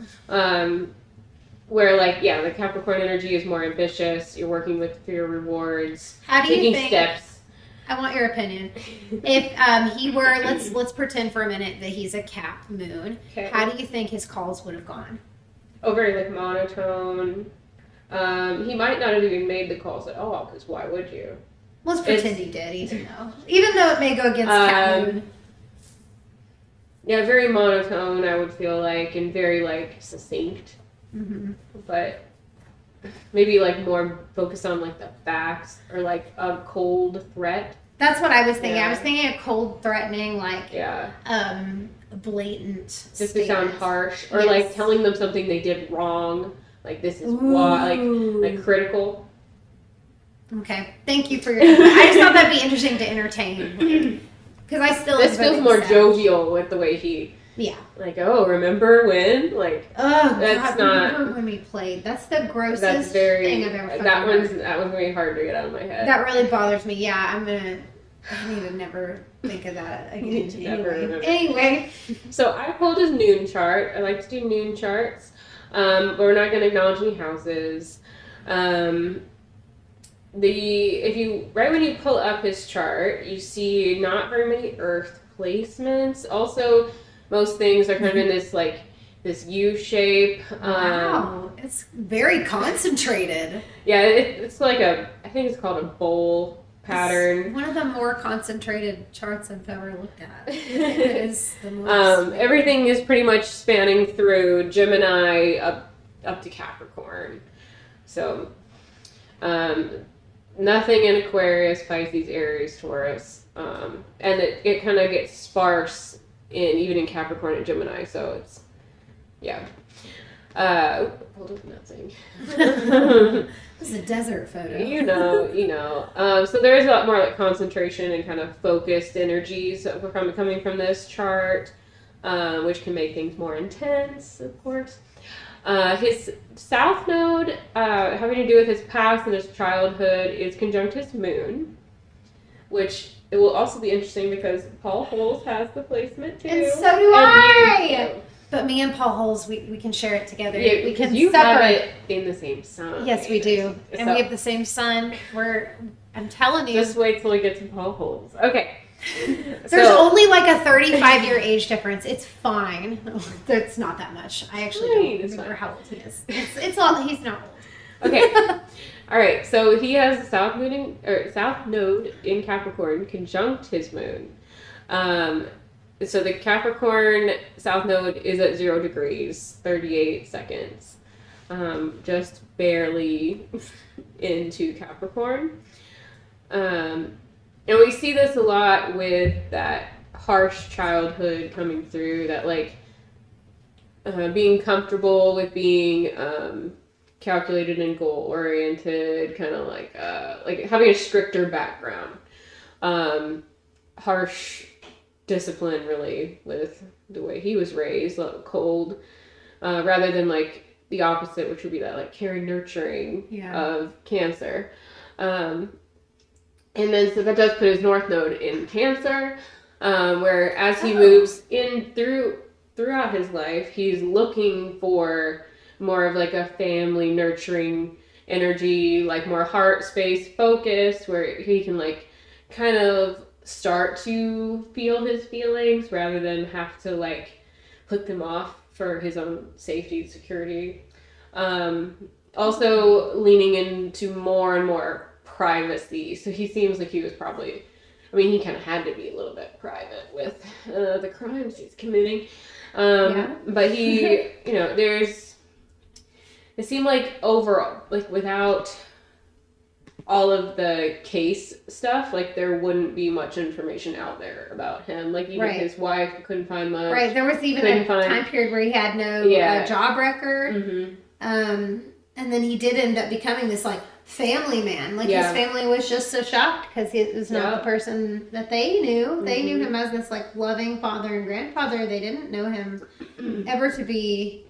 Where, like, the Capricorn energy is more ambitious. You're working for your rewards. How do you taking think, steps. I want your opinion. If he were, let's pretend for a minute that he's a Cap moon. Okay. How do you think his calls would have gone? Oh, very, like, monotone. He might not have even made the calls at all, because why would you? Let's pretend he did, even though it may go against Cap moon. Yeah, very monotone, I would feel like, and very, like, succinct. Mm-hmm. But maybe, like, more focused on, like, the facts, or, like, a cold threat. That's what I was thinking. I was thinking a cold, threatening, like, blatant just to sound harsh, or like telling them something they did wrong, like this is why, like critical. Okay, thank you for your input. I just thought that'd be interesting to entertain, because I still this feels more jovial with the way he like, oh, remember when, like, oh that's God, not remember when we played. That's the grossest thing I've ever fucking heard. That one's gonna be hard to get out of my head. That really bothers me. I need to never think of that again. Anyway. So I pulled his noon chart. I like to do noon charts, but we're not going to acknowledge any houses. Right when you pull up his chart, you see not very many Earth placements. Also, most things are kind of in this U shape. Wow, it's very concentrated. Yeah, it's like I think it's called a bowl pattern. It's one of the more concentrated charts I've ever looked at. It is the most. Everything is pretty much spanning through Gemini up to Capricorn. So, nothing in Aquarius, Pisces, Aries, Taurus, and it kind of gets sparse even in Capricorn and Gemini. So it's hold up nothing. It's a desert photo. You know. So there is a lot more like concentration and kind of focused energies coming from this chart, which can make things more intense, of course. His South Node, having to do with his past and his childhood, is conjunct his Moon, which it will also be interesting because Paul Holes has the placement too. And so do I! But me and Paul Holes, we can share it together. Yeah, we can you separate. have it in the same sun. Yes, we do. And we have the same sun. I'm telling you. Just wait till we get to Paul Holes. Okay. There's only like a 35-year age difference. It's fine. It's not that much. I actually don't remember how old he is. It's all. He's not old. Okay. All right. So he has South Node in Capricorn conjunct his Moon. So the Capricorn South Node is at 0 degrees, 38 seconds. Just barely into Capricorn. And we see this a lot with that harsh childhood coming through, that like being comfortable with being calculated and goal oriented, kind of like having a stricter background, harsh discipline really with the way he was raised, cold, rather than like the opposite, which would be that like caring, nurturing of Cancer. And then so that does put his North Node in Cancer, where as he moves in throughout his life, he's looking for more of like a family nurturing energy, like more heart space focused, where he can like kind of start to feel his feelings rather than have to like put them off for his own safety and security. Also leaning into more and more privacy. So he seems like he was probably, he kind of had to be a little bit private with the crimes he's committing. But he, it seemed like overall, like without all of the case stuff, like there wouldn't be much information out there about him. Like even his wife couldn't find much. Right. There was even a time period where he had no job record. Mm-hmm. And then he did end up becoming this like family man. Like his family was just so shocked because he was not the person that they knew. Mm-hmm. They knew him as this like loving father and grandfather. They didn't know him ever to be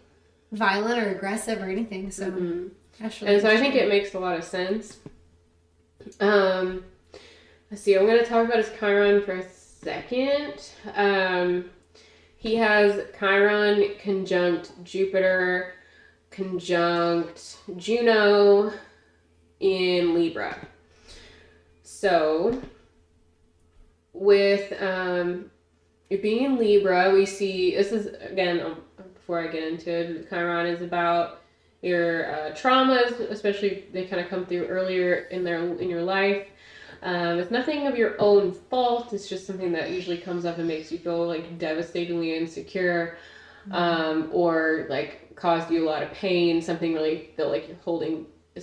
violent or aggressive or anything. So that's really I think it makes a lot of sense. see, I'm going to talk about his Chiron for a second. He has Chiron conjunct Jupiter, conjunct Juno in Libra. So, with it being in Libra, we see, this is, again, before I get into it, Chiron is about your traumas, especially they kind of come through earlier in your life. It's nothing of your own fault. It's just something that usually comes up and makes you feel like devastatingly insecure, or like caused you a lot of pain. Something really feel like is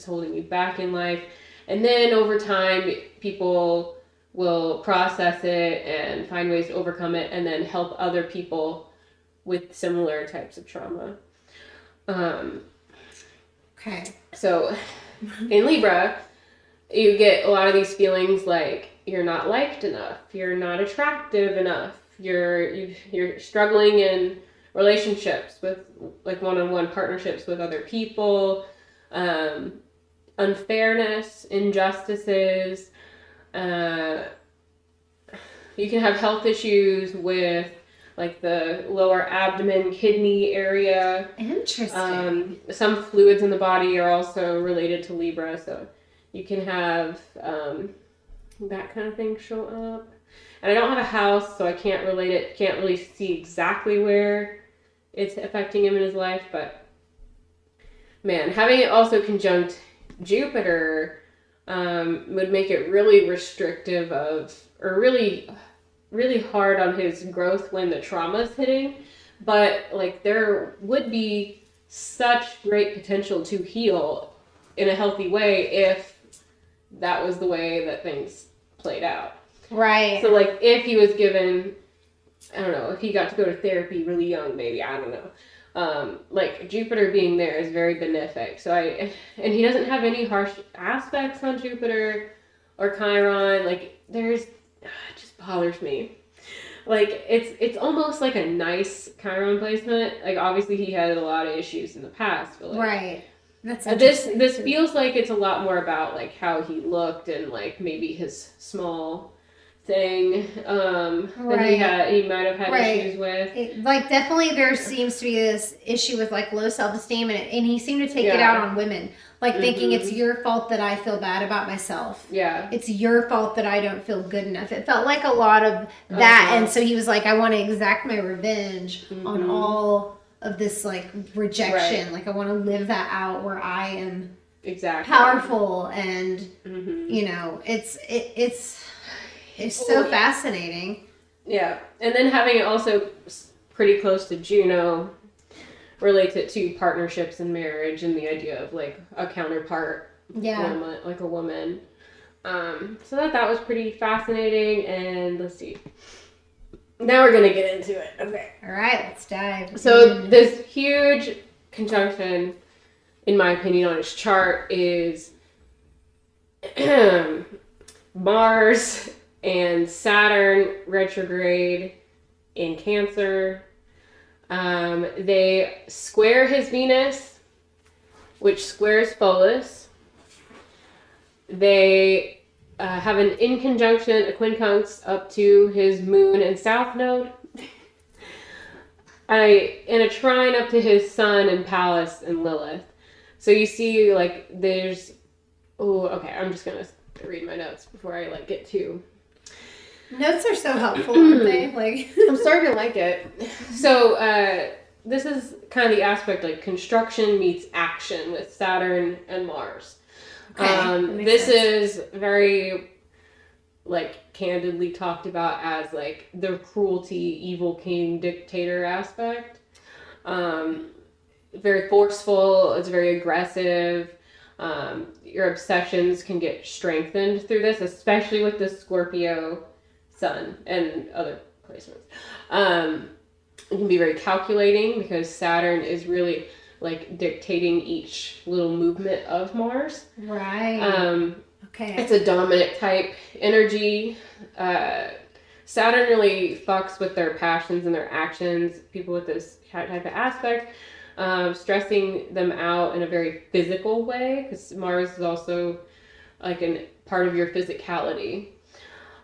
holding you back in life. And then over time, people will process it and find ways to overcome it, and then help other people with similar types of trauma. Okay. So in Libra, you get a lot of these feelings like you're not liked enough, you're not attractive enough, you're struggling in relationships with like one-on-one partnerships with other people, unfairness, injustices. You can have health issues with like the lower abdomen, kidney area. Interesting. Some fluids in the body are also related to Libra, so you can have that kind of thing show up. And I don't have a house, so I can't relate it, can't really see exactly where it's affecting him in his life, but man, having it also conjunct Jupiter would make it really restrictive or really hard on his growth when the trauma's hitting. But like there would be such great potential to heal in a healthy way if that was the way that things played out. Right. So like if he was given, I don't know, if he got to go to therapy really young, maybe, I don't know. Like Jupiter being there is very benefic. And he doesn't have any harsh aspects on Jupiter or Chiron. Like it just bothers me. Like it's almost like a nice Chiron placement. Like obviously he had a lot of issues in the past, but like, right. That's this feels like it's a lot more about like how he looked and like maybe his small thing that he might have had issues with. Like definitely there seems to be this issue with like low self-esteem, and he seemed to take it out on women, like thinking it's your fault that I feel bad about myself. Yeah, it's your fault that I don't feel good enough. It felt like a lot of that, and so he was like, I want to exact my revenge on all of this like rejection. Right. Like I want to live that out where I am powerful, and you know, it's so fascinating. Yeah, and then having it also pretty close to Juno relates it to partnerships and marriage and the idea of like a counterpart, woman, like a woman. So that was pretty fascinating. And let's see. Now we're gonna get into it. Okay. All right, let's dive. So this huge conjunction, in my opinion, on his chart is Mars and Saturn retrograde in Cancer. They square his Venus, which squares Pholus. They have an in conjunction, a quincunx up to his moon and south node. And a trine up to his sun and Pallas and Lilith. So you see, like, there's... Oh, okay, I'm just going to read my notes before I, like, get too... Notes are so helpful, aren't they? Like, I'm starting to like it. So, this is kind of the aspect, like, construction meets action with Saturn and Mars. Okay, this is very, like, candidly talked about as, like, the cruelty, evil king, dictator aspect. Very forceful. It's very aggressive. Your obsessions can get strengthened through this, especially with the Scorpio sun and other placements. It can be very calculating because Saturn is really like dictating each little movement of Mars. Right. Okay. It's a dominant type energy. Saturn really fucks with their passions and their actions. People with this type of aspect, stressing them out in a very physical way because Mars is also like a part of your physicality.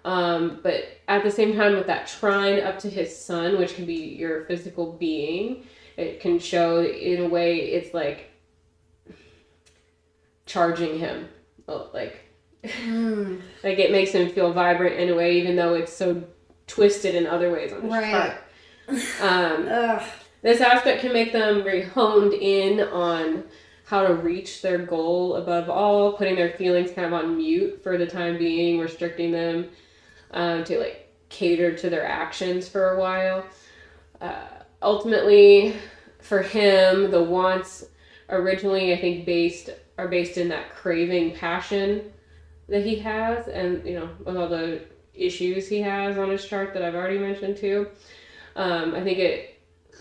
But at the same time, with that trine up to his sun, which can be your physical being, it can show in a way it's like charging him, like like it makes him feel vibrant in a way, even though it's so twisted in other ways on his chart. This aspect can make them very honed in on how to reach their goal above all, putting their feelings kind of on mute for the time being, restricting them to like cater to their actions for a while. Ultimately, for him, the wants originally, I think, are based in that craving passion that he has, and with all the issues he has on his chart that I've already mentioned too. I think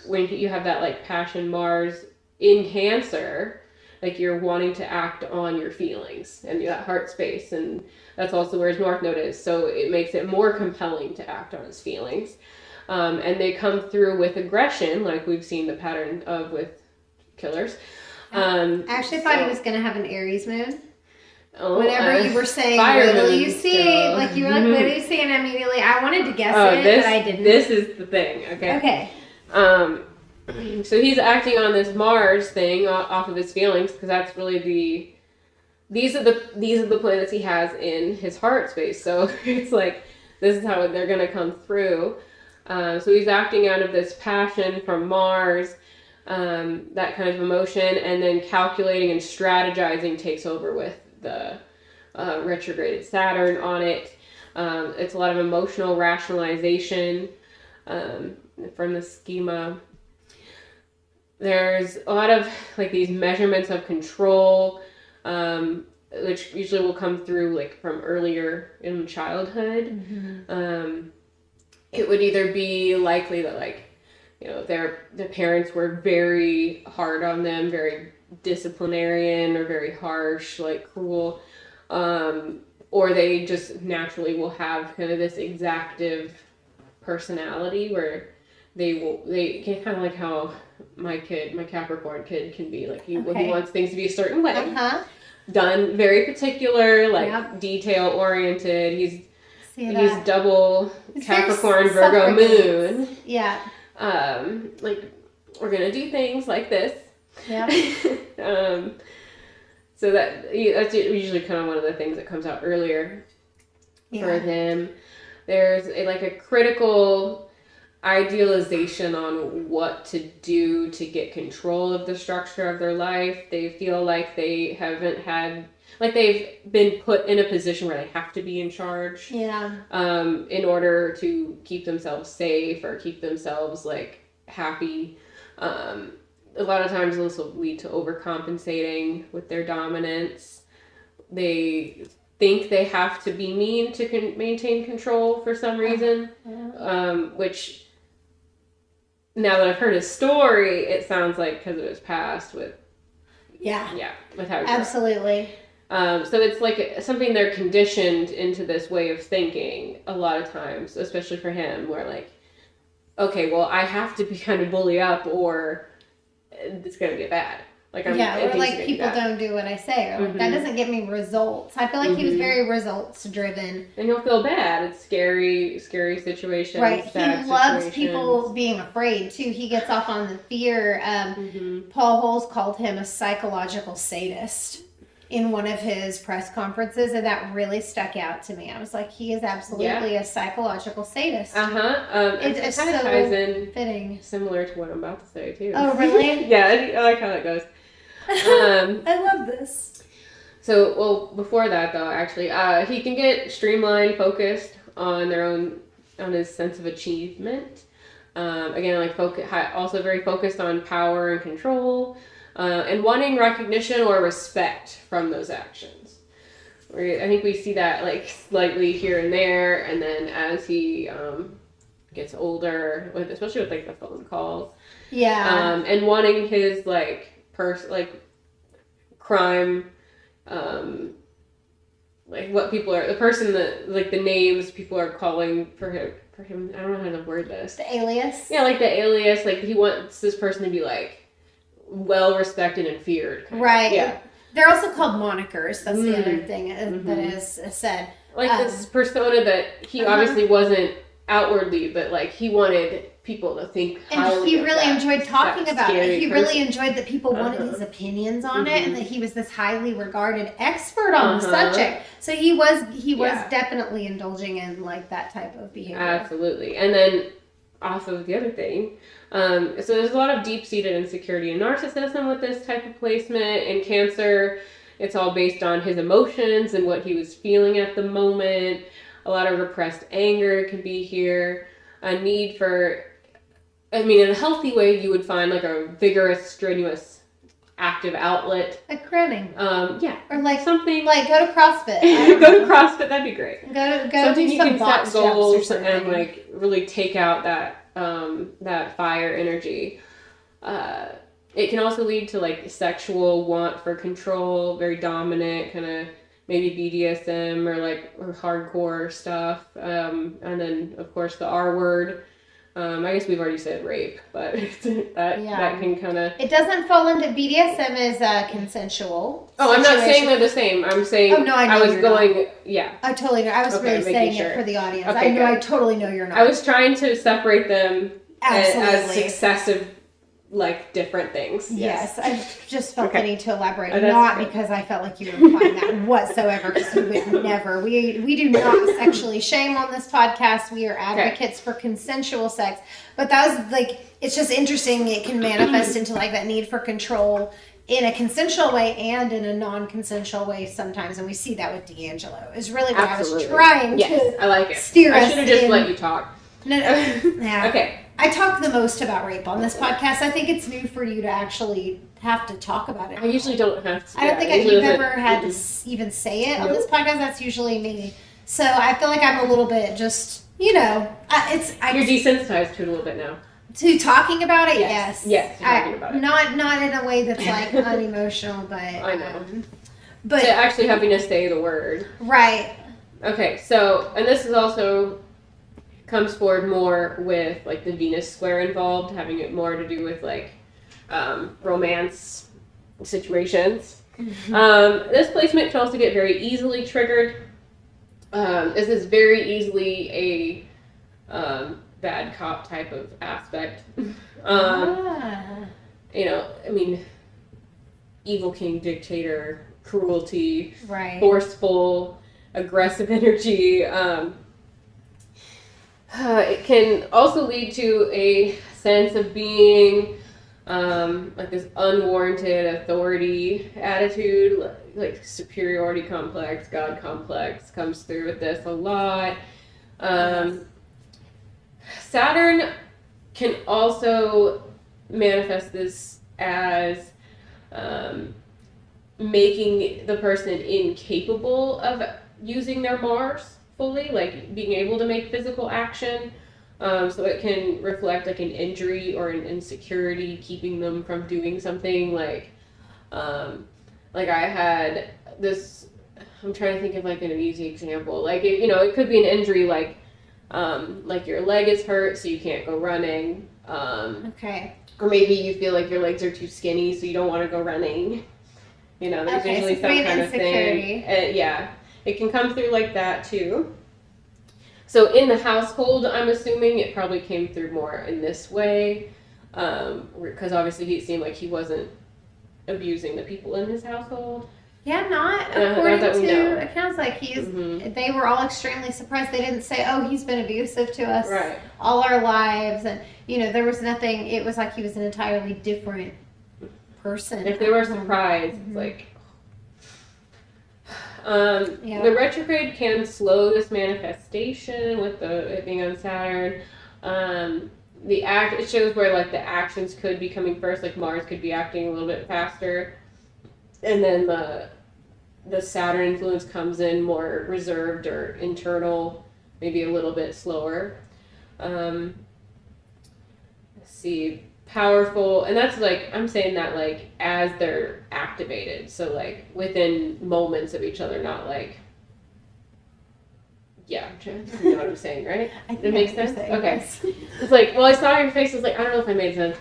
when you have that like passion Mars in Cancer, like you're wanting to act on your feelings and that heart space, and that's also where his North Node is. So it makes it more compelling to act on his feelings. And they come through with aggression, like we've seen the pattern of with killers. I actually thought he was going to have an Aries moon. Whenever you were saying, what do you see? Like, you were like, what do you see? And immediately, I wanted to guess it, but I didn't. This is the thing, okay? So he's acting on this Mars thing off of his feelings, because that's really these are the planets he has in his heart space. So it's like, this is how they're going to come through. So he's acting out of this passion from Mars, that kind of emotion, and then calculating and strategizing takes over with the retrograded Saturn on it. It's a lot of emotional rationalization from the schema. There's a lot of like these measurements of control, which usually will come through like from earlier in childhood. It would either be likely that like, their parents were very hard on them, very disciplinarian or very harsh, like cruel, or they just naturally will have kind of this exactive personality where they can kind of like how my Capricorn kid can be like, he wants things to be a certain way, done very particular, like detail oriented. He's double Capricorn Virgo moon. Yeah. Like, we're gonna do things like this. Yeah. So that's usually kind of one of the things that comes out earlier for them. There's a critical idealization on what to do to get control of the structure of their life. They feel like they haven't had, like they've been put in a position where they have to be in charge. Yeah. In order to keep themselves safe or keep themselves like happy. A lot of times this will lead to overcompensating with their dominance. They think they have to be mean to maintain control for some reason, which now that I've heard his story, it sounds like because of his past with with how he absolutely. So it's like something they're conditioned into this way of thinking a lot of times, especially for him, where like, okay, well, I have to be kind of bully up or it's going to get bad. Like, or like people don't do what I say, or like that doesn't get me results. I feel like he was very results driven, and you'll feel bad. It's scary situations. Right, he loves people being afraid too. He gets off on the fear. Paul Holes called him a psychological sadist in one of his press conferences, and that really stuck out to me. I was like, he is absolutely a psychological sadist. It kind of ties in fitting, similar to what I'm about to say too. Oh, really? Yeah, I like how that goes. I love this. So, well, before that though, actually, he can get streamlined, focused on on his sense of achievement. Again, like also very focused on power and control. And wanting recognition or respect from those actions. I think we see that like slightly here and there, and then as he gets older, especially with like the phone calls, and wanting his like crime, like what people are, the person that like the names people are calling for him. I don't know how to word this. The alias. Yeah, like the alias. Like he wants this person to be like well respected and feared. Right. Yeah. They're also called monikers. That's the other thing that is said. Like this persona that he obviously wasn't outwardly, but like he wanted people to think highly and he really that, enjoyed talking about it. He really person. enjoyed that people wanted his opinions on it, and that he was this highly regarded expert on the subject. So he was definitely indulging in like that type of behavior. Absolutely. And then also the other thing, so there's a lot of deep-seated insecurity and narcissism with this type of placement. In Cancer, it's all based on his emotions and what he was feeling at the moment. A lot of repressed anger can be here. A need for, in a healthy way, you would find like a vigorous, strenuous, active outlet. Like running. Yeah. Or like something. Like go to CrossFit. Go to CrossFit, that'd be great. Go something do you some can box set goals jumps or and like really take out that fire energy. It can also lead to like sexual want for control, very dominant, kind of maybe BDSM or hardcore stuff. And then of course the R word. I guess we've already said rape, but that can kind of... It doesn't fall into BDSM as consensual. Oh, I'm not saying they're the same. I'm saying... Oh, no, I was going... Not. Yeah. I totally know. I was really saying it for the audience. Okay, I totally know you're not. I was trying to separate them as successive, like, different things. Yes. I just felt the need to elaborate. Not because I felt like you were implying that whatsoever, because we would never. We do not sexually shame on this podcast. We are advocates for consensual sex. But that was, like, it's just interesting. It can manifest into, like, that need for control in a consensual way and in a non-consensual way sometimes. And we see that with D'Angelo. Is really what I was trying to I like it. steer us I should have just let you talk. No. Yeah. Okay. I talk the most about rape on this podcast. I think it's new for you to actually have to talk about it. I usually don't have to. I don't think you've ever had to even say it on this podcast. That's usually me. So I feel like I'm a little bit just, you're desensitized to it a little bit now. To talking about it, yes. Yes, talking about it. Not in a way that's like unemotional, but I know. But to actually having to say the word. Right. Okay, so and this is also comes forward more with like the Venus square involved, having it more to do with like romance situations. This placement can also get very easily triggered. This is very easily a bad cop type of aspect. Evil king, dictator, cruelty, forceful, aggressive energy. It can also lead to a sense of being like this unwarranted authority attitude, like superiority complex, God complex comes through with this a lot. Saturn can also manifest this as making the person incapable of using their Mars fully, like being able to make physical action. So it can reflect like an injury or an insecurity, keeping them from doing something. Like I had this, I'm trying to think of like an easy example. Like, it could be an injury like your leg is hurt, so you can't go running. Or maybe you feel like your legs are too skinny, so you don't want to go running. There's usually some kind of thing. It can come through like that too. So in the household, I'm assuming it probably came through more in this way, because obviously he seemed like he wasn't abusing the people in his household. Yeah, not according to accounts. Like they were all extremely surprised. They didn't say, "Oh, he's been abusive to us all our lives," and there was nothing. It was like he was an entirely different person. If they were surprised, it's like. The retrograde can slow this manifestation with it being on Saturn. It shows where like the actions could be coming first, like Mars could be acting a little bit faster, and then the Saturn influence comes in more reserved or internal, maybe a little bit slower. Let's see. Powerful, and that's like I'm saying that like as they're activated, so like within moments of each other, not like you know what I'm saying, right? It makes sense. Okay, it's like, well, I saw your face. I was like, I don't know if I made sense.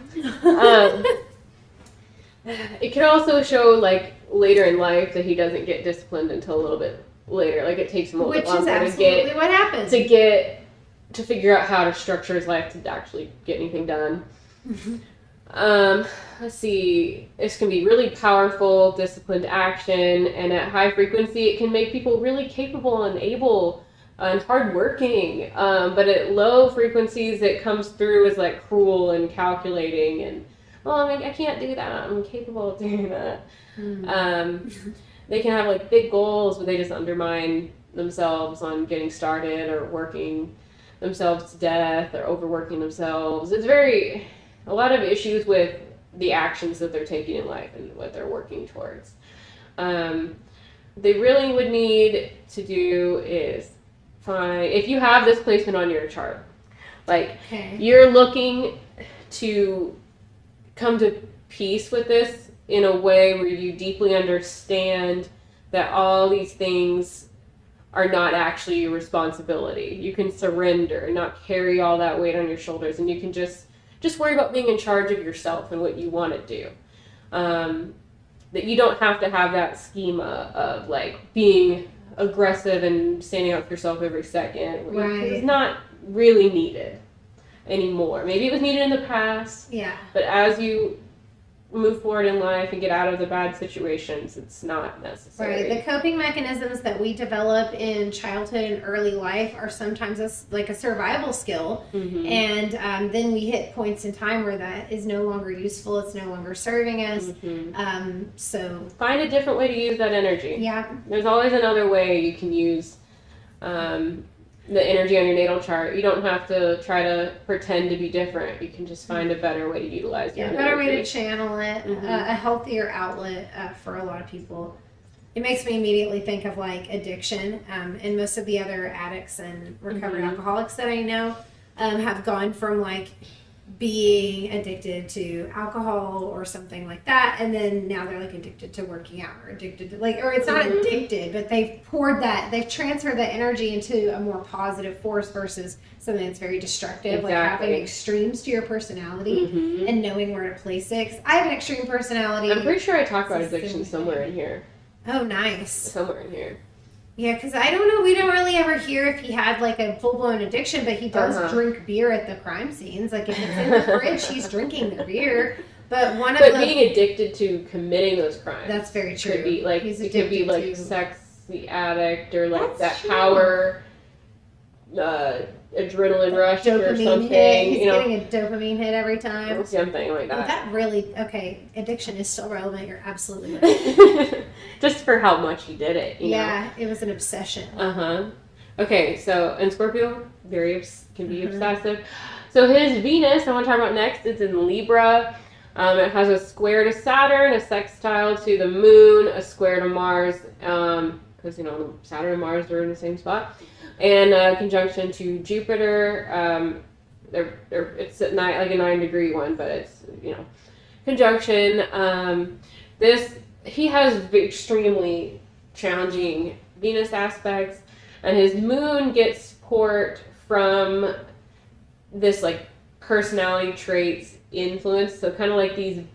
It can also show like later in life that he doesn't get disciplined until a little bit later. Like it takes him a little Which bit longer is absolutely what happens. to figure out how to structure his life to actually get anything done. Let's see. This can be really powerful, disciplined action, and at high frequency, it can make people really capable and able and hardworking. But at low frequencies, it comes through as like cruel and calculating, and well, I can't do that. I'm incapable of doing that. They can have like big goals, but they just undermine themselves on getting started or working themselves to death or overworking themselves. It's a lot of issues with the actions that they're taking in life and what they're working towards. They really would need to do is find, if you have this placement on your chart, like you're looking to come to peace with this in a way where you deeply understand that all these things are not actually your responsibility. You can surrender and not carry all that weight on your shoulders, and you can just worry about being in charge of yourself and what you want to do. That you don't have to have that schema of like being aggressive and standing up for yourself every second. Right. It's not really needed anymore. Maybe it was needed in the past. Yeah. But as you move forward in life and get out of the bad situations, it's not necessary. Right. The coping mechanisms that we develop in childhood and early life are sometimes like a survival skill. And then we hit points in time where that is no longer useful. It's no longer serving us. So find a different way to use that energy. Yeah. There's always another way you can use the energy on your natal chart. You don't have to try to pretend to be different. You can just find a better way to utilize your energy. A better way to channel it, a healthier outlet for a lot of people. It makes me immediately think of like addiction, and most of the other addicts and recovered alcoholics that I know have gone from like being addicted to alcohol or something like that, and then now they're like addicted to working out or addicted to like, or it's not addicted, but they've transferred that energy into a more positive force versus something that's very destructive. Like having extremes to your personality and knowing where to place it. 'Cause I have an extreme personality. I'm pretty sure I talked about addiction somewhere in here. Oh, nice. Somewhere in here. Yeah, because I don't know, we don't really ever hear if he had like a full-blown addiction, but he does drink beer at the crime scenes. Like if it's in the fridge, he's drinking the beer. But being addicted to committing those crimes. That's very true. Could be like, it could be like sex, the addict, or like that true. power, adrenaline rush dopamine or something. Hit. He's getting a dopamine hit every time. Something like that. Well, that really, addiction is still relevant. You're absolutely right. Just for how much he did it, you know? It was an obsession. Okay, so, and Scorpio, can be obsessive. So his Venus, I want to talk about next, it's in Libra. It has a square to Saturn, a sextile to the Moon, a square to Mars, because, Saturn and Mars are in the same spot, and a conjunction to Jupiter. It's at like a 9-degree one, but it's, conjunction. He has extremely challenging Venus aspects, and his Moon gets support from this like personality traits influence. So kind of like the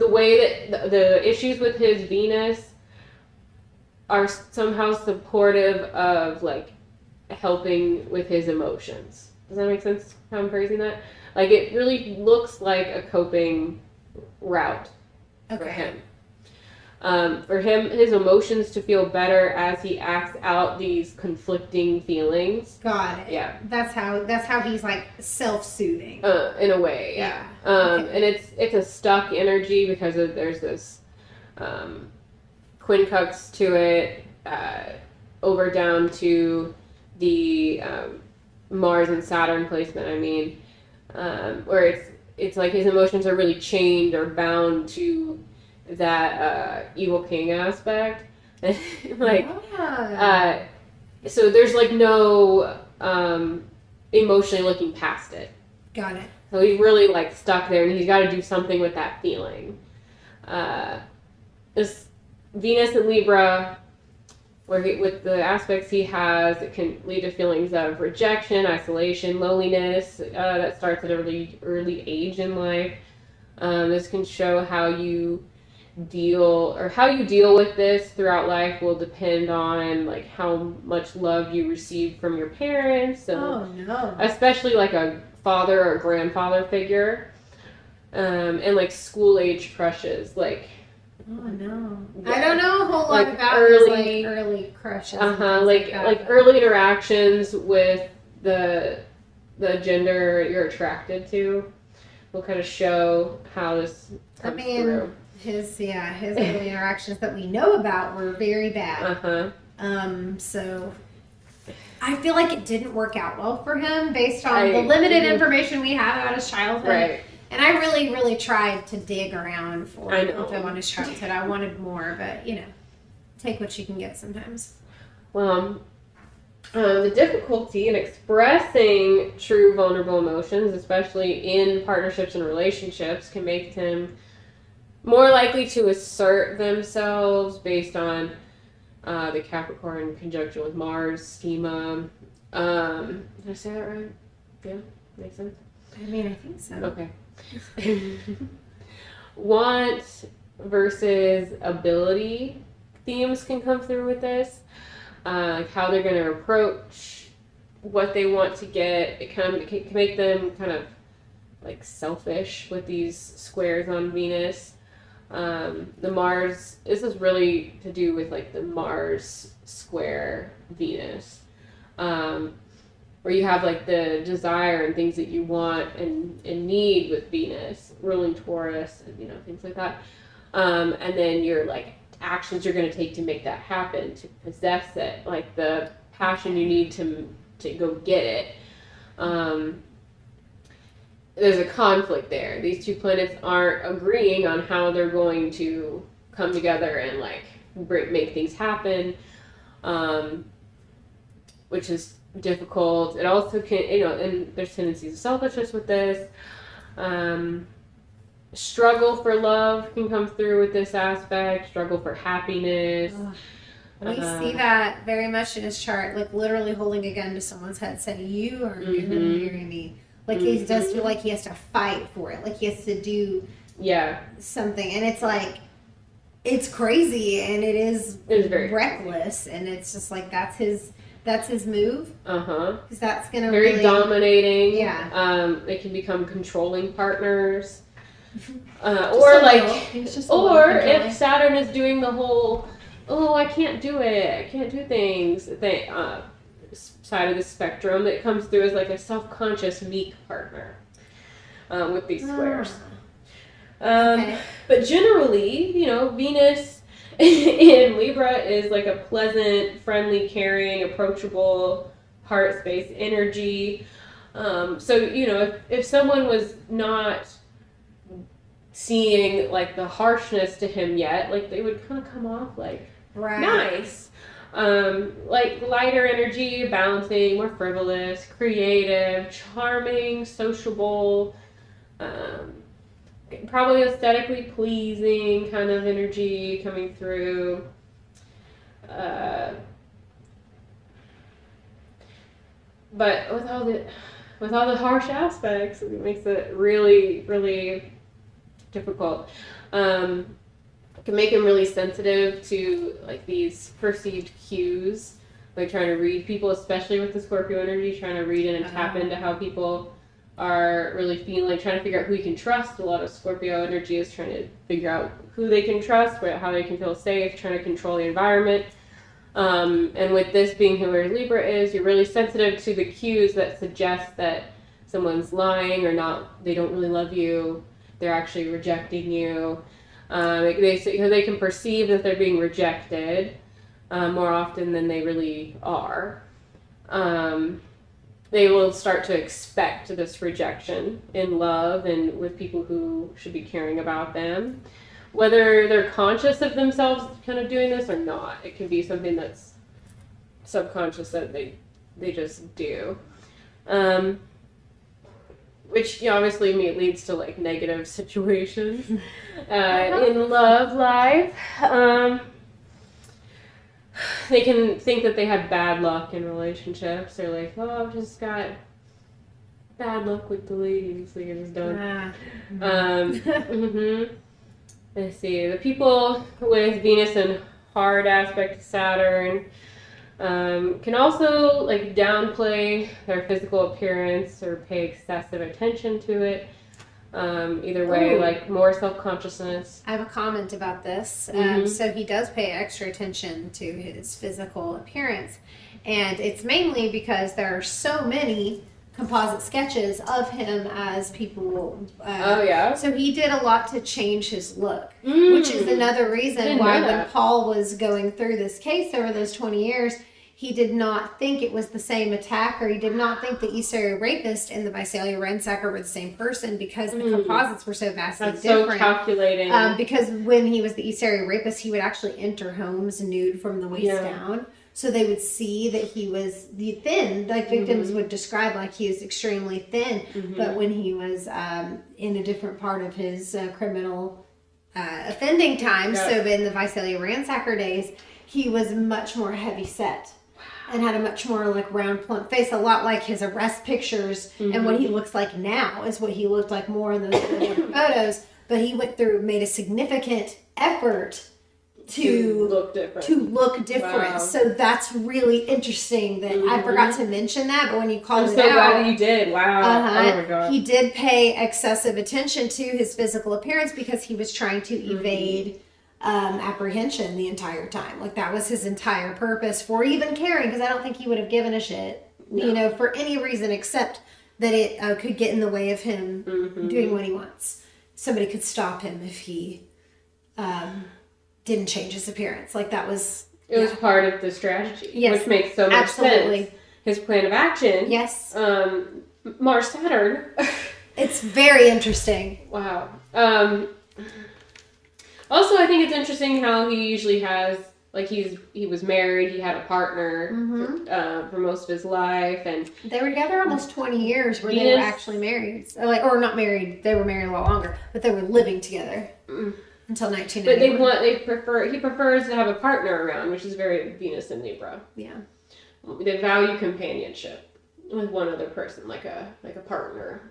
way that the issues with his Venus are somehow supportive of like helping with his emotions. Does that make sense how I'm phrasing that? Like it really looks like a coping route for him. For him, his emotions to feel better as he acts out these conflicting feelings. Got it. Yeah. That's how he's like self-soothing. In a way, yeah. And it's a stuck energy because there's this quincux to it, over down to the Mars and Saturn placement. I mean, where it's like his emotions are really chained or bound to that evil king aspect. So there's like no emotionally looking past it. Got it. So he's really like stuck there, and he's got to do something with that feeling. This Venus in Libra, with the aspects he has, it can lead to feelings of rejection, isolation, loneliness that starts at an early age in life. This can show how you how you deal with this throughout life will depend on like how much love you receive from your parents. So especially like a father or grandfather figure, and like school age crushes, like. Oh no! Yeah. I don't know a whole lot about early crushes. Like early interactions with the gender you're attracted to will kind of show how this comes through. His early interactions that we know about were very bad. So I feel like it didn't work out well for him based on the limited information we have about his childhood. Right. And I really, really tried to dig around for info on his childhood. I wanted more, but take what you can get sometimes. Well, the difficulty in expressing true vulnerable emotions, especially in partnerships and relationships, can make them more likely to assert themselves based on the Capricorn conjunction with Mars schema. Did I say that right? Yeah, makes sense. I mean, I think so. Okay. Want versus ability themes can come through with this. How they're going to approach what they want to get. It can make them kind of like selfish with these squares on Venus. The Mars, this is really to do with like the Mars square Venus. Where you have like the desire and things that you want and need with Venus, ruling Taurus, and things like that. And then your like actions you're going to take to make that happen, to possess it, like the passion you need to go get it. There's a conflict there. These two planets aren't agreeing on how they're going to come together and like make things happen, which is difficult. It also can, and there's tendencies of selfishness with this. Struggle for love can come through with this aspect. Struggle for happiness. We see that very much in his chart, like literally holding a gun to someone's head, saying, "You are going to marry me." Like he does feel like he has to fight for it, like he has to do something, and it's like it's crazy, and it's very reckless, crazy. And it's just like that's his move. Because that's gonna very really dominating. Yeah. They can become controlling partners. Or if Saturn is doing the whole, I can't do it, I can't do things side of the spectrum, that comes through as like a self-conscious, meek partner with these squares. But generally, Venus in Libra is like a pleasant, friendly, caring, approachable, heart space energy. So, if someone was not seeing like the harshness to him yet, like they would kind of come off like nice. Like lighter energy, balancing, more frivolous, creative, charming, sociable, probably aesthetically pleasing kind of energy coming through. But with all the harsh aspects, it makes it really, really difficult. It can make him really sensitive to like these perceived cues, like trying to read people, especially with the Scorpio energy, trying to read in and tap into how people are really feeling, trying to figure out who you can trust. A lot of Scorpio energy is trying to figure out who they can trust, how they can feel safe, trying to control the environment. And with this being who Libra is, you're really sensitive to the cues that suggest that someone's lying or not, they don't really love you, they're actually rejecting you. They can perceive that they're being rejected more often than they really are. They will start to expect this rejection in love and with people who should be caring about them. Whether they're conscious of themselves kind of doing this or not, it can be something that's subconscious that they just do. Which obviously leads to like negative situations in love life. They can think that they had bad luck in relationships. They're like, I've just got bad luck with the ladies. Like it's done. let's see, the people with Venus and hard aspect to Saturn can also like downplay their physical appearance or pay excessive attention to it. Either way, Ooh. like more self-consciousness. I have a comment about this. So he does pay extra attention to his physical appearance. And it's mainly because there are so many composite sketches of him as people. Oh, yeah? So he did a lot to change his look, which is another reason why when Paul was going through this case over those 20 years, he did not think it was the same attacker. He did not think the East Area Rapist and the Visalia ransacker were the same person because the composites were so vastly different. So calculating. Because when he was the East Area Rapist, he would actually enter homes nude from the waist down. So they would see that he was thin. Like victims would describe like he was extremely thin. But when he was in a different part of his criminal offending time, so in the Visalia ransacker days, he was much more heavy set. And had a much more like round, plump face, a lot like his arrest pictures. And what he looks like now is what he looked like more in those photos. But he made a significant effort to look different. Wow. So that's really interesting that I forgot to mention that, but when you called I'm it so out, glad you did. Wow. Oh my God. He did pay excessive attention to his physical appearance because he was trying to evade apprehension the entire time. Like that was his entire purpose for even caring, because I don't think he would have given a shit, for any reason except that it could get in the way of him doing what he wants. Somebody could stop him if he didn't change his appearance. Like that was... It was part of the strategy, which makes so much sense. His plan of action. Yes. Mars Saturn. It's very interesting. Wow. Also, I think it's interesting how he usually has, like, he was married, he had a partner for most of his life, and they were together almost 20 years where they were actually married. So, like, or not married, they were married a lot longer, but they were living together until 1991. But he prefers to have a partner around, which is very Venus and Libra. Yeah. They value companionship with one other person, like a partner.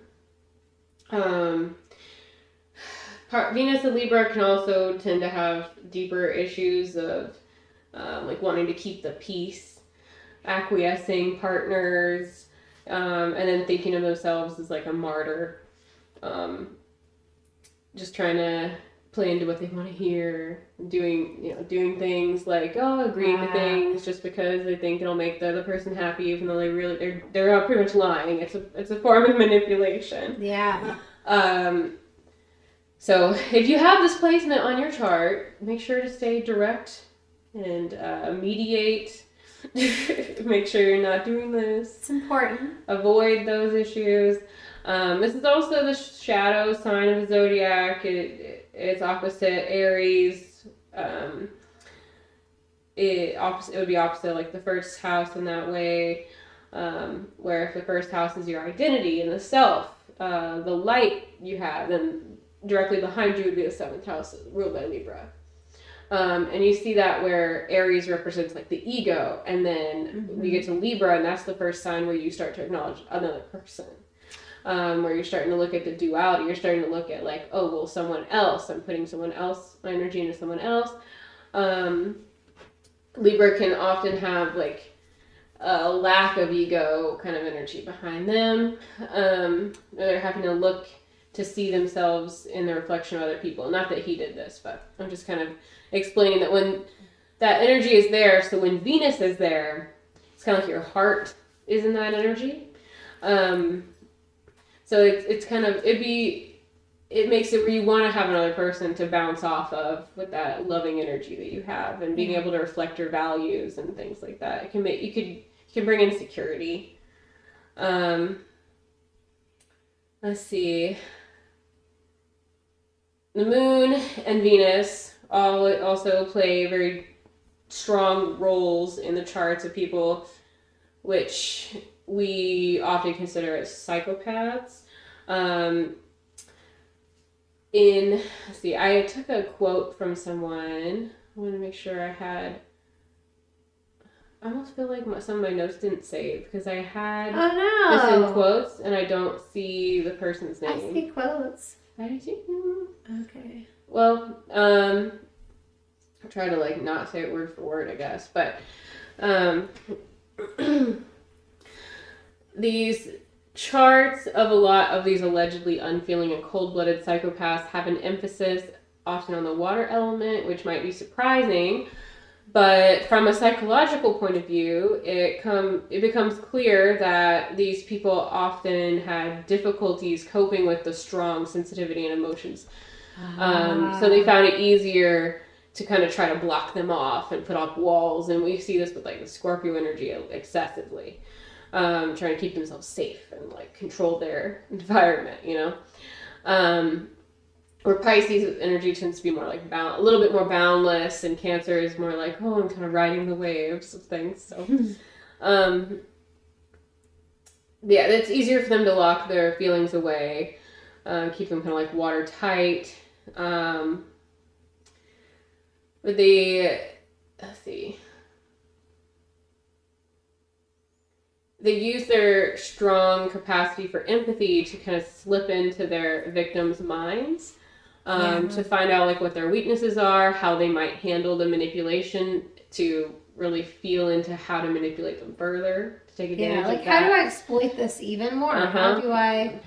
Venus and Libra can also tend to have deeper issues of like wanting to keep the peace, acquiescing partners, and then thinking of themselves as like a martyr, just trying to play into what they want to hear, doing things like agreeing to things just because they think it'll make the other person happy, even though they're pretty much lying. It's a form of manipulation. Yeah. So if you have this placement on your chart, make sure to stay direct and mediate. Make sure you're not doing this. It's important. Avoid those issues. This is also the shadow sign of the zodiac. It's opposite Aries. It would be opposite like the first house in that way, where if the first house is your identity and the self, the light you have, then directly behind you would be the seventh house ruled by Libra. And you see that where Aries represents like the ego, and then we get to Libra, and that's the first sign where you start to acknowledge another person. Where you're starting to look at the duality. You're starting to look at like, oh, well, someone else. I'm putting someone else, my energy into someone else. Libra can often have like a lack of ego kind of energy behind them. They're having to look to see themselves in the reflection of other people. Not that he did this, but I'm just kind of explaining that when that energy is there, so when Venus is there, it's kind of like your heart is in that energy. So it's kind of, it makes it where you want to have another person to bounce off of with that loving energy that you have, and being able to reflect your values and things like that. It can make, you can bring in security. Let's see. The moon and Venus also play very strong roles in the charts of people, which we often consider as psychopaths. Let's see, I took a quote from someone. I want to make sure I almost feel like some of my notes didn't save because I had this in quotes and I don't see the person's name. I see quotes. I do. Okay. well, I'll try to like not say it word for word, I guess, but these charts of a lot of these allegedly unfeeling and cold-blooded psychopaths have an emphasis often on the water element, which might be surprising. But from a psychological point of view, it becomes clear that these people often had difficulties coping with the strong sensitivity and emotions. So they found it easier to kind of try to block them off and put up walls. And we see this with like the Scorpio energy excessively, trying to keep themselves safe and like control their environment, you know? Where Pisces energy tends to be more like a little bit more boundless, and Cancer is more like, oh, I'm kind of riding the waves of things. So, yeah, it's easier for them to lock their feelings away, keep them kind of like watertight. But let's see. They use their strong capacity for empathy to kind of slip into their victims' minds. To find out like what their weaknesses are, how they might handle the manipulation, to really feel into how to manipulate them further, to take advantage of that. how do I exploit this even more? How can I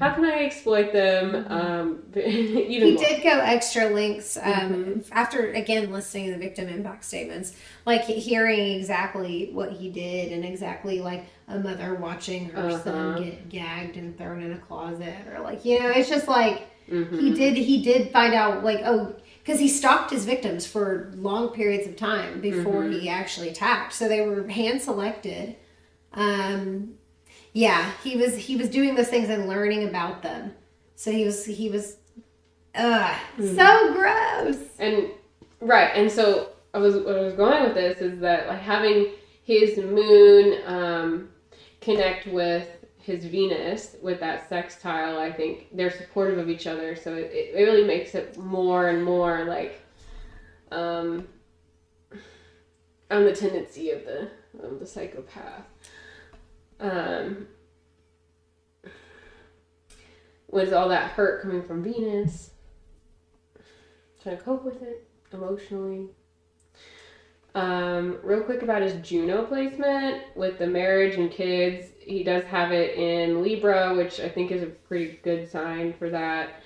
exploit them He did go extra links after, again, listening to the victim impact statements, like hearing exactly what he did, and exactly like a mother watching her son get gagged and thrown in a closet, or like, you know, it's just like, he did find out, like, because he stalked his victims for long periods of time before he actually attacked. So they were hand selected. He was doing those things and learning about them. So he was so gross. And so what I was going with this is that like having his moon connect with his Venus with that sextile, I think they're supportive of each other, so it really makes it more and more like on the tendency of the psychopath. With all that hurt coming from Venus, trying to cope with it emotionally. Real quick about his Juno placement with the marriage and kids. He does have it in Libra, which I think is a pretty good sign for that,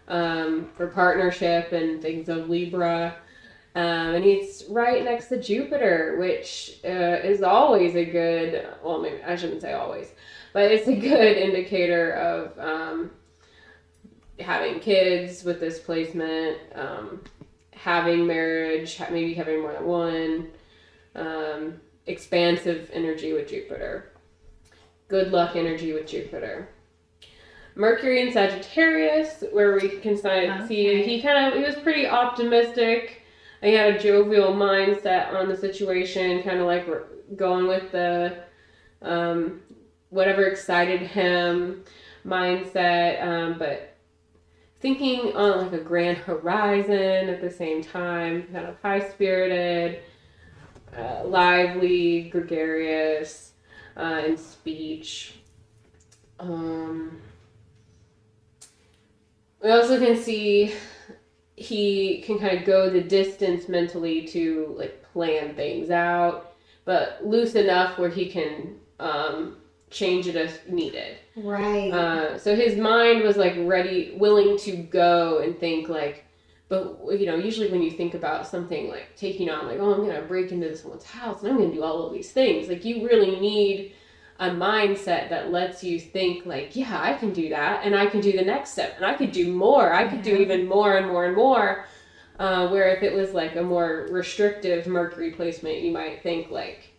for partnership and things of Libra. And he's right next to Jupiter, which is always a good, well, maybe I shouldn't say always, but it's a good indicator of having kids with this placement, having marriage, maybe having more than one, expansive energy with Jupiter. Good luck energy with Jupiter. Mercury in Sagittarius, where we can see he was pretty optimistic. He had a jovial mindset on the situation, kind of like going with the whatever excited him mindset, but thinking on like a grand horizon at the same time, kind of high-spirited, lively, gregarious, in speech. We also can see he can kind of go the distance mentally to like plan things out, but loose enough where he can change it as needed. Right. So his mind was like ready, willing to go and think like, but you know, usually when you think about something like taking on like, oh, I'm going to break into someone's house and I'm going to do all of these things. Like you really need a mindset that lets you think like, yeah, I can do that, and I can do the next step, and I could do more. I could do even more and more and more. Where if it was like a more restrictive Mercury placement, you might think like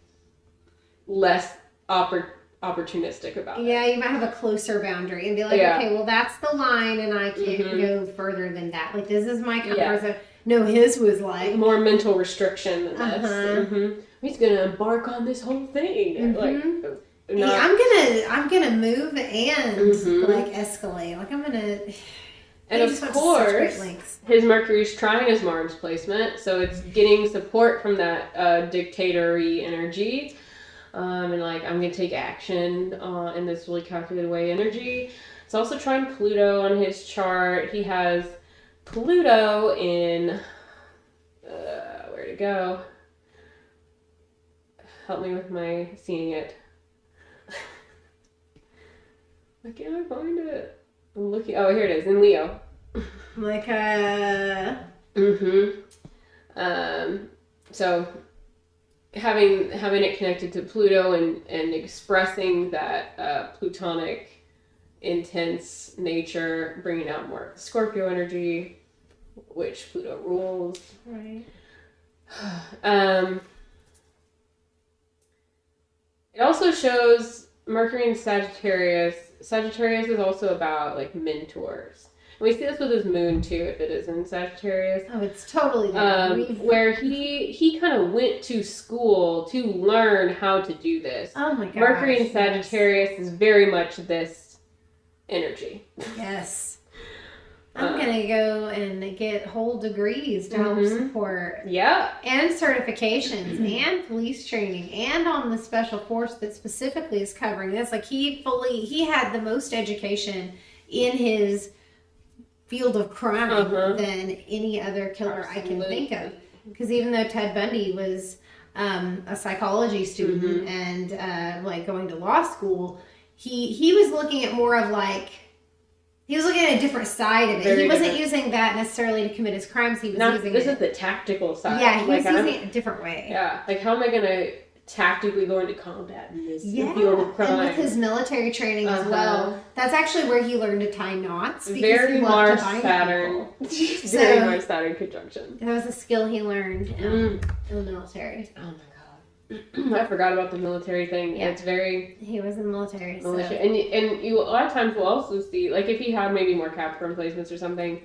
less opportunistic about it. Yeah, you might have a closer boundary and be like, okay, well, that's the line, and I can't go further than that. Like, this is my comfort zone. No, his was like more mental restriction than this. He's gonna embark on this whole thing. Like. I'm gonna move and like escalate. Like I'm gonna. And of course, his Mercury's trine his Mars placement, so it's getting support from that dictator-y energy, and like I'm gonna take action in this really calculated way energy. It's also trine Pluto on his chart. He has Pluto in where to go? Help me with my seeing it. Why can't I find it? I'm looking. Oh, here it is in Leo. Like So having it connected to Pluto and expressing that plutonic intense nature, bringing out more Scorpio energy, which Pluto rules. Right. It also shows Mercury in Sagittarius. Sagittarius is also about like mentors. And we see this with his moon too, if it is in Sagittarius. Oh, it's totally there. Where he kind of went to school to learn how to do this. Oh my gosh. Mercury in Sagittarius is very much this energy. Yes. I'm going to go and get whole degrees to help support. Yeah. And certifications and police training and on the special force that specifically is covering this. Like he had the most education in his field of crime than any other killer I can think of. Because even though Ted Bundy was a psychology student and like going to law school, he was looking at more of like, he was looking at a different side of it. He wasn't using that necessarily to commit his crimes. He was using this is the tactical side. Yeah, he was using it a different way. Yeah, like how am I going to tactically go into combat in this field of crime? And with his military training as well. That's actually where he learned to tie knots. Very Mars Saturn. Very Mars Saturn conjunction. That was a skill he learned in the military. Oh my god. I forgot about the military thing. Yeah. It's very... He was in the military. So. And you a lot of times will also see, like if he had maybe more Capricorn placements or something,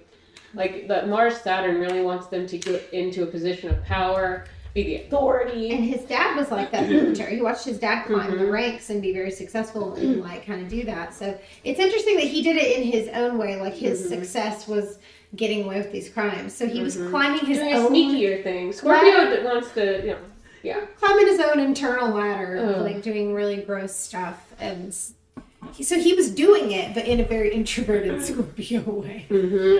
like that Mars Saturn really wants them to get into a position of power, be the authority. And his dad was like that in the military. He watched his dad climb the ranks and be very successful and like kind of do that. So it's interesting that he did it in his own way. Like his success was getting away with these crimes. So he was climbing his own... sneakier thing. Scorpio wants to, you know... Yeah, climbing his own internal ladder, like doing really gross stuff, and so he was doing it, but in a very introverted Scorpio way,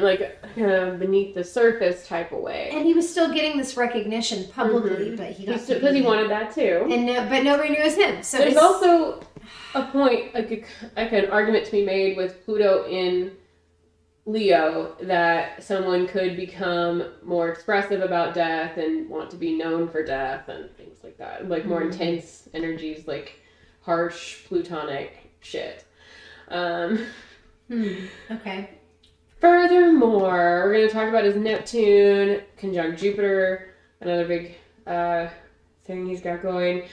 like beneath the surface type of way. And he was still getting this recognition publicly, but he got because he wanted that too. And but nobody knew it was him. So there's also a point, like an argument to be made with Pluto in Leo that someone could become more expressive about death and want to be known for death and things like that. Like more intense energies, like harsh plutonic shit. Okay. Furthermore, we're going to talk about his Neptune conjunct Jupiter, another big thing he's got going.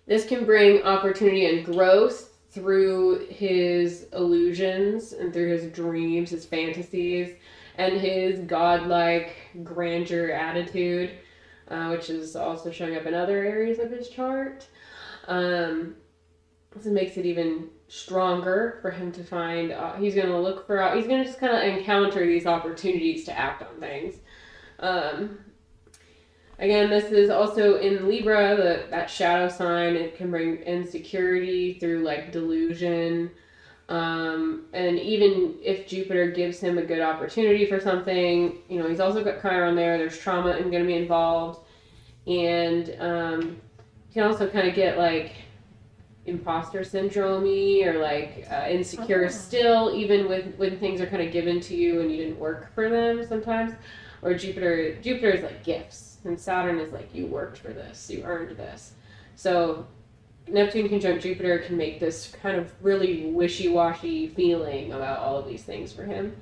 This can bring opportunity and growth through his illusions and through his dreams, his fantasies, and his godlike grandeur attitude, which is also showing up in other areas of his chart. This makes it even stronger for him to find, he's going to just kind of encounter these opportunities to act on things. Again, this is also in Libra, that shadow sign. It can bring insecurity through like delusion. And even if Jupiter gives him a good opportunity for something, you know, he's also got Chiron there. There's trauma and going to be involved. And you can also kind of get like imposter syndrome-y or like insecure still, even when things are kind of given to you and you didn't work for them sometimes. Or Jupiter is like gifts. And Saturn is like, you worked for this, you earned this. So Neptune conjunct Jupiter can make this kind of really wishy-washy feeling about all of these things for him.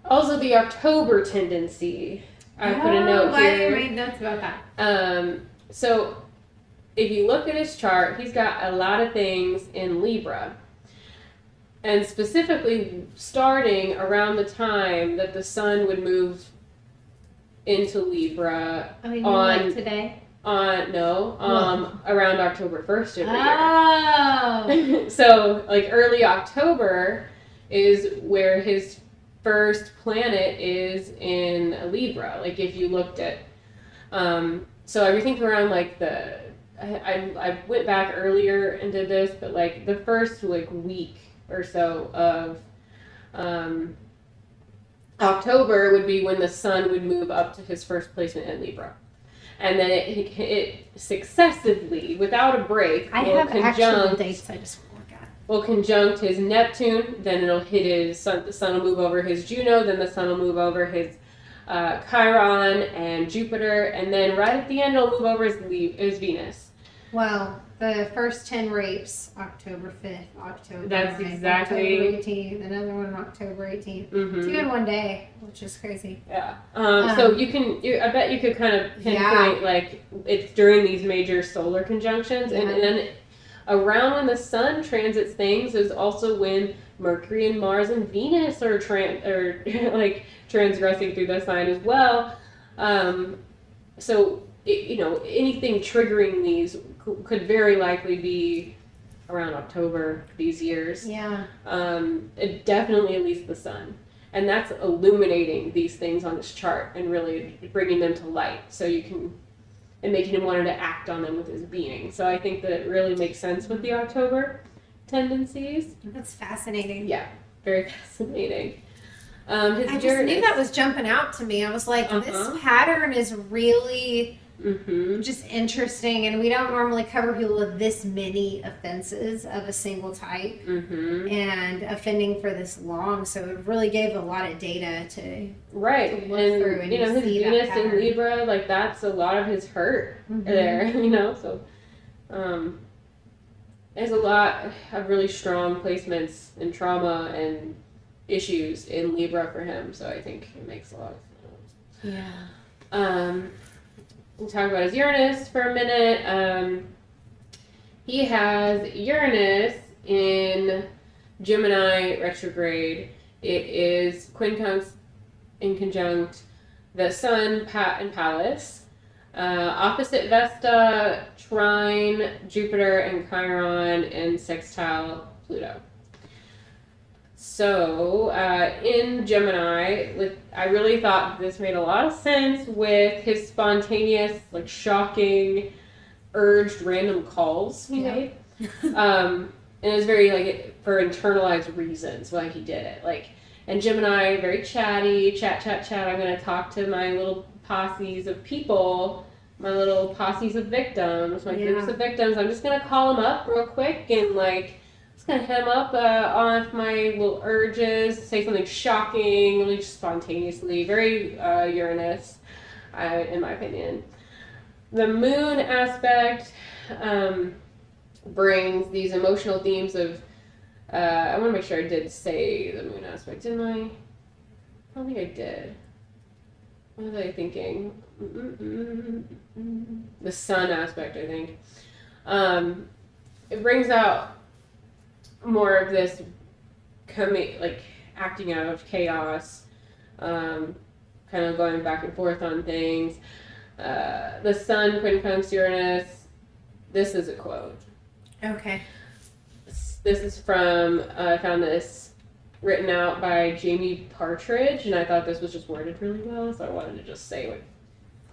Also the October tendency. I put a note here. I made notes about that. So if you look at his chart, he's got a lot of things in Libra. And specifically starting around the time that the sun would move into Libra like today? Around October 1st every year. So like early October is where his first planet is in Libra. Like if you looked at so everything around like I went back earlier and did this, but like the first like week or so of October would be when the sun would move up to his first placement in Libra. And then it successively, without a break, I have actual dates I just want to look at. Will conjunct his Neptune, then it'll hit his sun. The sun will move over his Juno, then the sun will move over his Chiron and Jupiter, and then right at the end it'll move over his Venus. Wow. The first 10 rapes, October 5th, October. That's exactly. October 18th, another one October 18th. 2 in one day, which is crazy. Yeah. So I bet you could kind of pinpoint, like, it's during these major solar conjunctions, and then around when the sun transits things is also when Mercury and Mars and Venus are transgressing through the sign as well. So, anything triggering these could very likely be around October these years. Yeah. Definitely at least the sun. And that's illuminating these things on this chart and really bringing them to light so you can, and making him want to act on them with his being. So I think that it really makes sense with the October tendencies. That's fascinating. Yeah, very fascinating. I just knew that was jumping out to me. I was like, this pattern is really just interesting, and we don't normally cover people with this many offenses of a single type and offending for this long. So it really gave a lot of data to look through and his see Venus that pattern. in Libra, like that's a lot of his hurt there, So there's a lot of really strong placements and trauma and issues in Libra for him. So I think it makes a lot of sense. Yeah. We'll talk about his Uranus for a minute. He has Uranus in Gemini retrograde. It is quincunx in conjunct the Sun and Pallas, opposite Vesta, trine Jupiter and Chiron, and sextile Pluto. So, in Gemini, I really thought this made a lot of sense with his spontaneous, like, shocking, urged random calls he made. And it was very, like, for internalized reasons why he did it. Like, and Gemini, very chatty, chat. I'm going to talk to my little posses of people, my little posses of victims, my groups of victims. I'm just going to call them up real quick and, like, gonna hit him up on my little urges, say something shocking, really just spontaneously, very Uranus, in my opinion. The moon aspect brings these emotional themes of, I want to make sure I did say the moon aspect, didn't I? I don't think I did. What was I thinking? The sun aspect, I think. It brings out more of this acting out of chaos, kind of going back and forth on things. The sun, quincunx Uranus, this is a quote. Okay. This is from, I found this written out by Jamie Partridge, and I thought this was just worded really well, so I wanted to just say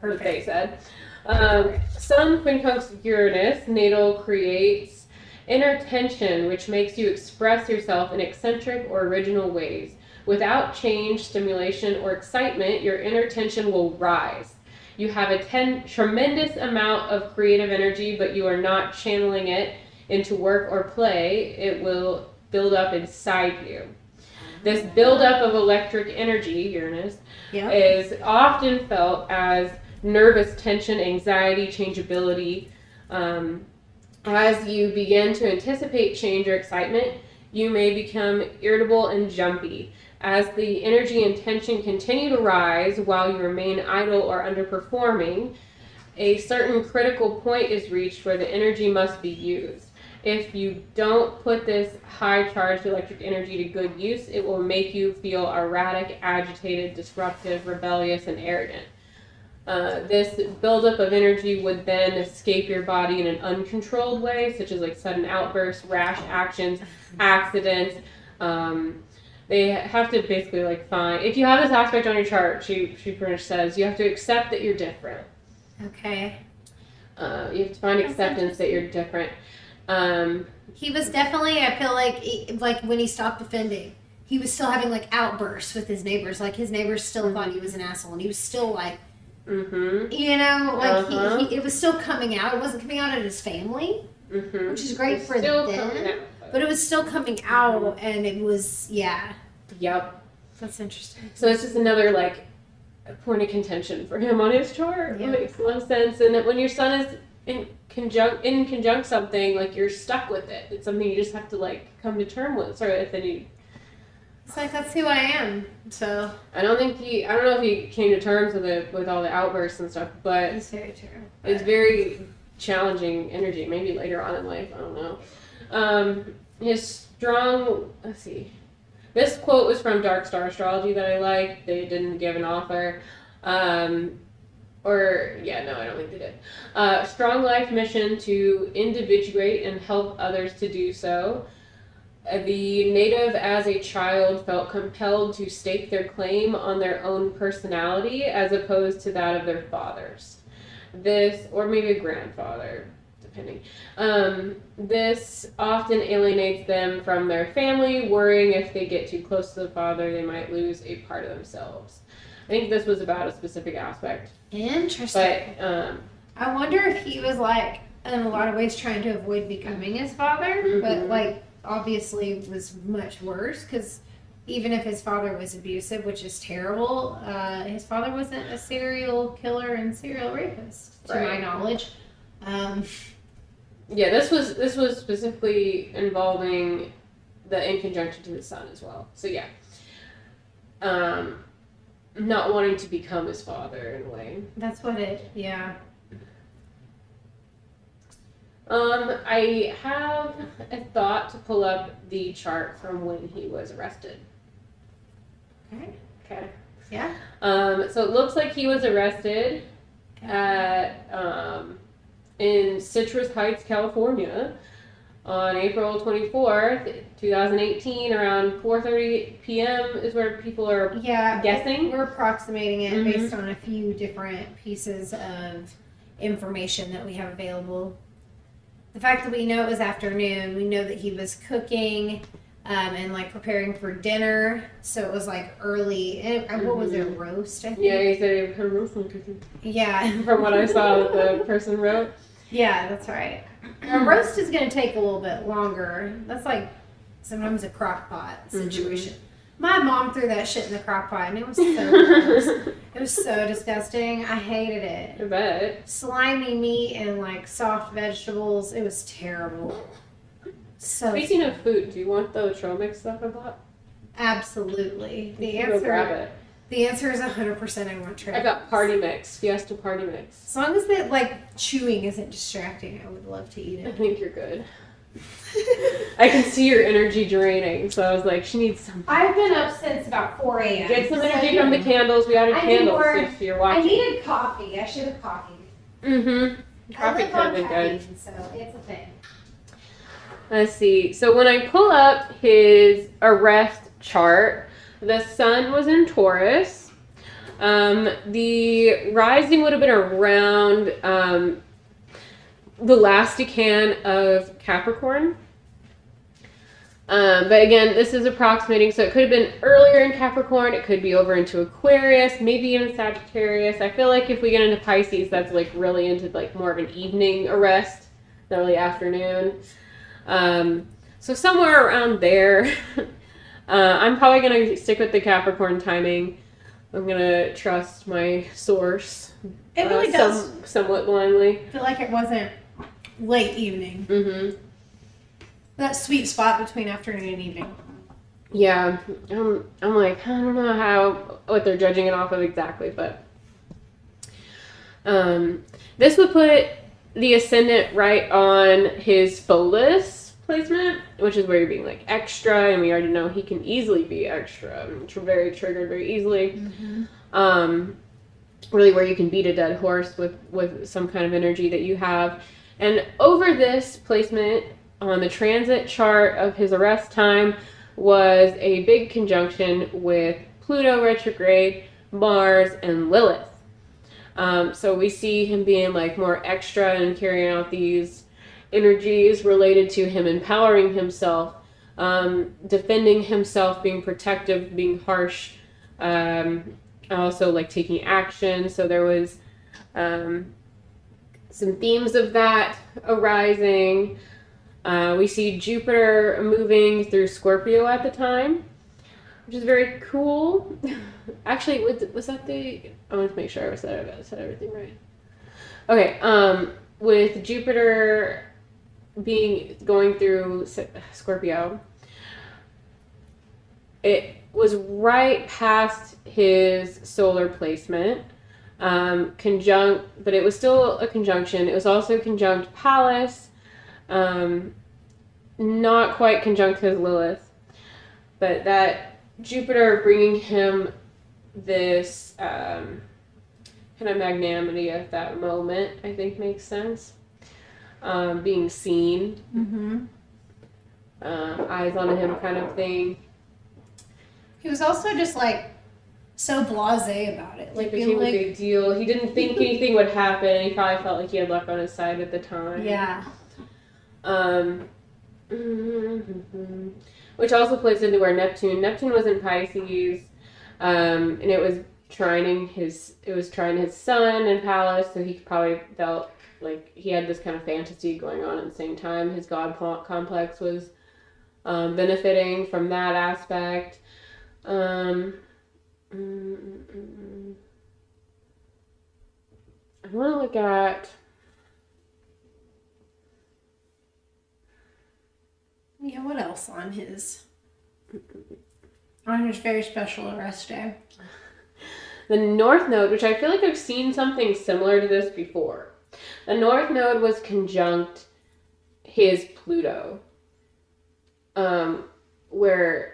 what they said. Sun, quincunx Uranus, natal creates inner tension, which makes you express yourself in eccentric or original ways. Without change, stimulation, or excitement, your inner tension will rise. You have a tremendous amount of creative energy, but you are not channeling it into work or play. It will build up inside you. This buildup of electric energy, Uranus, is often felt as nervous tension, anxiety, changeability. As you begin to anticipate change or excitement, you may become irritable and jumpy. As the energy and tension continue to rise while you remain idle or underperforming, a certain critical point is reached where the energy must be used. If you don't put this high-charged electric energy to good use, it will make you feel erratic, agitated, disruptive, rebellious, and arrogant. This buildup of energy would then escape your body in an uncontrolled way, such as like sudden outbursts, rash actions, accidents. They have to basically like find, if you have this aspect on your chart, she pretty much says, you have to accept that you're different. Okay. You have to find acceptance that you're different. He was definitely, I feel like when he stopped defending, he was still having like outbursts with his neighbors. Like his neighbors still thought he was an asshole, and he was still like, you know, like it was still coming out. It wasn't coming out at his family, which is great for them, but it was still coming out, and it was, Yep. That's interesting. So it's just another like point of contention for him on his chart. Yeah. It makes a lot of sense. And when your sun is in conjunct something, like you're stuck with it. It's something you just have to like come to terms with. It's like, that's who I am. So I don't know if he came to terms with it with all the outbursts and stuff, but it's very true. It's very challenging energy. Maybe later on in life, I don't know. His strong. Let's see. This quote was from Dark Star Astrology that I like. They didn't give an author. I don't think they did. Strong life mission to individuate and help others to do so. The native as a child felt compelled to stake their claim on their own personality as opposed to that of their fathers. This, or maybe a grandfather, depending. This often alienates them from their family, worrying if they get too close to the father, they might lose a part of themselves. I think this was about a specific aspect. Interesting. But I wonder if he was like, in a lot of ways, trying to avoid becoming his father, but like obviously was much worse, because even if his father was abusive, which is terrible, his father wasn't a serial killer and serial rapist, to my knowledge. Yeah, this was specifically involving the in conjunction to the sun as well. So yeah, not wanting to become his father in a way. That's what it. Yeah. I have a thought to pull up the chart from when he was arrested. Okay. Yeah. So it looks like he was arrested at in Citrus Heights, California, on April 24th, 2018, around 4:30 p.m. is where people are guessing. We're approximating it based on a few different pieces of information that we have available. The fact that we know it was afternoon, we know that he was cooking and like preparing for dinner, so it was like early. And what was it, roast? I think? Yeah, he said he had roast in the kitchen. Yeah. From what I saw that the person wrote. Yeah, that's right. A roast is going to take a little bit longer. That's like sometimes a crock pot situation. My mom threw that shit in the crock pot, and it was so gross. It was so disgusting. I hated it. I bet. Slimy meat and like soft vegetables. It was terrible. So speaking of food, do you want the trail mix stuff I bought? Absolutely. Go grab it. The answer is 100% I want trail mix. I got party mix, Fiesta party mix. As long as that like chewing isn't distracting, I would love to eat I it. think you're good. I can see your energy draining, so I was like, she needs some. I've been up since about 4 a.m. Get some energy from the candles. We added candles if you're watching. I needed coffee. I should have coffee. Coffee could have been good. So it's a thing. Let's see. So when I pull up his arrest chart, the sun was in Taurus. The rising would have been around the last decan of Capricorn. But again, this is approximating, so it could have been earlier in Capricorn, it could be over into Aquarius, maybe even Sagittarius. I feel like if we get into Pisces, that's like really into like more of an evening arrest, not really afternoon. So somewhere around there. I'm probably going to stick with the Capricorn timing. I'm going to trust my source. It really does. Somewhat blindly. I feel like it wasn't late evening. That sweet spot between afternoon and evening. Yeah. I'm like, I don't know what they're judging it off of exactly, but this would put the ascendant right on his Pholus placement, which is where you're being like extra, and we already know he can easily be extra, very triggered very easily. Really where you can beat a dead horse with some kind of energy that you have. And over this placement on the transit chart of his arrest time was a big conjunction with Pluto retrograde, Mars, and Lilith. So we see him being like more extra and carrying out these energies related to him empowering himself, defending himself, being protective, being harsh, also like taking action. So there was some themes of that arising. We see Jupiter moving through Scorpio at the time, which is very cool. Actually, was that the... I want to make sure I said everything right. Okay, with Jupiter going through Scorpio, it was right past his solar placement, but it was still a conjunction. It was also conjunct Pallas, not quite conjunct his Lilith, but that Jupiter bringing him this kind of magnanimity at that moment, I think makes sense. Being seen, eyes on him kind of thing. He was also just like so blasé about it. Like became a big deal. He didn't think anything would happen. He probably felt like he had luck on his side at the time. Yeah. Which also plays into where Neptune was in Pisces, and it was trining his sun in Pallas, so he probably felt like he had this kind of fantasy going on at the same time. His god complex was benefiting from that aspect. I want to look at... Yeah, what else on his very special arrest day? The North Node, which I feel like I've seen something similar to this before. The North Node was conjunct his Pluto, where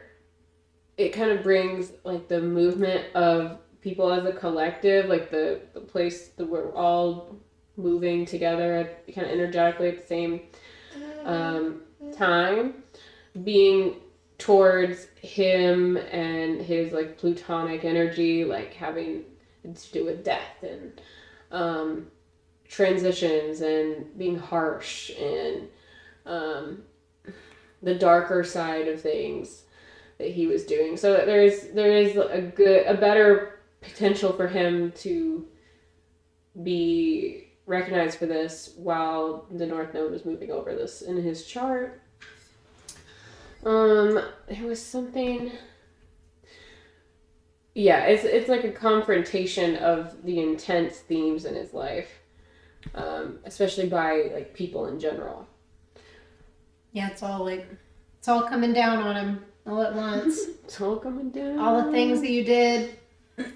it kind of brings like the movement of people as a collective, like the place that we're all moving together kind of energetically at the same time, being towards him and his like plutonic energy, like having to do with death and transitions and being harsh and the darker side of things that he was doing. So there is a better potential for him to be recognized for this while the North Node was moving over this in his chart. There was something... Yeah, it's like a confrontation of the intense themes in his life, especially by like people in general. Yeah, it's all coming down on him all at once. It's all coming down. All the things that you did,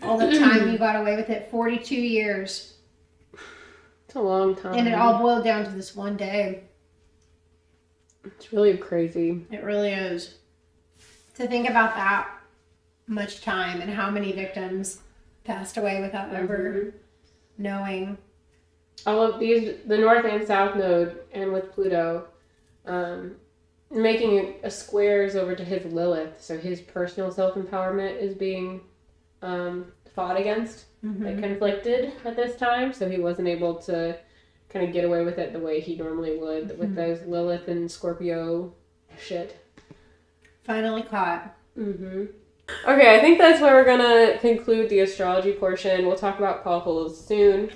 all the time you got away with it, 42 years. It's a long time. And it all boiled down to this one day. It's really crazy. It really is. To think about that much time and how many victims passed away without ever knowing. All of these, the North and South Node, and with Pluto, making a squares over to his Lilith, so his personal self-empowerment is being fought against, like conflicted at this time, so he wasn't able to kind of get away with it the way he normally would with those Lilith and Scorpio shit. Finally caught. Okay, I think that's where we're gonna conclude the astrology portion. We'll talk about call holes soon.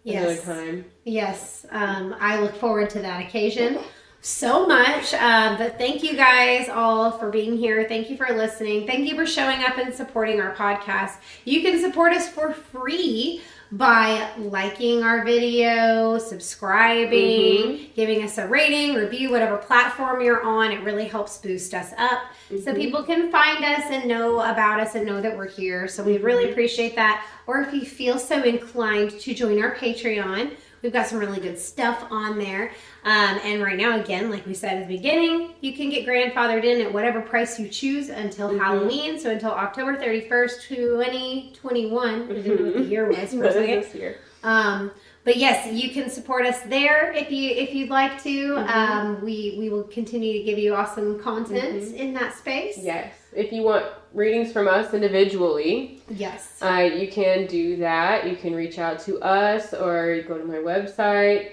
Another time. Yes. I look forward to that occasion so much. But thank you guys all for being here. Thank you for listening. Thank you for showing up and supporting our podcast. You can support us for free by liking our video, subscribing, giving us a rating, review, whatever platform you're on. It really helps boost us up so people can find us and know about us and know that we're here. So we really appreciate that. Or if you feel so inclined to join our Patreon, we've got some really good stuff on there. And right now, again, like we said at the beginning, you can get grandfathered in at whatever price you choose until Halloween. So until October 31st, 2021. I didn't know what the year was for a second. But yes, you can support us there if you'd like to. Mm-hmm. We will continue to give you awesome content in that space. Yes. If you want readings from us individually, yes, you can do that. You can reach out to us or go to my website.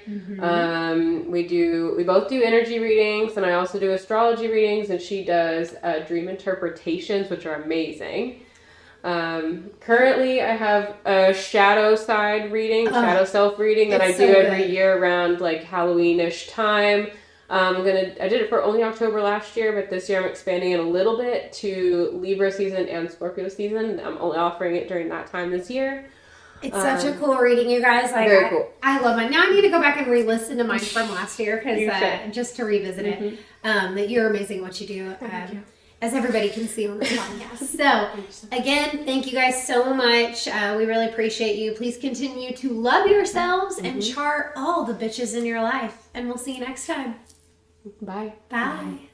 We both do energy readings, and I also do astrology readings, and she does dream interpretations, which are amazing. Currently I have a shadow side reading, shadow self reading that I do every year around like Halloween-ish time. I did it for only October last year, but this year I'm expanding it a little bit to Libra season and Scorpio season. I'm only offering it during that time this year. It's such a cool reading, you guys. Like, very cool. I love mine. Now I need to go back and re-listen to mine from last year because just to revisit it. That you're amazing what you do. As everybody can see on the podcast. So, again, thank you guys so much. We really appreciate you. Please continue to love yourselves and chart all the bitches in your life. And we'll see you next time. Bye. Bye.